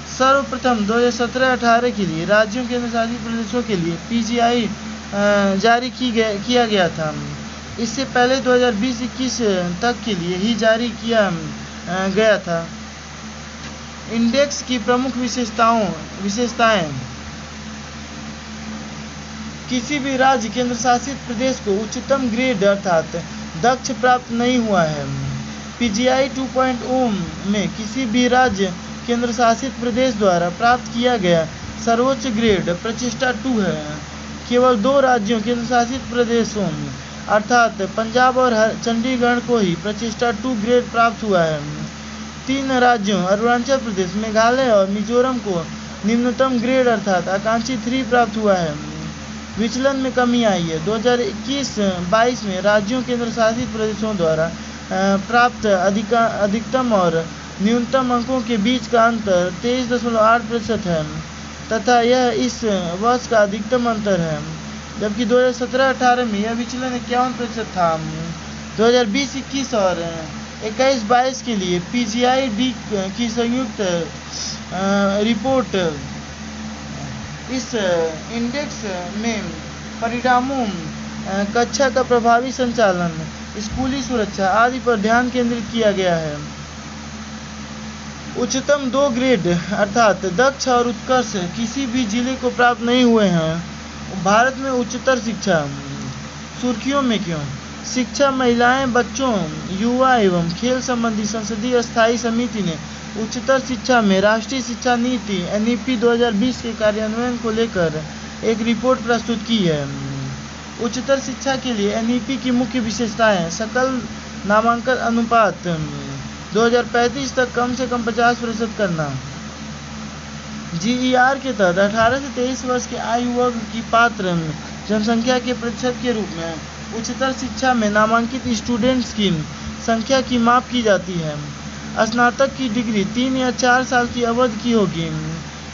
सर्वप्रथम 2017-18 के लिए राज्यों, केंद्र शासित प्रदेशों के लिए PGI जारी किया गया था। इससे पहले 2020-21 तक के लिए ही जारी किया गया था। इंडेक्स की प्रमुख विशेषताएं, किसी भी राज्य, केंद्र शासित प्रदेश को उच्चतम ग्रेड अर्थात दक्ष प्राप्त नहीं हुआ है। PGI 2.0 में किसी भी राज्य, केंद्र शासित प्रदेश द्वारा प्राप्त किया गया सर्वोच्च ग्रेड प्रचेष्टा 2 है। केवल 2 राज्यों, केंद्र शासित प्रदेशों अर्थात पंजाब और चंडीगढ़ को ही प्रचेष्टा 2 ग्रेड प्राप्त हुआ है। 3 राज्यों, अरुणाचल प्रदेश, मेघालय और मिजोरम को निम्नतम ग्रेड अर्थात आकांक्षी 3 प्राप्त हुआ है। विचलन में कमी आई है। 2021-22 में राज्यों, केंद्र शासित प्रदेशों द्वारा प्राप्त अधिकतम और न्यूनतम अंकों के बीच का अंतर 23.8% है तथा यह इस वर्ष का अधिकतम अंतर है, जबकि 2017-18 में यह विचलन 51% था। 2020-21 और 21-22 के लिए PGI-D की संयुक्त रिपोर्ट इस इंडेक्स में परिणामों, कक्षा का प्रभावी संचालन, स्कूली सुरक्षा आदि पर ध्यान केंद्रित किया गया है। उच्चतम 2 ग्रेड अर्थात दक्ष और उत्कर्ष किसी भी जिले को प्राप्त नहीं हुए हैं। भारत में उच्चतर शिक्षा, सुर्खियों में क्यों? शिक्षा, महिलाएं, बच्चों, युवा एवं खेल संबंधी संसदीय स्थायी समिति ने उच्चतर शिक्षा में राष्ट्रीय शिक्षा नीति NEP 2020 के कार्यान्वयन को लेकर एक रिपोर्ट प्रस्तुत की है। उच्चतर शिक्षा के लिए NEP की मुख्य विशेषताएं: सकल नामांकन अनुपात 2035 तक कम से कम 50% करना, GER के तहत 18 से 23 वर्ष के आयु वर्ग की पात्र जनसंख्या के प्रतिशत के रूप में उच्चतर शिक्षा में नामांकित स्टूडेंट्स की संख्या की माप की जाती है। स्नातक की डिग्री 3 या 4 साल की अवधि की होगी।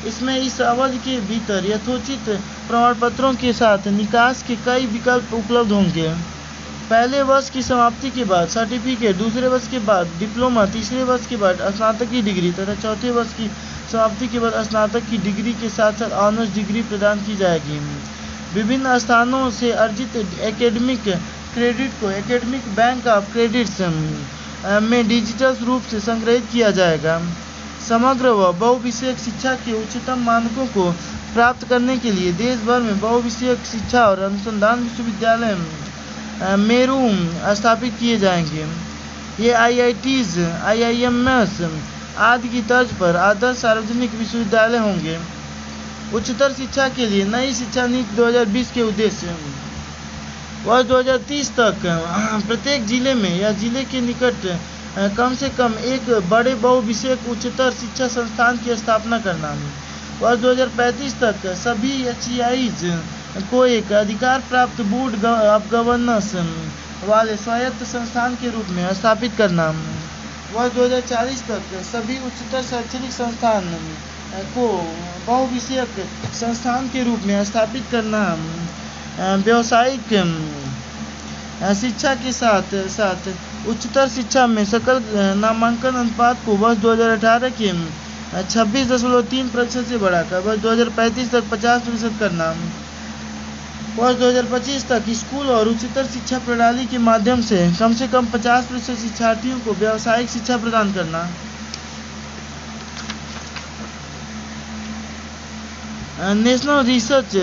इसमें इस अवधि के भीतर यथोचित प्रमाण पत्रों के साथ निकास के कई विकल्प उपलब्ध होंगे। पहले वर्ष की समाप्ति के बाद सर्टिफिकेट, दूसरे वर्ष के बाद डिप्लोमा, तीसरे वर्ष के बाद स्नातक की डिग्री तथा चौथे वर्ष की समाप्ति के बाद स्नातक की डिग्री के साथ साथ ऑनर्स डिग्री प्रदान की जाएगी। विभिन्न स्थानों से अर्जित एकेडमिक क्रेडिट को एकेडमिक बैंक ऑफ क्रेडिट्स में डिजिटल रूप से संग्रहित किया जाएगा। समग्र व बहुविषयक शिक्षा के उच्चतम मानकों को प्राप्त करने के लिए देश भर में बहुविषयक शिक्षा और अनुसंधान विश्वविद्यालय मेरू स्थापित किए जाएंगे। ये IITs, IIMs आदि की तर्ज पर आदर्श सार्वजनिक विश्वविद्यालय होंगे। उच्चतर शिक्षा के लिए नई शिक्षा नीति 2020 के उद्देश्य: वर्ष 2030 तक प्रत्येक जिले में या जिले के निकट कम से कम एक बड़े बहुविषयक उच्चतर शिक्षा संस्थान की स्थापना करना। वर्ष 2035 तक सभी HEIs को एक अधिकार प्राप्त बोर्ड ऑफ गवर्नेंस वाले स्वायत्त संस्थान के रूप में स्थापित करना। वर्ष 2040 तक सभी उच्चतर शैक्षणिक संस्थान को बहुविषयक संस्थान के रूप में स्थापित करना। व्यावसायिक शिक्षा के साथ साथ उच्चतर शिक्षा में सकल नामांकन अनुपात को वर्ष 2018 के 26.3% से बढ़ाकर वर्ष 2035 तक 50% करना। वर्ष 2025 तक स्कूल और उच्चतर शिक्षा प्रणाली के माध्यम से कम 50% शिक्षार्थियों को व्यावसायिक शिक्षा प्रदान करना। नेशनल रिसर्च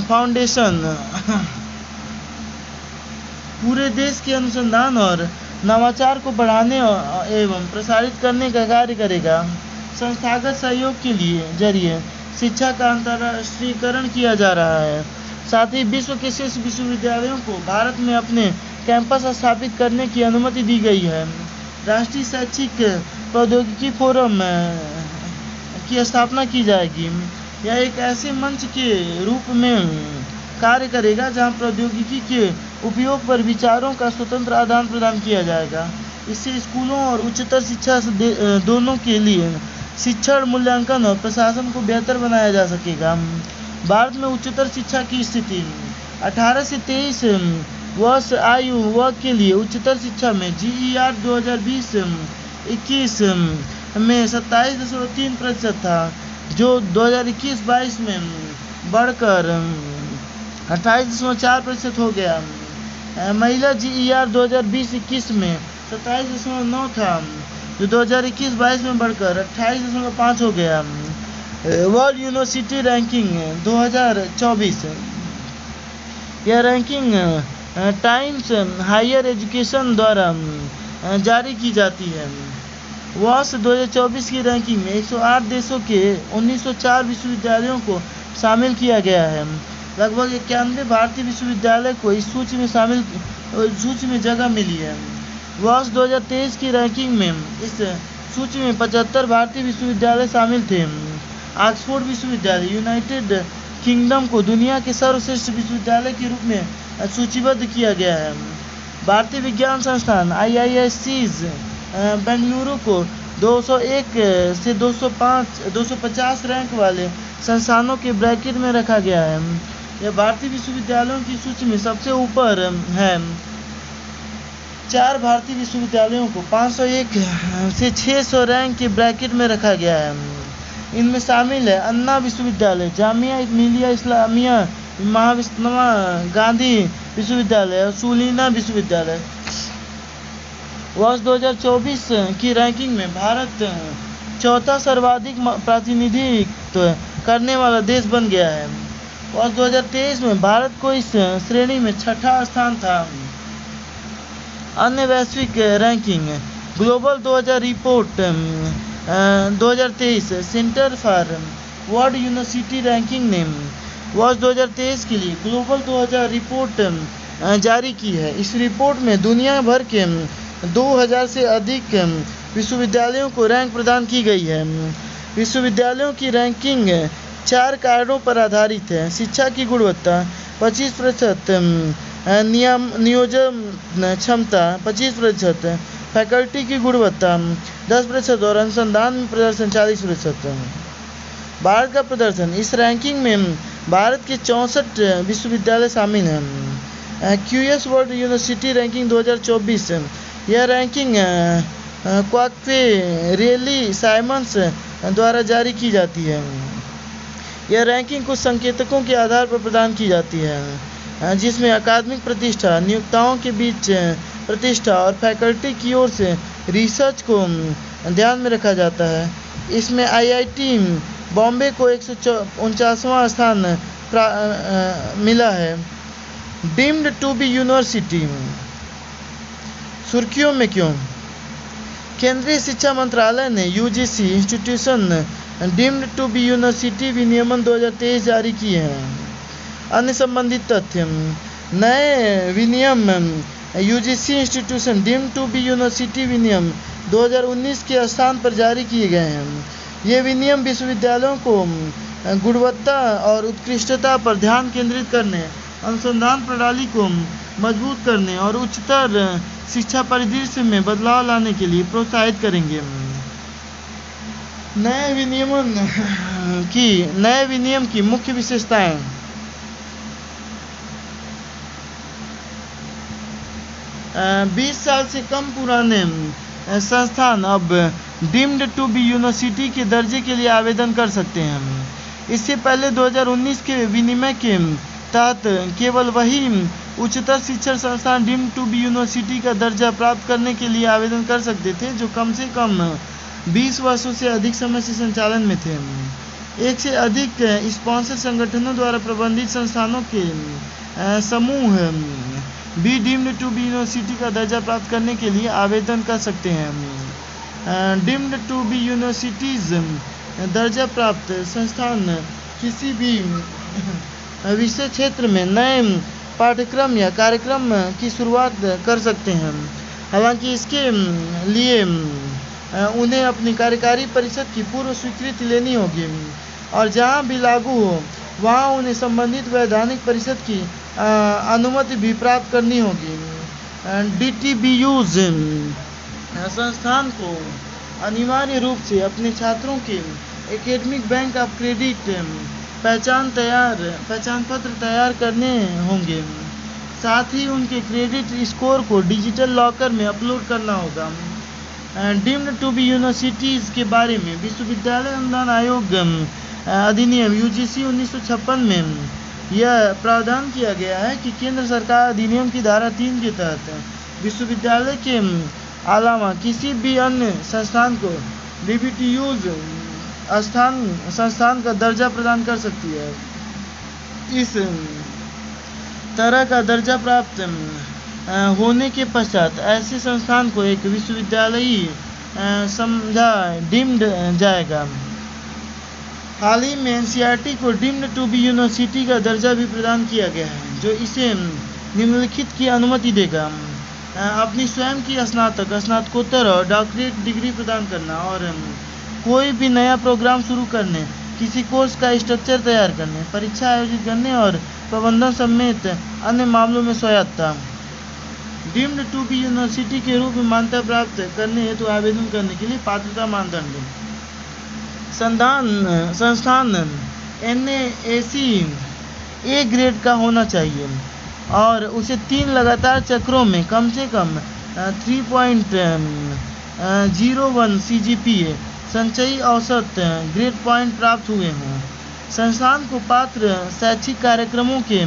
फाउंडेशन पूरे देश के अनुसंधान और नवाचार को बढ़ाने एवं प्रसारित करने का कार्य करेगा। संस्थागत सहयोग के जरिए शिक्षा का अंतर्राष्ट्रीयकरण किया जा रहा है। साथ ही विश्व के शीर्ष विश्वविद्यालयों को भारत में अपने कैंपस स्थापित करने की अनुमति दी गई है। राष्ट्रीय शैक्षिक प्रौद्योगिकी फोरम की स्थापना की जाएगी। यह एक ऐसे मंच के रूप में कार्य करेगा जहां प्रौद्योगिकी के उपयोग पर विचारों का स्वतंत्र आदान प्रदान किया जाएगा। इससे स्कूलों और उच्चतर शिक्षा दोनों के लिए शिक्षण, मूल्यांकन और प्रशासन को बेहतर बनाया जा सकेगा। भारत में उच्चतर शिक्षा की स्थिति: 18 से 23 वर्ष आयु वर्ग के लिए उच्चतर शिक्षा में GER 2020-21 में 27.3% था, जो 2021-22 में बढ़कर 28.4% हो गया। महिला GER 2020-21 में 27.9 था, जो 2021-22 में बढ़कर 28.5 हो गया। वर्ल्ड यूनिवर्सिटी रैंकिंग 2024, यह रैंकिंग टाइम्स हायर एजुकेशन द्वारा जारी की जाती है। वर्ष 2024 की रैंकिंग में 108 देशों के 1904 विश्वविद्यालयों को शामिल किया गया है। लगभग 91 भारतीय विश्वविद्यालय को इस सूची में जगह मिली है। वर्ष 2023 की रैंकिंग में इस सूची में 75 भारतीय विश्वविद्यालय शामिल थे। ऑक्सफोर्ड विश्वविद्यालय यूनाइटेड किंगडम को दुनिया के सर्वश्रेष्ठ विश्वविद्यालय के रूप में सूचीबद्ध किया गया है। भारतीय विज्ञान संस्थान IIScs बेंगलुरु को 201 से 250 रैंक वाले संस्थानों के ब्रैकेट में रखा गया है। यह भारतीय विश्वविद्यालयों की सूची में सबसे ऊपर है। 4 भारतीय विश्वविद्यालयों को 501 से 600 रैंक के ब्रैकेट में रखा गया है। इनमें शामिल है अन्ना विश्वविद्यालय, जामिया मिलिया इस्लामिया, महात्मा गांधी विश्वविद्यालय और सुलीना विश्वविद्यालय। वर्ष 2024 की रैंकिंग में भारत चौथा सर्वाधिक प्रतिनिधित्व करने वाला देश बन गया है। वर्ष 2023 में भारत को इस श्रेणी में 6ठा स्थान था। अन्य वैश्विक ranking: global 2000 report 2023, centre for world university ranking ने वर्ष 2023 के लिए ग्लोबल 2000 रिपोर्ट जारी की है। इस रिपोर्ट में दुनिया भर के 2000 से अधिक विश्वविद्यालयों को रैंक प्रदान की गई है। विश्वविद्यालयों की रैंकिंग 4 कारणों पर आधारित है: शिक्षा की गुणवत्ता 25%, नियोजन क्षमता 25%, फैकल्टी की गुणवत्ता 10% और अनुसंधान में प्रदर्शन 40%। भारत का प्रदर्शन: इस रैंकिंग में भारत के 64 विश्वविद्यालय शामिल हैं। क्यूएस वर्ल्ड यूनिवर्सिटी रैंकिंग 2024, यह रैंकिंग क्वाकफेरेली साइमंस द्वारा जारी की जाती है। यह रैंकिंग कुछ संकेतकों के आधार पर प्रदान की जाती है, जिसमें अकादमिक प्रतिष्ठा, नियोक्ताओं के बीच प्रतिष्ठा और फैकल्टी की ओर से रिसर्च को ध्यान में रखा जाता है। इसमें आईआईटी बॉम्बे को 149वां स्थान मिला है। डीम्ड टू बी यूनिवर्सिटी, सुर्खियों में क्यों? केंद्रीय शिक्षा मंत्रालय ने UGC institution deemed to be university विनियमन 2023 जारी किए हैं। अन्य संबंधित तथ्य: नए विनियम UGC institution deemed to be university विनियम 2019 के स्थान पर जारी किए गए हैं। ये विनियम विश्वविद्यालयों को गुणवत्ता और उत्कृष्टता पर ध्यान केंद्रित करने, अनुसंधान प्रणाली को मजबूत करने और उच्चतर शिक्षा परिदृश्य में बदलाव लाने के लिए प्रोत्साहित करेंगे। नए विनियम की मुख्य विशेषताएं: 20 साल से कम पुराने संस्थान अब डीम्ड टू बी यूनिवर्सिटी के दर्जे के लिए आवेदन कर सकते हैं। इससे पहले 2019 के विनियम के तहत केवल वही उच्चतर शिक्षण संस्थान डीम्ड टू बी यूनिवर्सिटी का दर्जा प्राप्त करने के लिए आवेदन कर सकते थे जो कम से कम 20 वर्षों से अधिक समय से संचालन में थे। एक से अधिक स्पॉन्सर संगठनों द्वारा प्रबंधित संस्थानों के समूह भी डीम्ड टू बी यूनिवर्सिटी का दर्जा प्राप्त करने के लिए आवेदन कर सकते हैं। डीम्ड टू बी यूनिवर्सिटीज दर्जा प्राप्त संस्थान किसी भी विषय क्षेत्र में नए पाठ्यक्रम या कार्यक्रम की शुरुआत कर सकते हैं। हालांकि इसके लिए उन्हें अपनी कार्यकारी परिषद की पूर्व स्वीकृति लेनी होगी और जहां भी लागू हो वहां उन्हें संबंधित वैधानिक परिषद की अनुमति भी प्राप्त करनी होगी। डीटीबीयूज संस्थान को अनिवार्य रूप से अपने छात्रों के एकेडमिक बैंक ऑफ क्रेडिट पहचान पत्र तैयार करने होंगे। साथ ही उनके क्रेडिट स्कोर को डिजिटल लॉकर में अपलोड करना होगा। डीम्ड टू बी यूनिवर्सिटीज़ के बारे में विश्वविद्यालय अनुदान आयोग अधिनियम यूजीसी 1956 में यह प्रावधान किया गया है कि केंद्र सरकार अधिनियम की धारा 3 के तहत विश्वविद्यालय के अलावा किसी भी अन्य संस्थान को डीबीटीयूज संस्थान का दर्जा प्रदान कर सकती है। इस तरह का दर्जा प्राप्त होने के पश्चात ऐसे संस्थान को एक विश्वविद्यालय समझा डीम्ड जाएगा। हाल ही में एनसीईआरटी को डीम्ड टू बी यूनिवर्सिटी का दर्जा भी प्रदान किया गया है जो इसे निम्नलिखित की अनुमति देगा: अपनी स्वयं की स्नातक, स्नातकोत्तर और डॉक्टरेट डिग्री प्रदान करना और कोई भी नया प्रोग्राम शुरू करने, किसी कोर्स का स्ट्रक्चर तैयार करने, परीक्षा आयोजित करने और प्रबंधन समेत अन्य मामलों में स्वायत्तता। डीम्ड टू बी यूनिवर्सिटी के रूप में मान्यता प्राप्त करने हेतु आवेदन करने के लिए पात्रता मानदंड: संस्थान एनएएसी ए ग्रेड का होना चाहिए और उसे 3 लगातार चक्रों में कम से कम 3.01 CGPA संचयी औसत ग्रेड पॉइंट प्राप्त हुए हों। संस्थान को पात्र शैक्षिक कार्यक्रमों के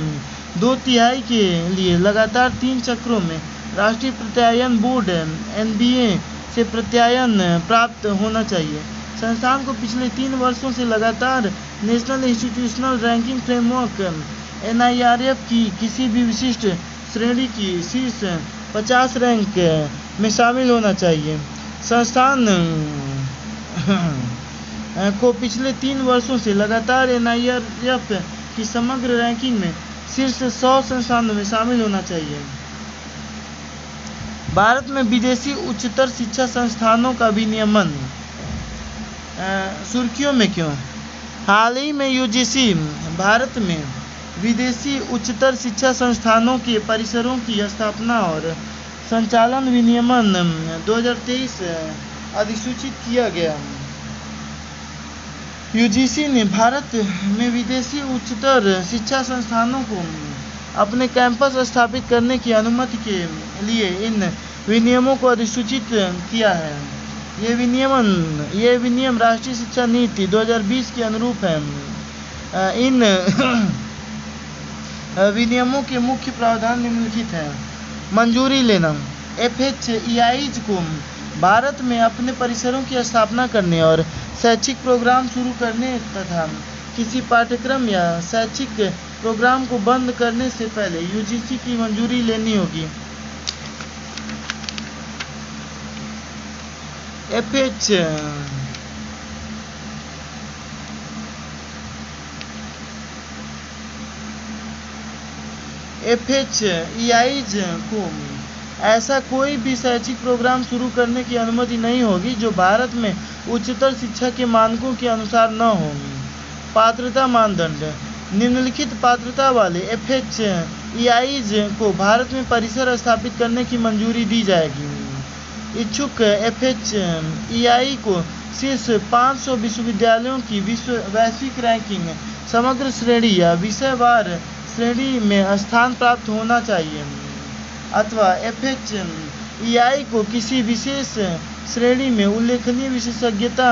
2/3 के लिए लगातार 3 चक्रों में राष्ट्रीय प्रत्यायन बोर्ड NBA से प्रत्यायन प्राप्त होना चाहिए। संस्थान को पिछले 3 वर्षों से लगातार national institutional ranking framework NIRF की किसी भी विशिष्ट श्रेणी की शीर्ष 50 रैंक में शामिल होना चाहिए। संस्थान को पिछले 3 वर्षों से लगातार NIRF की समग्र रैंकिंग में शीर्ष 100 संस्थानों में शामिल होना चाहिए। भारत में विदेशी उच्चतर शिक्षा संस्थानों का विनियमन: सुर्खियों में क्यों? हाल ही में यूजीसी भारत में विदेशी उच्चतर शिक्षा संस्थानों के परिसरों की स्थापना और संचालन विनियमन 2023 अधिसूचित किया गया। यूजीसी ने भारत में विदेशी उच्चतर शिक्षा संस्थानों को अपने कैंपस स्थापित करने की अनुमति के लिए इन विनियमों को अधिसूचित किया है। ये विनियम राष्ट्रीय शिक्षा नीति 2020 के अनुरूप है। इन विनियमों के मुख्य प्रावधान निम्नलिखित हैं। मंजूरी लेना। FHEIs को भारत में अपने परिसरों की स्थापना करने और शैक्षिक प्रोग्राम शुरू करने तथा किसी पाठ्यक्रम या शैक्षिक प्रोग्राम को बंद करने से पहले यूजीसी की मंजूरी लेनी होगी। FHEIs को ऐसा कोई भी शैक्षिक प्रोग्राम शुरू करने की अनुमति नहीं होगी जो भारत में उच्चतर शिक्षा के मानकों के अनुसार न हो। पात्रता मानदंड। निम्नलिखित पात्रता वाले FHEIs को भारत में परिसर स्थापित करने की मंजूरी दी जाएगी। इच्छुक FHEI को शीर्ष 500 विश्वविद्यालयों की वैश्विक रैंकिंग, समग्र श्रेणी या विषयवार श्रेणी में स्थान प्राप्त होना चाहिए अथवा FHEI को किसी विशेष श्रेणी में उल्लेखनीय विशेषज्ञता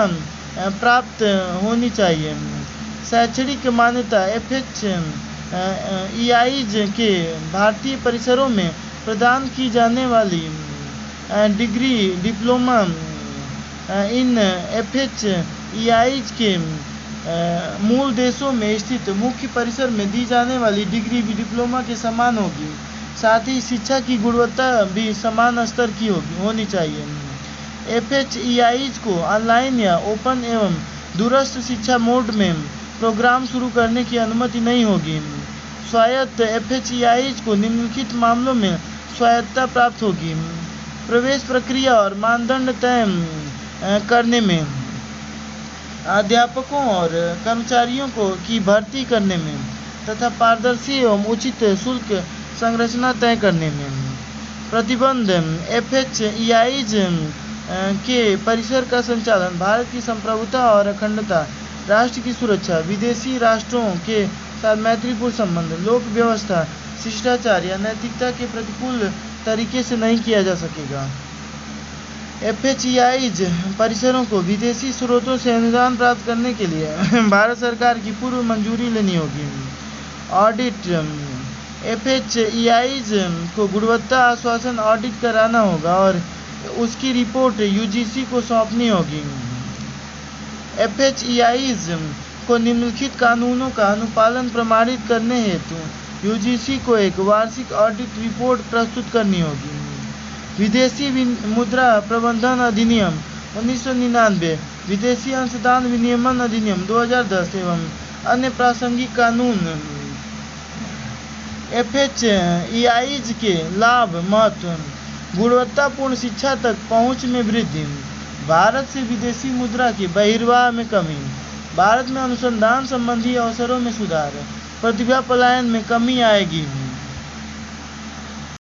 प्राप्त होनी चाहिए। शैक्षणिक मान्यता। FHEIs के भारतीय परिसरों में प्रदान की जाने वाली डिग्री डिप्लोमा इन FHEIs के मूल देशों में स्थित मुख्य परिसर में दी जाने वाली डिग्री भी डिप्लोमा के समान होगी। साथ ही शिक्षा की गुणवत्ता भी समान स्तर की होनी चाहिए। FHEIs को ऑनलाइन या ओपन एवं दूरस्थ शिक्षा मोड में प्रोग्राम शुरू करने की अनुमति नहीं होगी। स्वायत्त FHEIs को निम्नलिखित मामलों में स्वायत्तता प्राप्त होगी। प्रवेश प्रक्रिया और मानदंड तय करने में, अध्यापकों और कर्मचारियों की भर्ती करने में तथा पारदर्शी एवं उचित शुल्क संरचना तय करने में। प्रतिबंध। FHEIs के परिसर का संचालन भारत की संप्रभुता और अखंडता, राष्ट्र की सुरक्षा, विदेशी राष्ट्रों के साथ मैत्रीपूर्ण संबंध, लोक व्यवस्था, शिष्टाचार या नैतिकता के प्रतिकूल तरीके से नहीं किया जा सकेगा। FHEIs परिसरों को विदेशी स्रोतों से अनुदान प्राप्त करने के लिए भारत सरकार की पूर्व मंजूरी लेनी होगी। ऑडिट। FHEIs को गुणवत्ता आश्वासन ऑडिट कराना होगा और उसकी रिपोर्ट यूजीसी को सौंपनी होगी। FHEIs को निम्नलिखित कानूनों का अनुपालन प्रमाणित करने हेतु यूजीसी को एक वार्षिक ऑडिट रिपोर्ट प्रस्तुत करनी होगी। विदेशी मुद्रा प्रबंधन अधिनियम 1999, विदेशी अंशदान विनियमन अधिनियम 2010 एवं अन्य प्रासंगिक कानून। FHEIs के लाभ। महत्व। गुणवत्तापूर्ण शिक्षा तक पहुंच में वृद्धि, भारत से विदेशी मुद्रा के बहिर्वाह में कमी, भारत में अनुसंधान संबंधी अवसरों में सुधार, प्रतिभा पलायन में कमी आएगी।